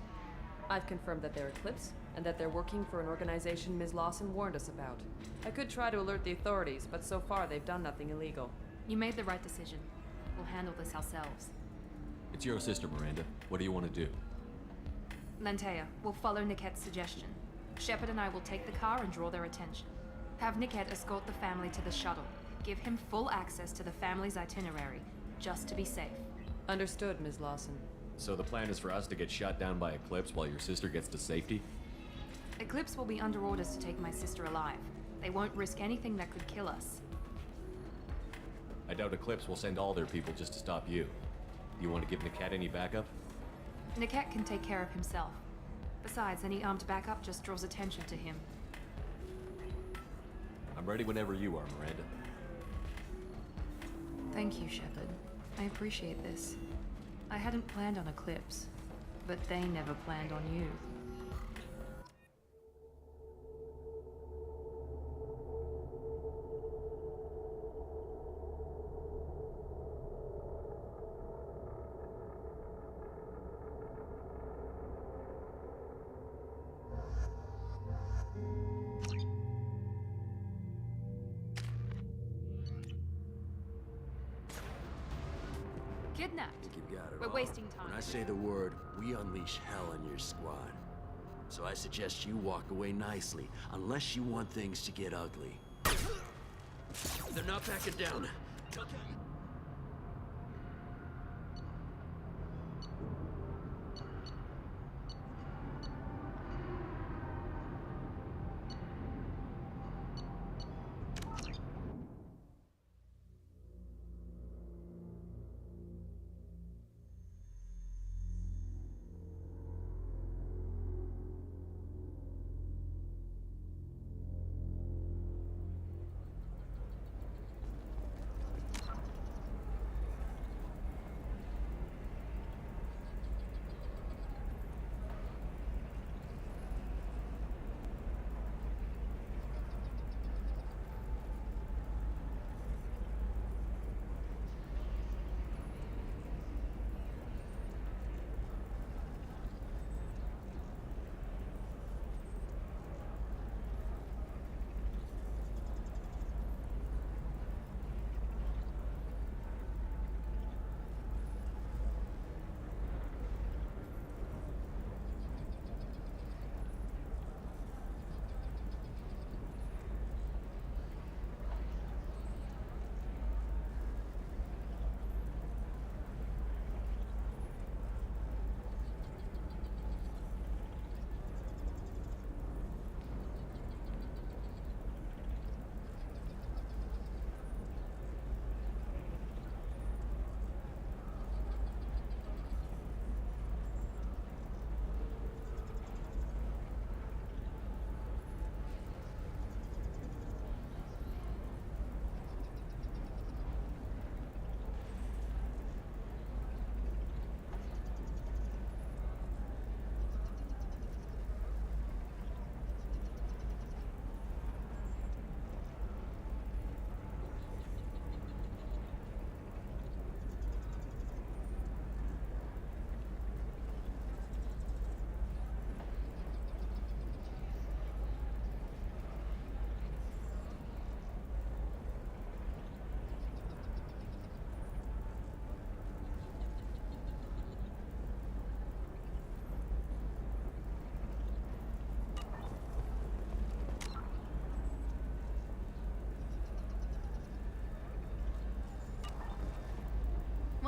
I've confirmed that they're Eclipse, and that they're working for an organization Ms. Lawson warned us about. I could try to alert the authorities, but so far they've done nothing illegal. You made the right decision. We'll handle this ourselves. It's your sister, Miranda. What do you want to do? Lantea, we'll follow Niket's suggestion. Shepard and I will take the car and draw their attention. Have Niket escort the family to the shuttle. Give him full access to the family's itinerary, just to be safe. Understood, Ms. Lawson. So the plan is for us to get shot down by Eclipse while your sister gets to safety? Eclipse will be under orders to take my sister alive. They won't risk anything that could kill us. I doubt Eclipse will send all their people just to stop you. You want to give Niket any backup? Niket can take care of himself. Besides, any armed backup just draws attention to him. I'm ready whenever you are, Miranda. Thank you, Shepard. I appreciate this. I hadn't planned on Eclipse, but they never planned on you. Kidnapped. You got it We're all. wasting time. When I say the word, we unleash hell on your squad. So I suggest you walk away nicely, unless you want things to get ugly. They're not backing down.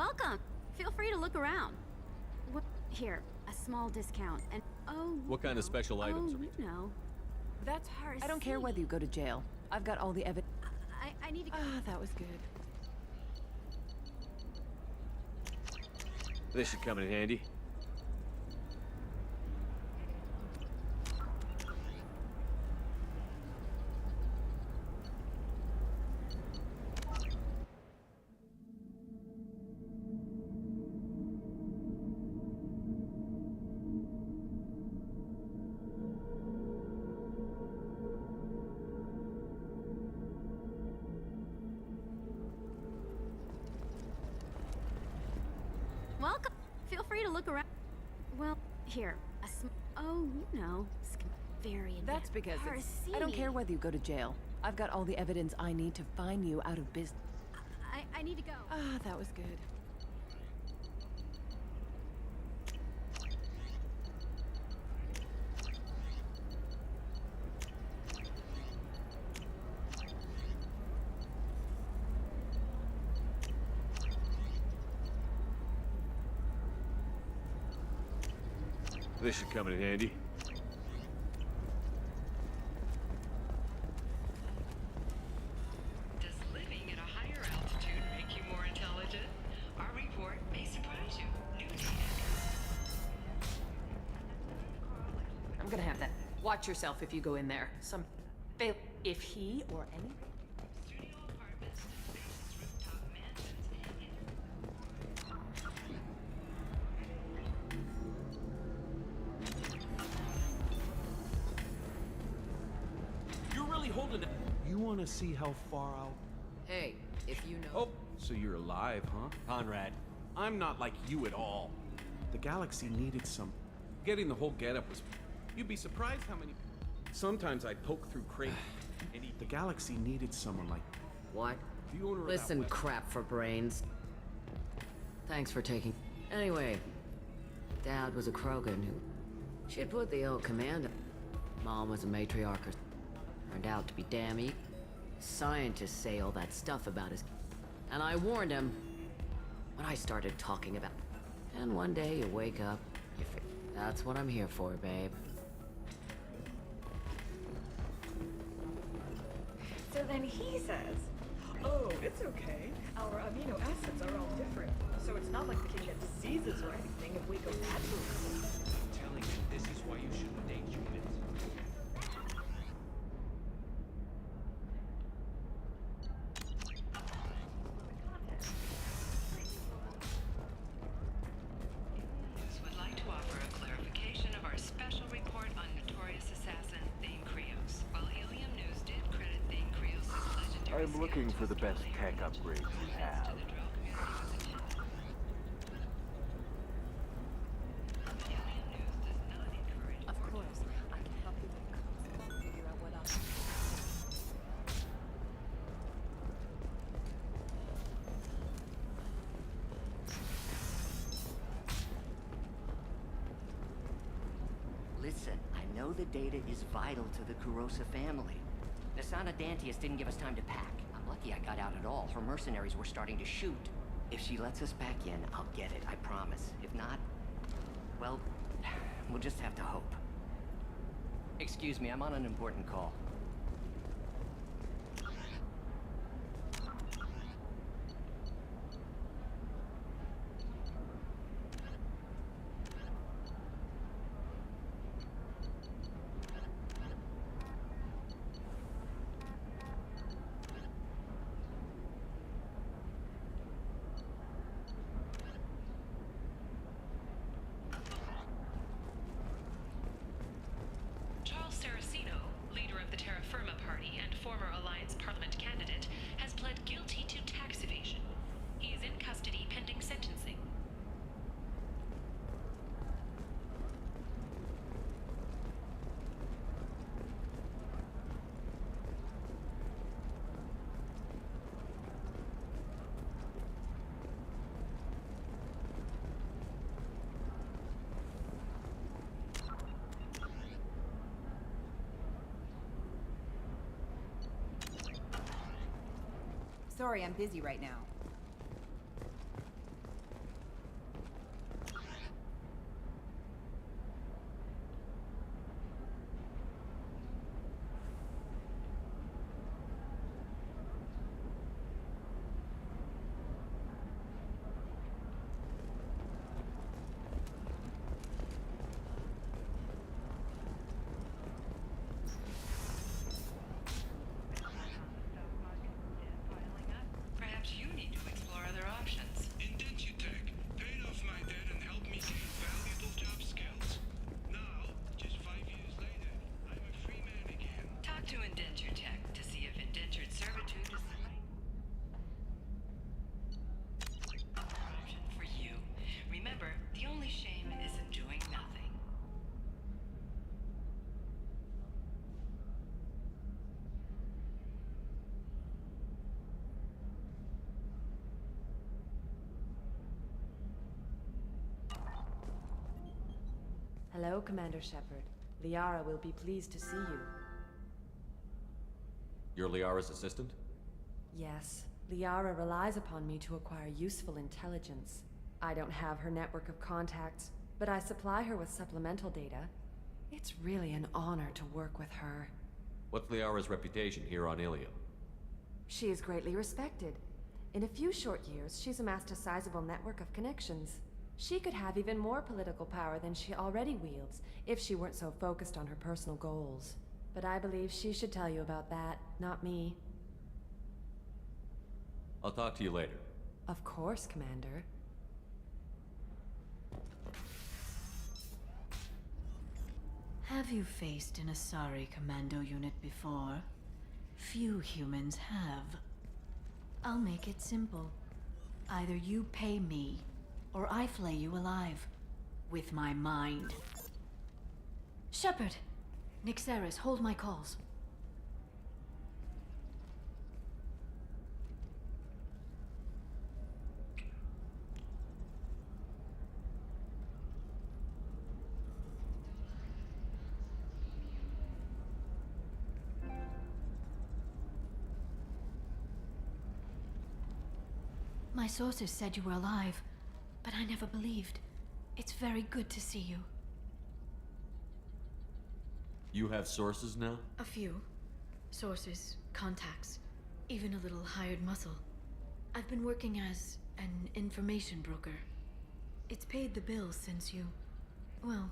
Welcome. Feel free to look around. Here, a small discount, and What kind of special items? you know. That's her. I don't care whether you go to jail. I've got all the evidence. I need to go. Ah, that was good. This should come in handy. Welcome. Feel free to look around. Well, here, you know, very. That's because I don't care whether you go to jail. I've got all the evidence I need to find you out of business. I need to go. Ah, that was good. This should come in handy. Does living at a higher altitude make you more intelligent? Our report may surprise you. New data. I'm gonna have that. Watch yourself if you go in there. Some fail. If he or any. Holding it. You want to see how far out? Hey, if you know. Oh, so you're alive, huh? Conrad, I'm not like you at all. The galaxy needed some. Getting the whole getup was. You'd be surprised how many. Sometimes I poke through crates. The galaxy needed someone like. What? The owner Listen, of that crap for brains. Thanks for taking. Anyway, Dad was a Krogan who. She'd put the old command. Mom was a matriarch. Turned out to be damn evil. Scientists say all that stuff about his. And I warned him when I started talking about. And one day you wake up, you figure, that's what I'm here for, babe. So then he says, oh, it's okay. Our amino acids are all different. So it's not like we can get diseases or anything if we go naturally. I'm telling you, this is why you shouldn't date humans. Would like to offer a clarification of our special report on notorious assassin Thane Krios. While Ilium News did credit Thane Krios' legendary I'm looking for the best tech upgrades you have. Of course, I can help you make calls and figure out what else. Listen, I know the data is vital to the Kurosa family. Nasana Dantius didn't give us time to pack. I'm lucky I got out at all. Her mercenaries were starting to shoot. If she lets us back in, I'll get it, I promise. If not, well, we'll just have to hope. Excuse me, I'm on an important call. Charles Saraceno, leader of the Terra Firma Party and former Alliance Parliament candidate, has pled guilty to tax evasion. He is in custody pending sentencing. Sorry, I'm busy right now. Hello, Commander Shepard. Liara will be pleased to see you. You're Liara's assistant? Yes, Liara relies upon me to acquire useful intelligence. I don't have her network of contacts, but I supply her with supplemental data. It's really an honor to work with her. What's Liara's reputation here on Ilium? She is greatly respected. In a few short years, she's amassed a sizable network of connections. She could have even more political power than she already wields if she weren't so focused on her personal goals. But I believe she should tell you about that, not me. I'll talk to you later. Of course, Commander. Have you faced an Asari commando unit before? Few humans have. I'll make it simple. Either you pay me, or I flay you alive. With my mind. Shepard! Nixeris, hold my calls. My sources said you were alive, but I never believed. It's very good to see you. You have sources now? A few. Sources, contacts, even a little hired muscle. I've been working as an information broker. It's paid the bills since you... well,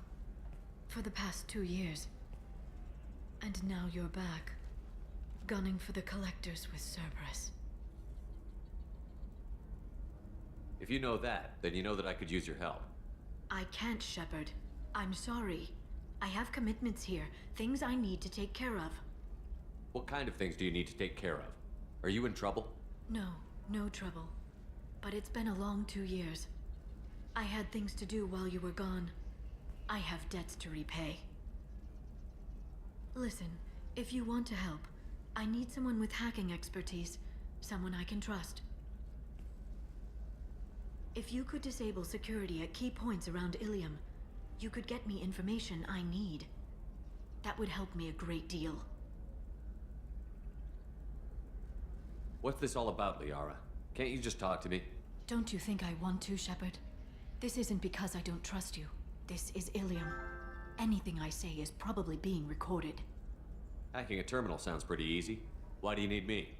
for the past 2 years. And now you're back, gunning for the collectors with Cerberus. If you know that, then you know that I could use your help. I can't, Shepard. I'm sorry. I have commitments here, things I need to take care of. What kind of things do you need to take care of? Are you in trouble? No, no trouble. But it's been a long 2 years. I had things to do while you were gone. I have debts to repay. Listen, if you want to help, I need someone with hacking expertise, someone I can trust. If you could disable security at key points around Ilium, you could get me information I need. That would help me a great deal. What's this all about, Liara? Can't you just talk to me? Don't you think I want to, Shepard? This isn't because I don't trust you. This is Ilium. Anything I say is probably being recorded. Hacking a terminal sounds pretty easy. Why do you need me?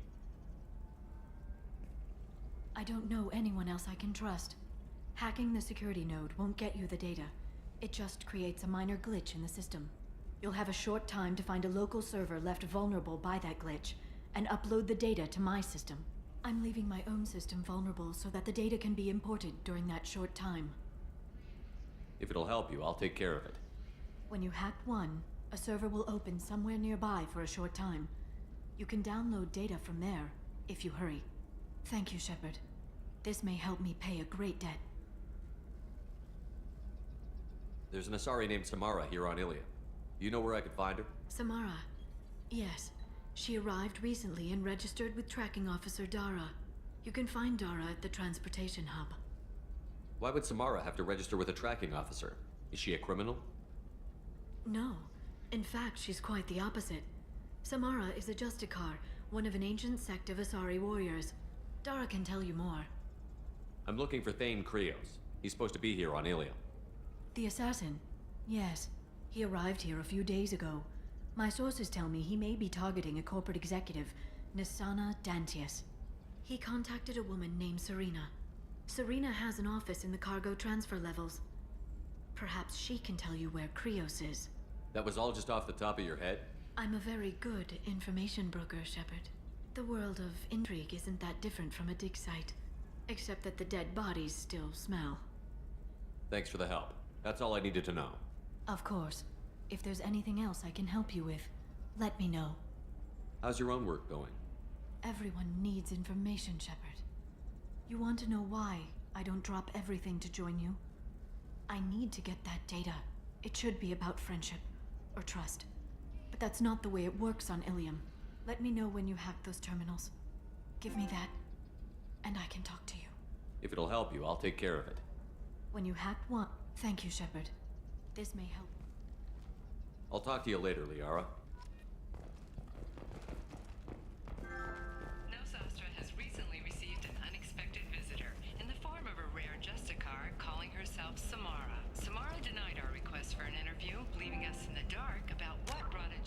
I don't know anyone else I can trust. Hacking the security node won't get you the data. It just creates a minor glitch in the system. You'll have a short time to find a local server left vulnerable by that glitch, and upload the data to my system. I'm leaving my own system vulnerable so that the data can be imported during that short time. If it'll help you, I'll take care of it. When you hack one, a server will open somewhere nearby for a short time. You can download data from there, if you hurry. Thank you, Shepard. This may help me pay a great debt. There's an Asari named Samara here on Ilium. Do you know where I could find her? Samara. Yes. She arrived recently and registered with Tracking Officer Dara. You can find Dara at the transportation hub. Why would Samara have to register with a tracking officer? Is she a criminal? No. In fact, she's quite the opposite. Samara is a Justicar, one of an ancient sect of Asari warriors. Dara can tell you more. I'm looking for Thane Krios. He's supposed to be here on Ilium. The assassin? Yes. He arrived here a few days ago. My sources tell me he may be targeting a corporate executive, Nisana Dantius. He contacted a woman named Serena. Serena has an office in the cargo transfer levels. Perhaps she can tell you where Krios is. That was all just off the top of your head? I'm a very good information broker, Shepard. The world of intrigue isn't that different from a dig site, except that the dead bodies still smell. Thanks for the help. That's all I needed to know. Of course. If there's anything else I can help you with, let me know. How's your own work going? Everyone needs information, Shepard. You want to know why I don't drop everything to join you? I need to get that data. It should be about friendship, or trust. But that's not the way it works on Ilium. Let me know when you hack those terminals. Give me that, and I can talk to you. If it'll help you, I'll take care of it. When you hack one... Thank you, Shepard. This may help. I'll talk to you later, Liara. Nosastra has recently received an unexpected visitor in the form of a rare Justicar calling herself Samara. Samara denied our request for an interview, leaving us in the dark about what brought a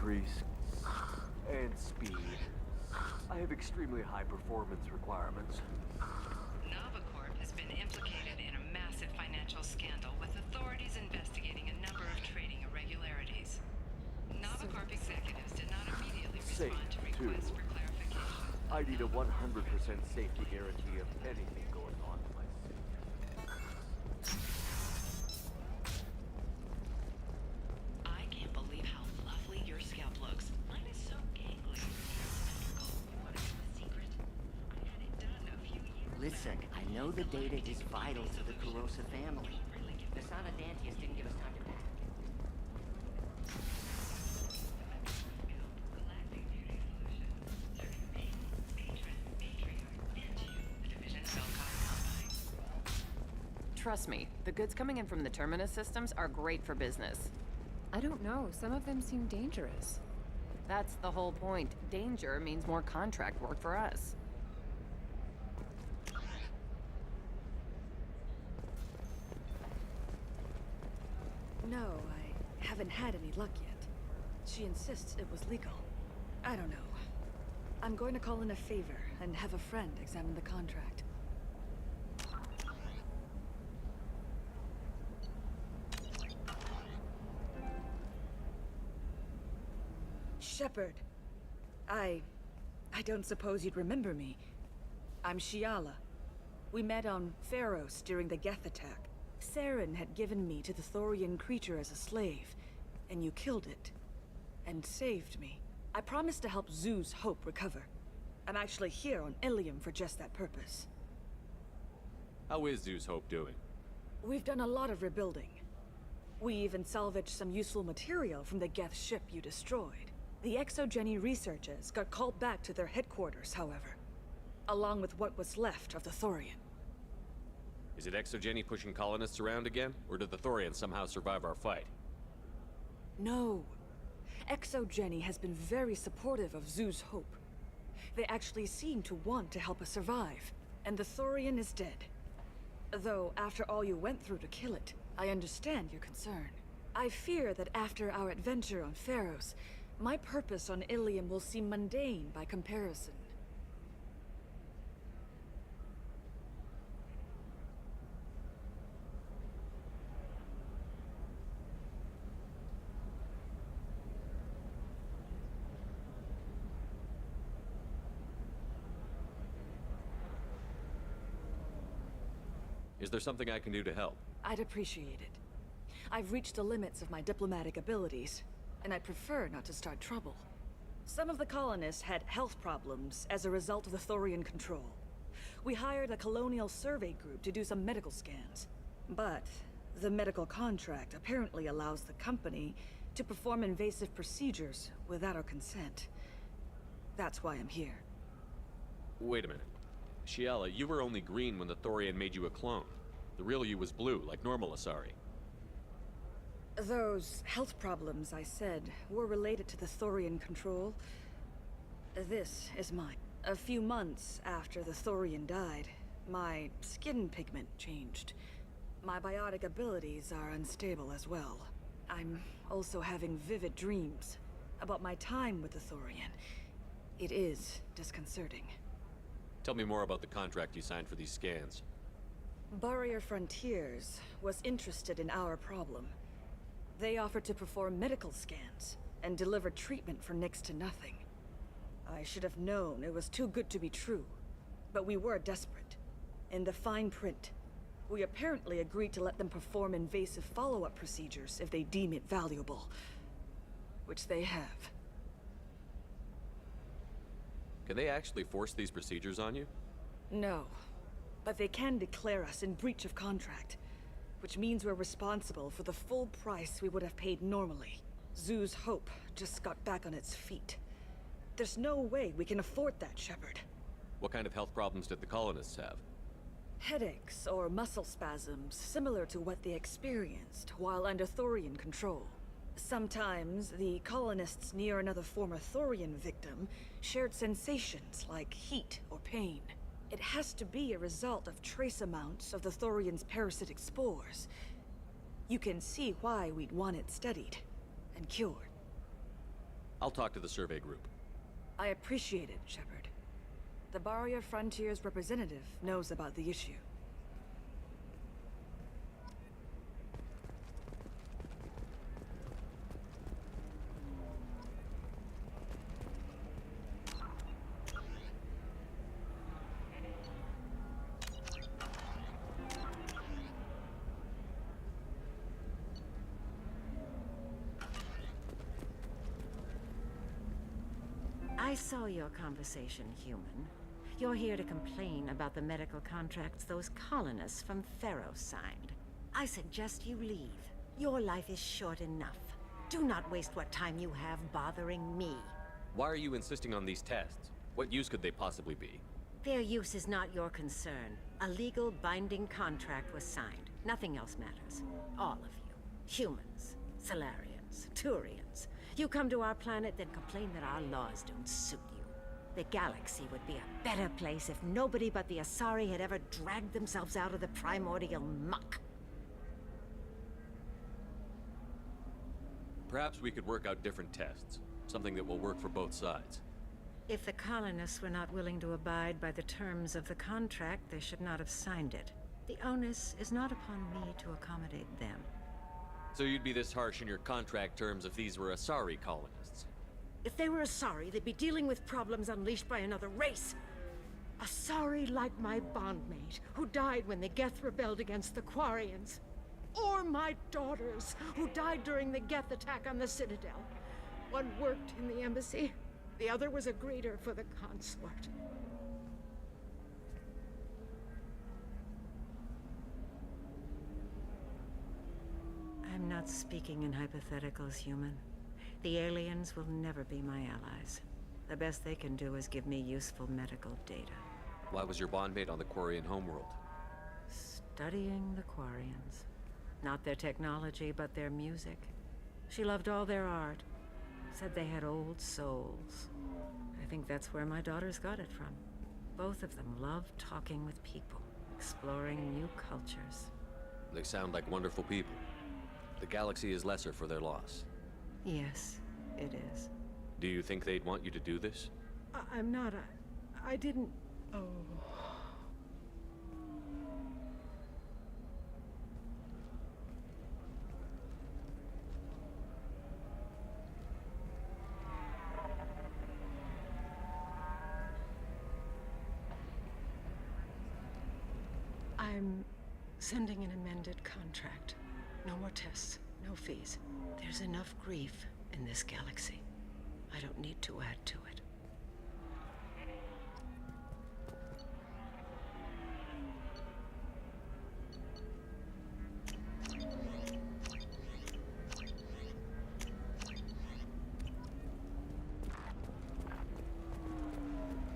increase. And speed. I have extremely high performance requirements. Novacorp has been implicated in a massive financial scandal with authorities investigating a number of trading irregularities. Novacorp executives did not immediately respond to requests for clarification. I need a 100% safety guarantee of anything going on in my city. I can't believe how lovely your scalp looks. Mine is so gangly. Symmetrical. You want to know a secret? I had it done a few years Listen, back. I know the data is vital to the Kurosa family. The Sanadantius didn't give us time to pack. Trust me, the goods coming in from the Terminus systems are great for business. I don't know, some of them seem dangerous. That's the whole point. Danger means more contract work for us. No, I haven't had any luck yet. She insists it was legal. I don't know. I'm going to call in a favor and have a friend examine the contract. Shepard. I don't suppose you'd remember me. I'm Shiala. We met on Pharos during the Geth attack. Saren had given me to the Thorian creature as a slave, and you killed it. And saved me. I promised to help Zoo's Hope recover. I'm actually here on Ilium for just that purpose. How is Zeus Hope doing? We've done a lot of rebuilding. We even salvaged some useful material from the Geth ship you destroyed. The Exogeny researchers got called back to their headquarters, however, along with what was left of the Thorian. Is it Exogeny pushing colonists around again? Or did the Thorians somehow survive our fight? No. Exogeny has been very supportive of Zoo's Hope. They actually seem to want to help us survive, and the Thorian is dead. Though, after all you went through to kill it, I understand your concern. I fear that after our adventure on Pharos, my purpose on Ilium will seem mundane by comparison. Is there something I can do to help? I'd appreciate it. I've reached the limits of my diplomatic abilities, and I'd prefer not to start trouble. Some of the colonists had health problems as a result of the Thorian control. We hired a colonial survey group to do some medical scans. But the medical contract apparently allows the company to perform invasive procedures without our consent. That's why I'm here. Wait a minute. Shiala, you were only green when the Thorian made you a clone. The real you was blue, like normal Asari. Those health problems I said were related to the Thorian control. This is mine. A few months after the Thorian died, my skin pigment changed. My biotic abilities are unstable as well. I'm also having vivid dreams about my time with the Thorian. It is disconcerting. Tell me more about the contract you signed for these scans. Barrier Frontiers was interested in our problem. They offered to perform medical scans and deliver treatment for next to nothing. I should have known it was too good to be true, but we were desperate. In the fine print, we apparently agreed to let them perform invasive follow-up procedures if they deem it valuable, which they have. Can they actually force these procedures on you? No, but they can declare us in breach of contract, which means we're responsible for the full price we would have paid normally. Zoo's Hope just got back on its feet. There's no way we can afford that, Shepard. What kind of health problems did the colonists have? Headaches or muscle spasms similar to what they experienced while under Thorian control. Sometimes the colonists near another former Thorian victim shared sensations like heat or pain. It has to be a result of trace amounts of the Thorian's parasitic spores. You can see why we'd want it studied and cured. I'll talk to the survey group. I appreciate it, Shepard. The Barrier Frontiers representative knows about the issue. I saw your conversation, human. You're here to complain about the medical contracts those colonists from Pharaoh signed. I suggest you leave. Your life is short enough. Do not waste what time you have bothering me. Why are you insisting on these tests? What use could they possibly be? Their use is not your concern. A legal binding contract was signed. Nothing else matters. All of you. Humans, Solarians, Turians. You come to our planet, then complain that our laws don't suit you. The galaxy would be a better place if nobody but the Asari had ever dragged themselves out of the primordial muck. Perhaps we could work out different tests. Something that will work for both sides. If the colonists were not willing to abide by the terms of the contract, they should not have signed it. The onus is not upon me to accommodate them. So you'd be this harsh in your contract terms if these were Asari colonists? If they were Asari, they'd be dealing with problems unleashed by another race. Asari like my bondmate, who died when the Geth rebelled against the Quarians. Or my daughters, who died during the Geth attack on the Citadel. One worked in the embassy, the other was a greeter for the consort. I'm not speaking in hypotheticals, human. The aliens will never be my allies. The best they can do is give me useful medical data. Why was your bondmate on the Quarian homeworld? Studying the Quarians. Not their technology, but their music. She loved all their art. Said they had old souls. I think that's where my daughters got it from. Both of them love talking with people, exploring new cultures. They sound like wonderful people. The galaxy is lesser for their loss. Yes, it is. Do you think they'd want you to do this? I'm not. I didn't. Oh. I'm sending an amended contract. No more tests, no fees. There's enough grief in this galaxy. I don't need to add to it.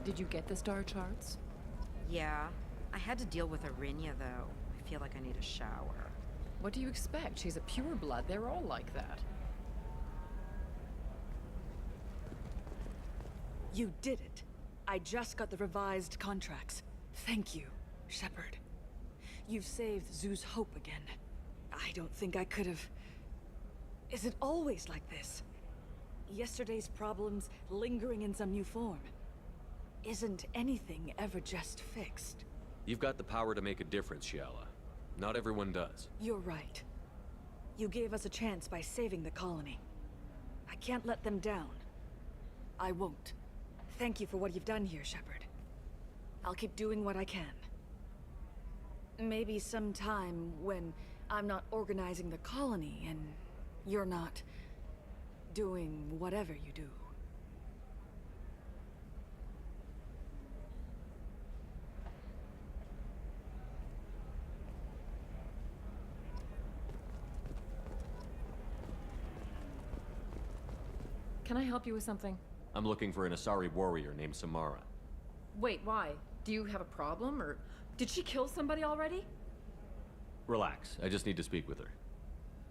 Did you get the star charts? Yeah. I had to deal with Arinya, though. I feel like I need a shower. What do you expect? She's a pureblood. They're all like that. You did it. I just got the revised contracts. Thank you, Shepard. You've saved Zoo's hope again. I don't think I could have... Is it always like this? Yesterday's problems lingering in some new form. Isn't anything ever just fixed? You've got the power to make a difference, Shiala. Not everyone does. You're right. You gave us a chance by saving the colony. I can't let them down. I won't. Thank you for what you've done here, Shepard. I'll keep doing what I can. Maybe sometime when I'm not organizing the colony and you're not doing whatever you do. Can I help you with something? I'm looking for an Asari warrior named Samara. Wait, why? Do you have a problem, or did she kill somebody already? Relax, I just need to speak with her.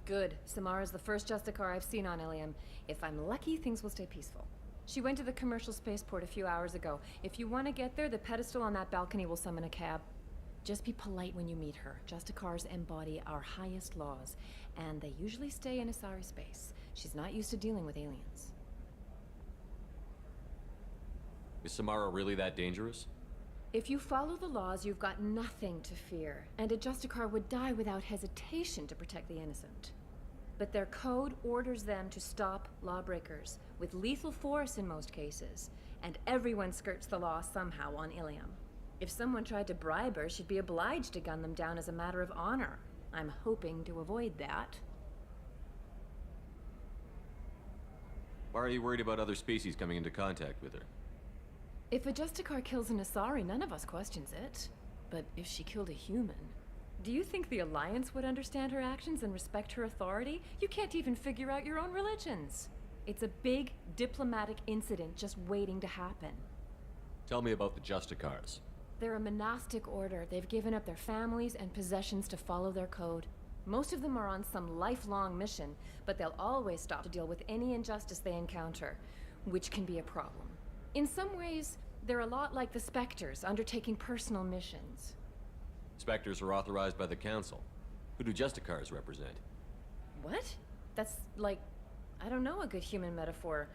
Good. Samara's the first Justicar I've seen on Ilium. If I'm lucky, things will stay peaceful. She went to the commercial spaceport a few hours ago. If you want to get there, the pedestal on that balcony will summon a cab. Just be polite when you meet her. Justicars embody our highest laws, and they usually stay in Asari space. She's not used to dealing with aliens. Is Samara really that dangerous? If you follow the laws, you've got nothing to fear, and a Justicar would die without hesitation to protect the innocent. But their code orders them to stop lawbreakers, with lethal force in most cases, and everyone skirts the law somehow on Ilium. If someone tried to bribe her, she'd be obliged to gun them down as a matter of honor. I'm hoping to avoid that. Why are you worried about other species coming into contact with her? If a Justicar kills an Asari, none of us questions it. But if she killed a human, do you think the Alliance would understand her actions and respect her authority? You can't even figure out your own religions. It's a big diplomatic incident just waiting to happen. Tell me about the Justicars. They're a monastic order. They've given up their families and possessions to follow their code. Most of them are on some lifelong mission, but they'll always stop to deal with any injustice they encounter, which can be a problem. In some ways, they're a lot like the Spectres, undertaking personal missions. Spectres are authorized by the Council. Who do Justicars represent? What? That's like, I don't know, a good human metaphor.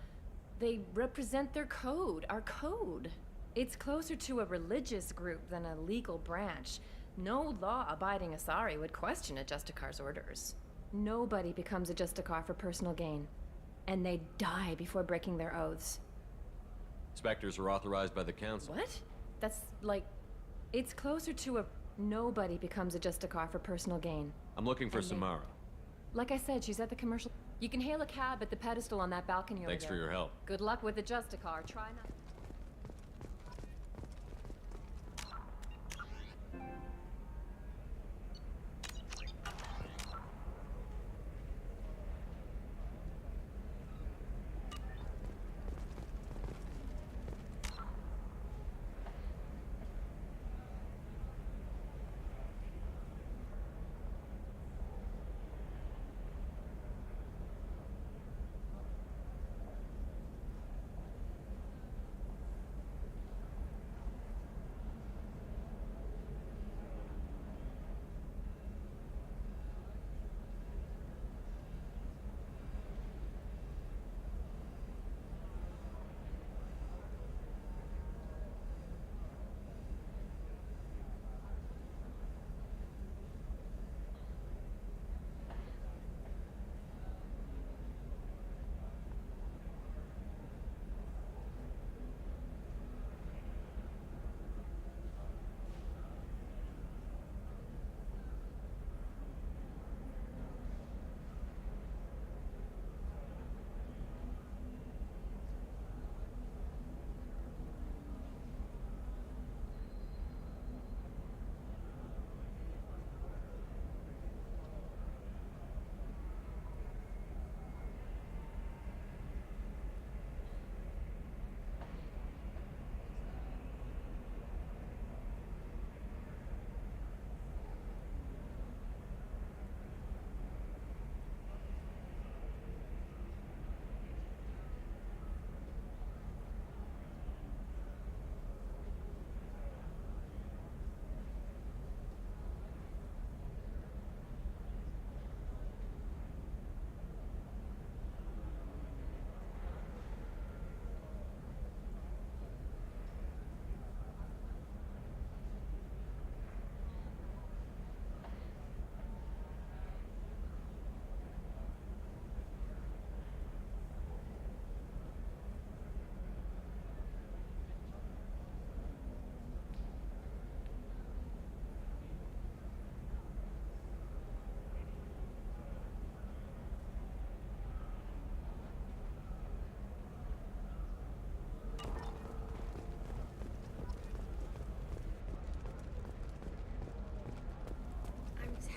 They represent their code, our code. It's closer to a religious group than a legal branch. No law-abiding Asari would question a Justicar's orders. Nobody becomes a Justicar for personal gain. And they die before breaking their oaths. Spectres are authorized by the Council. What? That's like, it's closer to a nobody becomes a Justicar for personal gain. I'm looking for Samara. Like I said, she's at the commercial. You can hail a cab at the pedestal on that balcony over there. Thanks for your help. Good luck with the Justicar. Try not.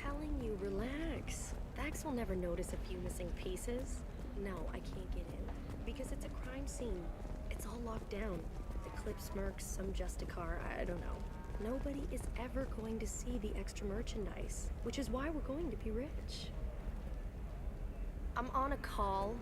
Telling you, relax. Thax will never notice a few missing pieces. No, I can't get in. Because it's a crime scene. It's all locked down. The clip smirks, some Justicar, I don't know. Nobody is ever going to see the extra merchandise, which is why we're going to be rich. I'm on a call.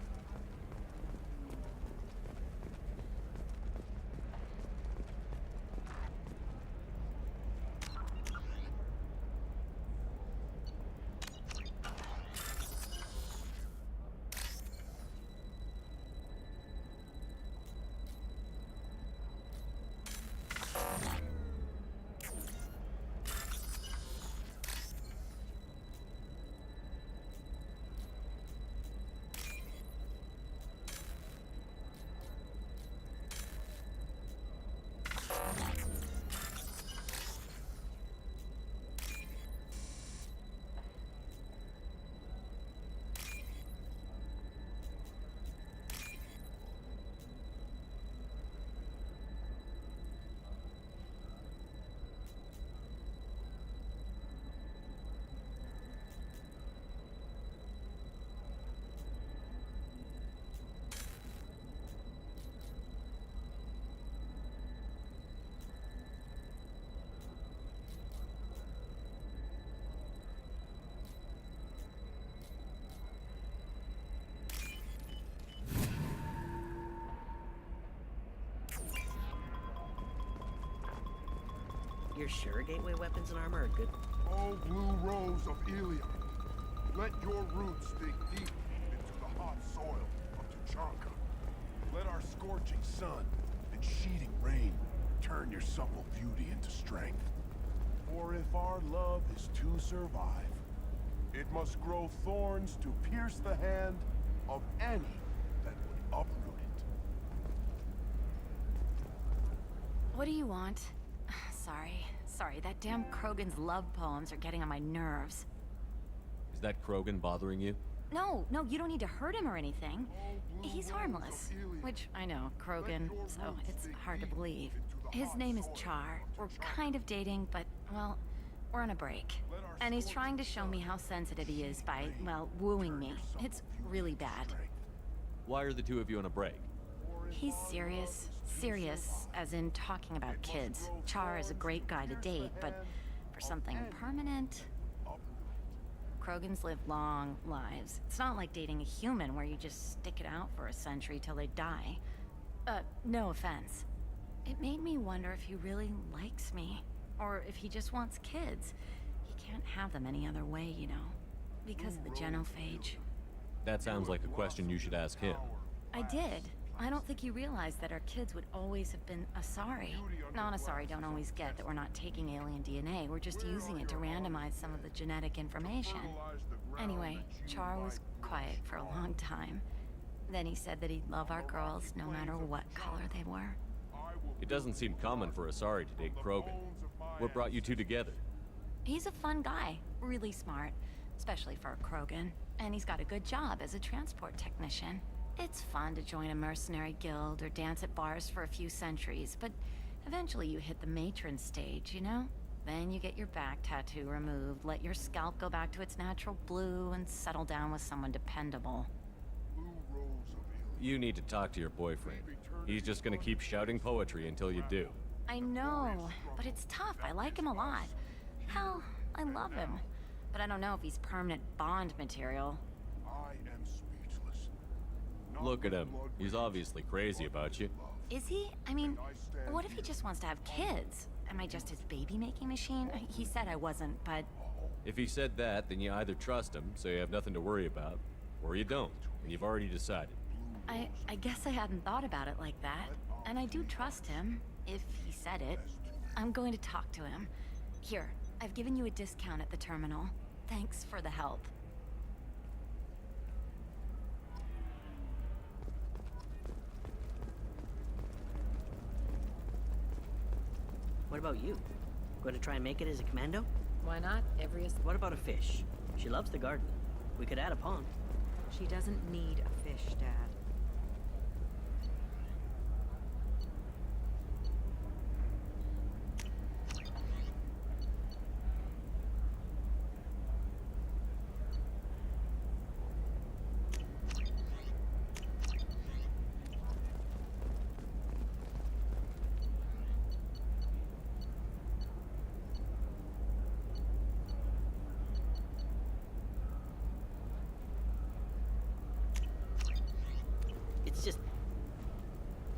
You're sure gateway weapons and armor are good? Oh, blue rose of Ilium. Let your roots dig deep into the hot soil of Tuchanka. Let our scorching sun and sheeting rain turn your supple beauty into strength. For if our love is to survive, it must grow thorns to pierce the hand of any that would uproot it. What do you want? Sorry, that damn Krogan's love poems are getting on my nerves. Is that Krogan bothering you? No, you don't need to hurt him or anything. He's harmless. Which, I know, Krogan, so it's hard to believe. His name is Char. We're kind of dating, but, well, we're on a break. And he's trying to show me how sensitive he is by, well, wooing me. It's really bad. Why are the two of you on a break? He's serious. Serious, as in talking about kids. Char is a great guy to date, but for something permanent... Krogans live long lives. It's not like dating a human where you just stick it out for a century till they die. No offense. It made me wonder if he really likes me, or if he just wants kids. He can't have them any other way, you know, because of the genophage. That sounds like a question you should ask him. I did. I don't think he realized that our kids would always have been Asari. Non-Asari don't always get that we're not taking alien DNA, we're just using it to randomize some of the genetic information. Anyway, Char was quiet for a long time. Then he said that he'd love our girls no matter what color they were. It doesn't seem common for Asari to date Krogan. What brought you two together? He's a fun guy, really smart, especially for a Krogan. And he's got a good job as a transport technician. It's fun to join a mercenary guild or dance at bars for a few centuries, but eventually you hit the matron stage, you know? Then you get your back tattoo removed, let your scalp go back to its natural blue, and settle down with someone dependable. You need to talk to your boyfriend. He's just gonna keep shouting poetry until you do. I know, but it's tough. I like him a lot. Hell, I love him. But I don't know if he's permanent Bond material. Look at him. He's obviously crazy about you. Is he? I mean, what if he just wants to have kids? Am I just his baby-making machine? He said I wasn't, but... If he said that, then you either trust him, so you have nothing to worry about, or you don't, and you've already decided. I guess I hadn't thought about it like that. And I do trust him, if he said it. I'm going to talk to him. Here, I've given you a discount at the terminal. Thanks for the help. What about you? Going to try and make it as a commando? Why not? What about a fish? She loves the garden. We could add a pond. She doesn't need a fish, Dad.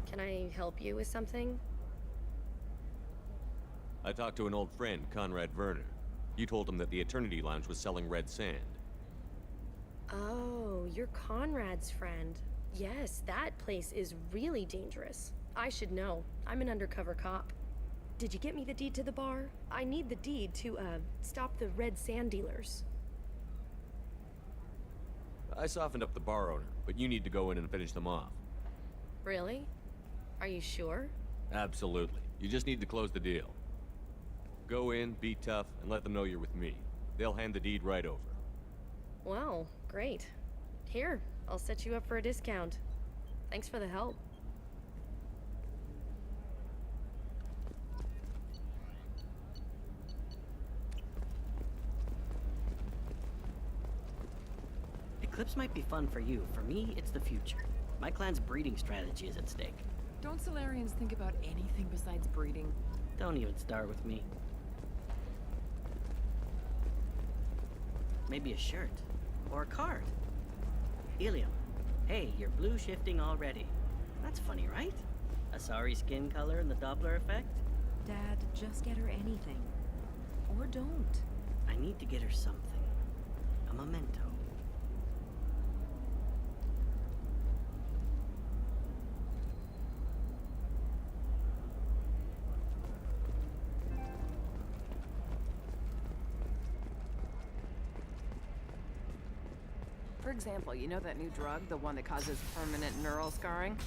Can I help you with something? I talked to an old friend, Conrad Werner. You told him that the Eternity Lounge was selling red sand. Oh, you're Conrad's friend. Yes, that place is really dangerous. I should know. I'm an undercover cop. Did you get me the deed to the bar? I need the deed to, stop the red sand dealers. I softened up the bar owner, but you need to go in and finish them off. Really? Are you sure? Absolutely. You just need to close the deal. Go in, be tough, and let them know you're with me. They'll hand the deed right over. Wow, great. Here, I'll set you up for a discount. Thanks for the help. Eclipse might be fun for you. For me, it's the future. My clan's breeding strategy is at stake. Don't Solarians think about anything besides breeding? Don't even start with me. Maybe a shirt. Or a card. Ilium. Hey, you're blue shifting already. That's funny, right? Asari skin color and the Doppler effect? Dad, just get her anything. Or don't. I need to get her something. A memento. For example, you know that new drug, the one that causes permanent neural scarring?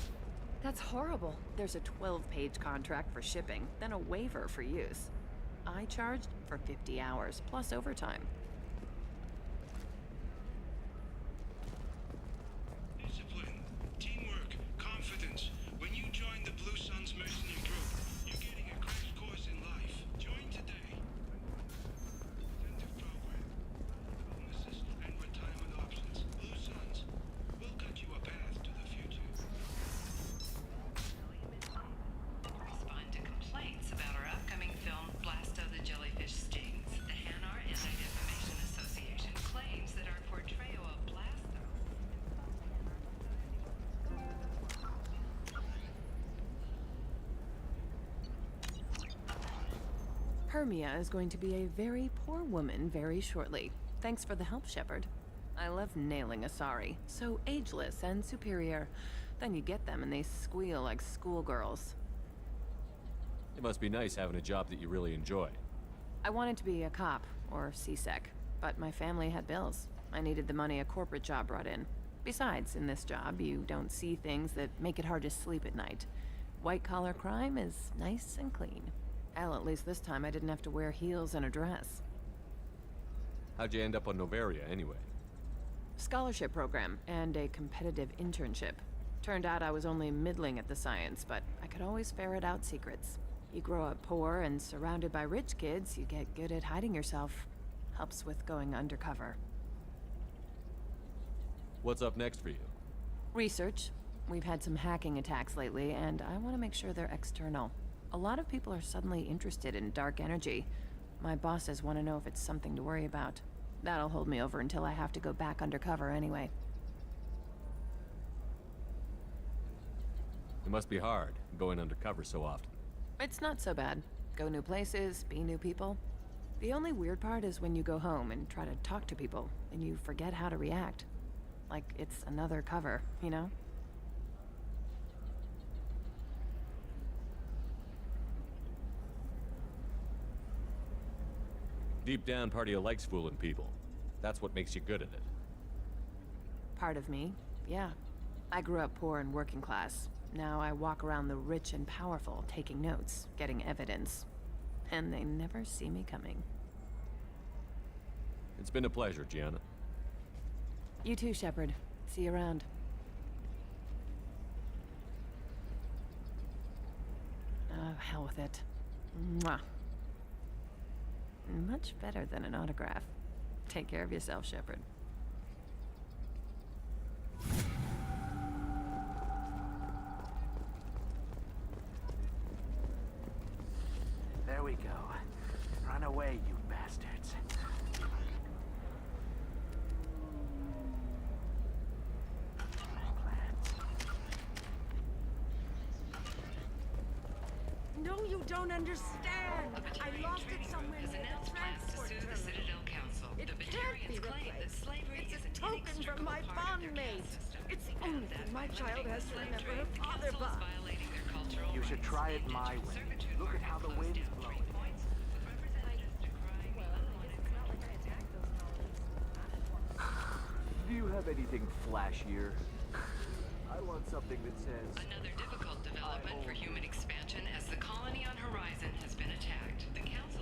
That's horrible. There's a 12-page contract for shipping, then a waiver for use. I charged for 50 hours, plus overtime. Discipline, teamwork, confidence. When you join the Blue Suns mercenary group, you're getting a crash course in life. Join today. Incentive program, bonuses, and retirement options. Blue Suns will cut you a path to the future. Respond to complaints about our upcoming film, Blast of the Jellyfish Stings. The Hanar Anti-Defamation Association claims that our portrayal of Blasto... Hermia is going to be a very poor woman very shortly. Thanks for the help, Shepard. I love nailing Asari. So ageless and superior. Then you get them and they squeal like schoolgirls. It must be nice having a job that you really enjoy. I wanted to be a cop, or CSEC, but my family had bills. I needed the money a corporate job brought in. Besides, in this job, you don't see things that make it hard to sleep at night. White-collar crime is nice and clean. Hell, at least this time I didn't have to wear heels and a dress. How'd you end up on Novaria, anyway? Scholarship program, and a competitive internship. Turned out I was only middling at the science, but I could always ferret out secrets. You grow up poor and surrounded by rich kids, you get good at hiding yourself. Helps with going undercover. What's up next for you? Research. We've had some hacking attacks lately, and I want to make sure they're external. A lot of people are suddenly interested in dark energy. My bosses want to know if it's something to worry about. That'll hold me over until I have to go back undercover anyway. It must be hard, going undercover so often. It's not so bad. Go new places, be new people. The only weird part is when you go home and try to talk to people, and you forget how to react. Like it's another cover, you know? Deep down, part of you likes fooling people. That's what makes you good at it. Part of me, yeah. I grew up poor and working class. Now I walk around the rich and powerful, taking notes, getting evidence. And they never see me coming. It's been a pleasure, Gianna. You too, Shepard. See you around. Oh, hell with it. Mwah. Much better than an autograph. Take care of yourself, Shepard. There we go. Run away, you bastards. No, you don't understand. I lost it somewhere has near the announced plans to transport sue the terminal. Citadel Council. It The can't be Batarians claim that replaced. slavery It's is a an token from my inextricable part of their bondmate. caste system. It's the And only that thing my by child limiting has the to slave remember trade, her the father council is bought. violating their cultural You should rights. try it The my indentured way. servitude Look at market how the closed wind's down 3 blowing. points, with representatives decrying the unwanted Do you have anything flashier? I want something that says... Another difficult development for human expansion as the colony on Horizon has been attacked. The council...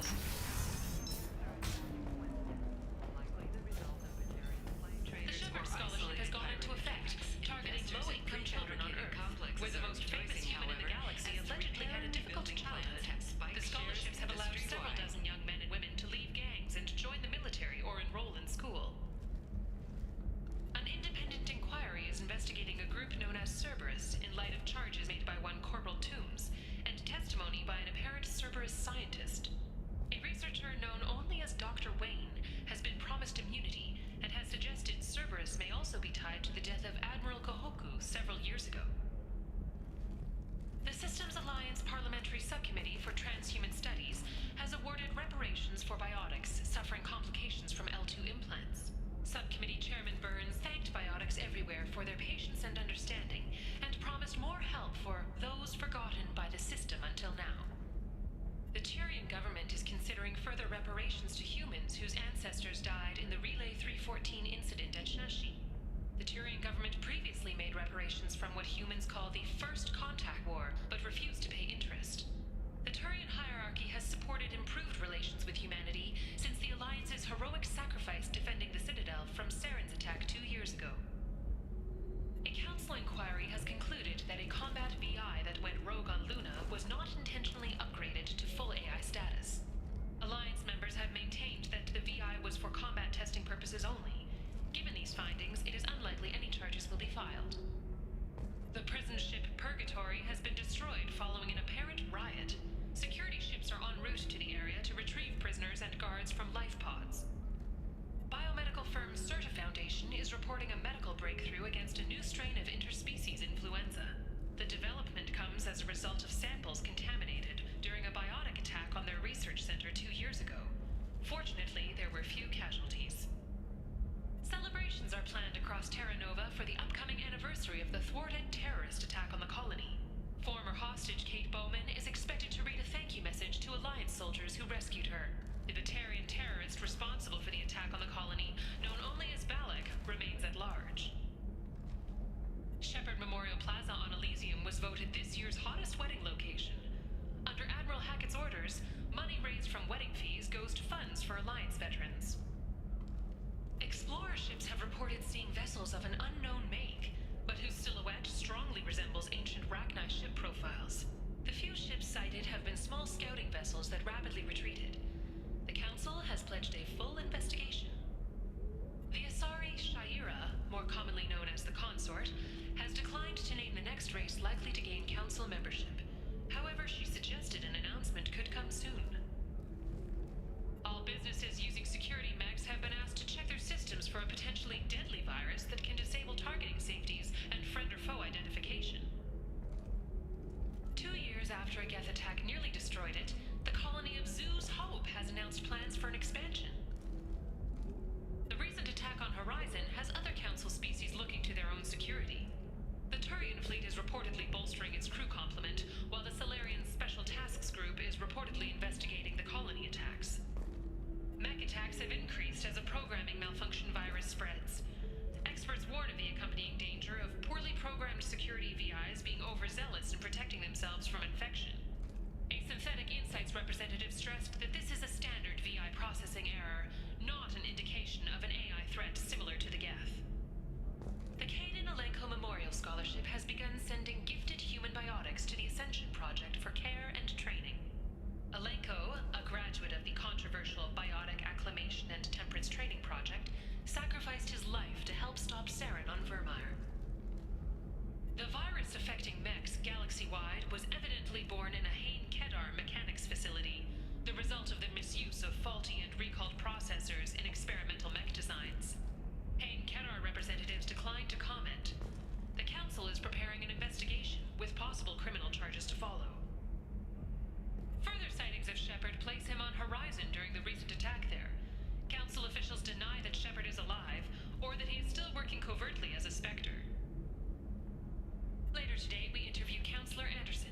The Shepard Scholarship has gone into effect, targeting low-income children on Earth, where the most famous human in the galaxy allegedly had a difficult childhood. The scholarships have allowed several dozen young men and women to leave gangs and join the military or enroll in school. An independent inquiry is investigating a group known as Cerberus in light of charges made by one Corporal Toombs and testimony by an apparent Cerberus scientist. A researcher 2014 incident at Shashi. The Turian government previously made reparations from what humans call the First Contact War, but refused to pay interest. The Turian hierarchy has supported improved relations with humanity since the Alliance's heroic sacrifice defending the Citadel from Saren's attack 2 years ago. A council inquiry has concluded that a combat VI that went rogue on Luna was not intentionally upgraded to full AI status. Alliance members have maintained that the VI was for combat testing purposes only. Given these findings, it is unlikely any charges will be filed. The prison ship Purgatory has been destroyed following an apparent riot. Security ships are en route to the area to retrieve prisoners and guards from life pods. Biomedical firm Certa Foundation is reporting a medical breakthrough against a new strain of interspecies influenza. The development comes as a result of samples contaminated during a biotic attack on their research center 2 years ago. Fortunately, there were few casualties. Celebrations are planned across Terra Nova for the upcoming anniversary of the thwarted terrorist attack on the colony. Former hostage Kate Bowman is expected to read a thank you message to Alliance soldiers who rescued her. The Batarian terrorist responsible for the attack on the colony, known only as Balak, remains at large. Shepard Memorial Plaza on Elysium was voted this year's hottest wedding location. Under Admiral Hackett's orders, money raised from wedding fees goes to funds for Alliance veterans. Explorer ships have reported seeing vessels of an unknown make, but whose silhouette strongly resembles ancient Rachni ship profiles. The few ships sighted have been small scouting vessels that rapidly retreated. The Council has pledged a full investigation. The Asari Shaira, more commonly known as the Consort, has declined to name the next race likely to gain Council membership. However, she suggested an announcement could come soon. All businesses using security mechs have been asked to check their systems for a potentially deadly virus that can disable targeting safeties and friend or foe identification. 2 years after a Geth attack nearly destroyed it, the colony of Zoo's Hope has announced plans for an expansion. The recent attack on Horizon has other Council species looking to their own security. The Turian fleet is reportedly bolstering its crew complement, while the Solarian Special Tasks Group is reportedly investigating the colony attacks. Mech attacks have increased as a programming malfunction virus spreads. Experts warn of the accompanying danger of poorly programmed security VIs being overzealous in protecting themselves from infection. A Synthetic Insights representative stressed that this is a standard VI processing error, not an indication of an AI threat similar to the Geth. The Kaden Alenko Memorial Scholarship has begun sending gifted human biotics to the Ascension Project for care and training. Alenko, a graduate of the controversial Biotic Acclimation and Temperance Training Project, sacrificed his life to help stop Saren on Vermeer. The virus affecting mechs galaxy-wide was evidently born in a Hain Kedar mechanics facility, the result of the misuse of faulty and recalled processors in experimental mech designs. Hain Kedar representatives declined to comment. The Council is preparing an investigation, with possible criminal charges to follow. Further sightings of Shepard place him on Horizon during the recent attack there. Council officials deny that Shepard is alive, or that he is still working covertly as a Spectre. Later today, we interview Counselor Anderson.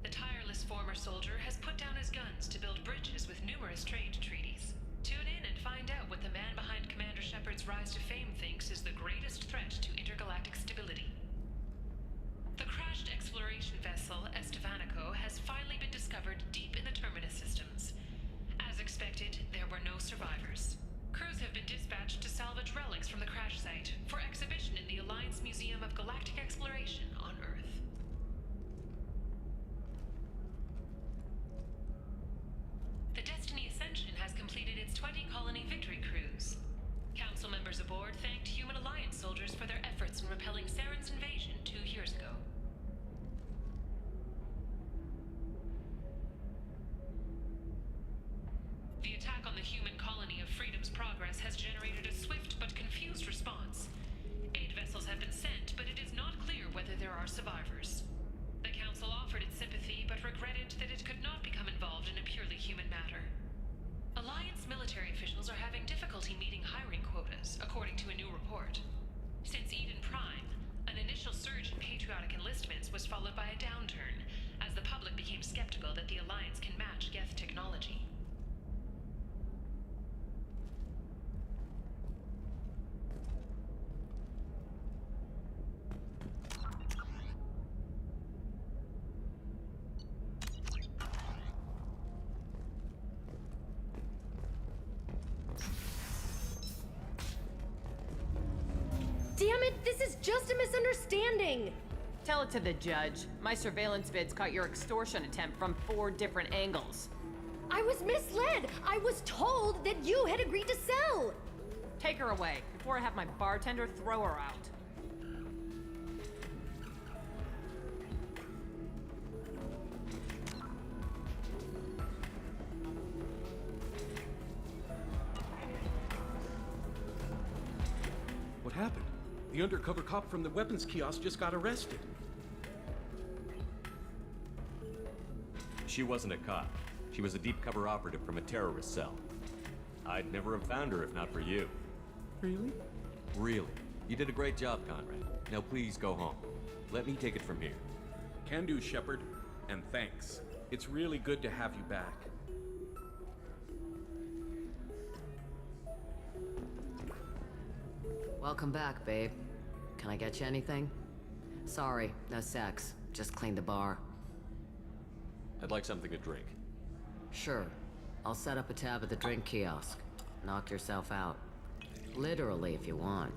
The tireless former soldier has put down his guns to build bridges with numerous trade treaties. Tune in and find out what the man behind Commander Shepard's rise to fame thinks is the greatest threat to intergalactic stability. The crashed exploration vessel Estevanico has finally been discovered deep in the Terminus systems. As expected, there were no survivors. Crews have been dispatched to salvage relics from the crash site for exhibition in the Alliance Museum of Galactic Exploration on Earth. The Destiny Ascension has completed its 20-colony victory cruise. Council members aboard thanked Human Alliance soldiers for their efforts in repelling Saren's invasion 2 years ago. The attack on the human colony of Freedom's Progress has generated a swift but confused response. Aid vessels have been sent, but it is not clear whether there are survivors. The Council offered its sympathy, but regretted that it could not become involved in a purely human matter. Alliance military officials are having difficulty meeting hiring quotas, according to a new report. Since Eden Prime, an initial surge in patriotic enlistments was followed by a downturn, as the public became skeptical that the Alliance can match Geth technology. Damn it, this is just a misunderstanding! Tell it to the judge. My surveillance vids caught your extortion attempt from 4 different angles. I was misled! I was told that you had agreed to sell! Take her away, before I have my bartender throw her out. What happened? The undercover cop from the weapons kiosk just got arrested. She wasn't a cop. She was a deep cover operative from a terrorist cell. I'd never have found her if not for you. Really? Really. You did a great job, Conrad. Now please go home. Let me take it from here. Can do, Shepard. And thanks. It's really good to have you back. Welcome back, babe. Can I get you anything? Sorry, no sex. Just cleaned the bar. I'd like something to drink. Sure. I'll set up a tab at the drink kiosk. Knock yourself out. Literally, if you want.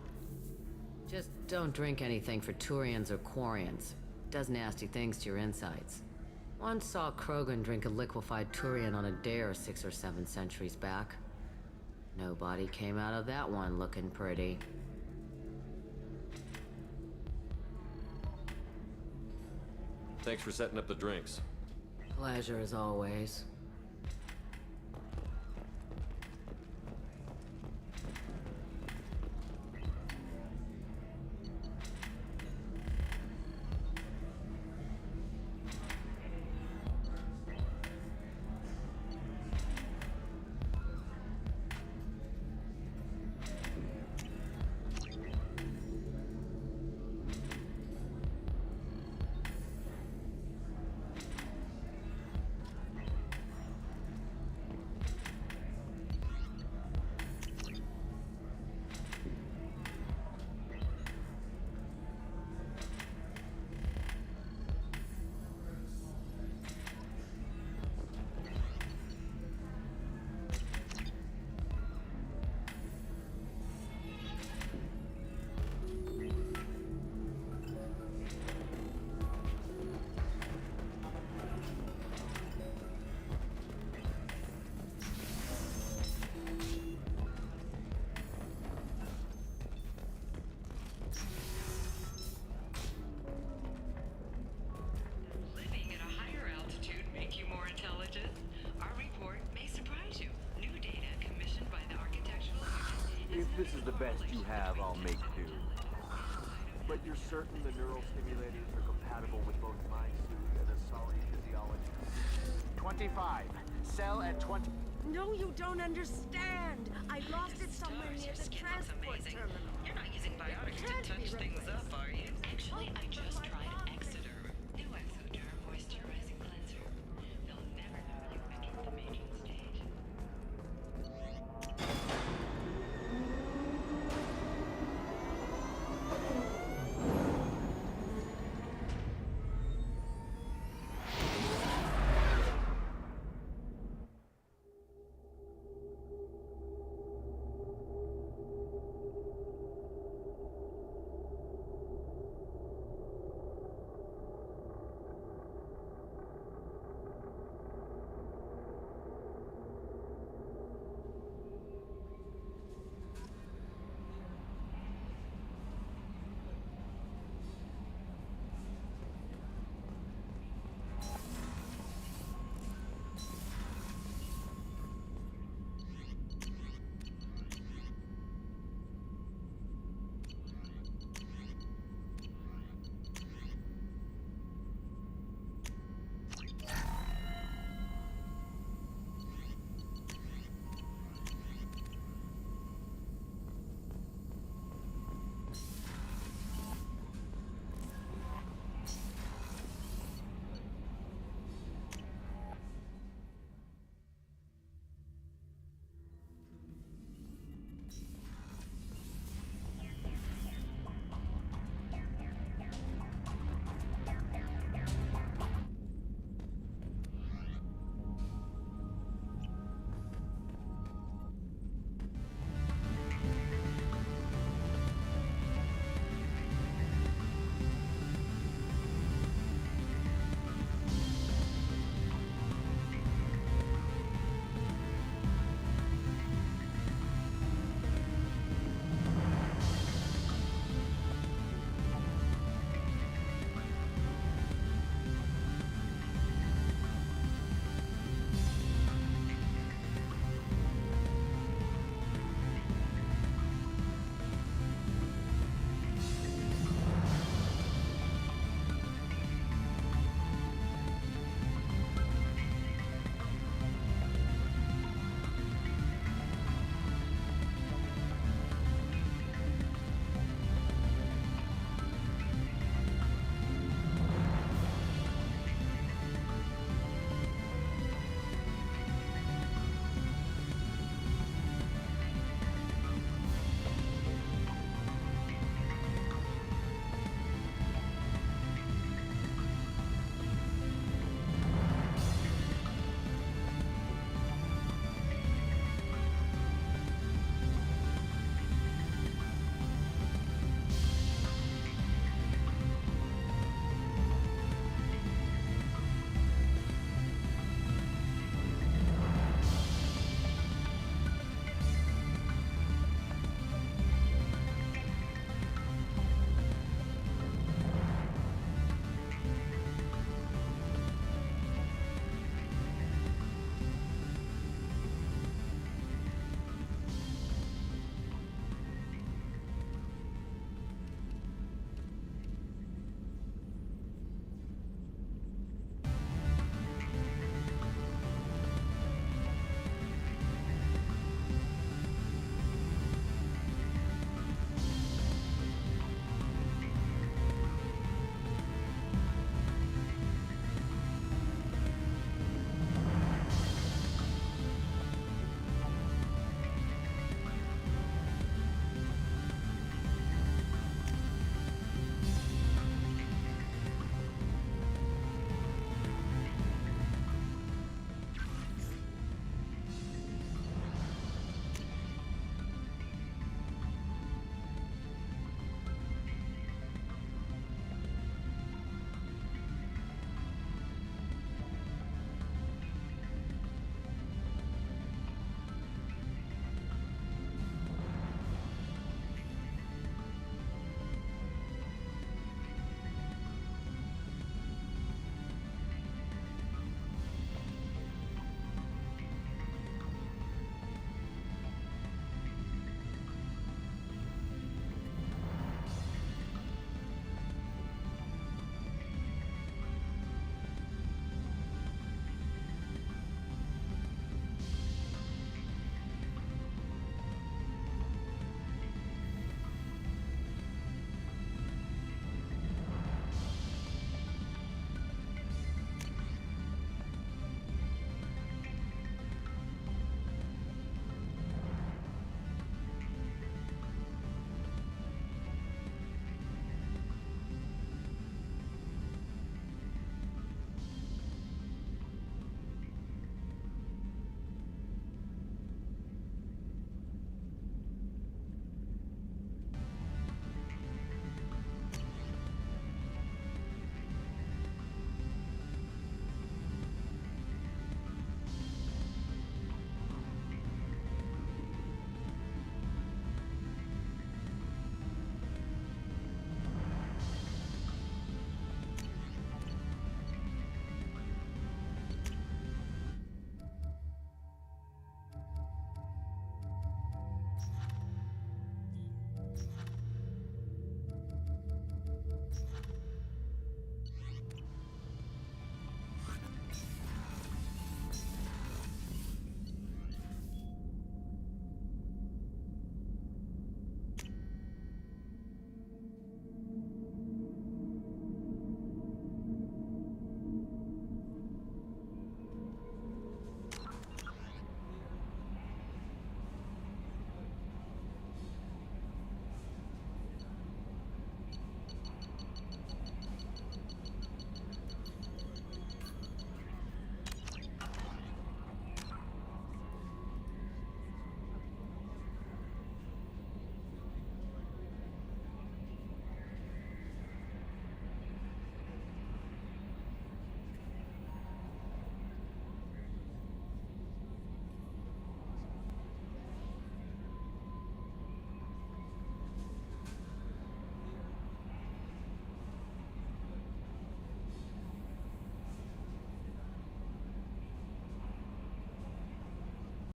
Just don't drink anything for Turians or Quarians. Does nasty things to your insides. Once saw Krogan drink a liquefied Turian on a dare 6 or 7 centuries back. Nobody came out of that one looking pretty. Thanks for setting up the drinks. Pleasure as always. If this is the best you have, I'll make do. But you're certain the neural stimulators are compatible with both my suit and a solid physiology? 25. Sell at 20. No, you don't understand. I lost it somewhere.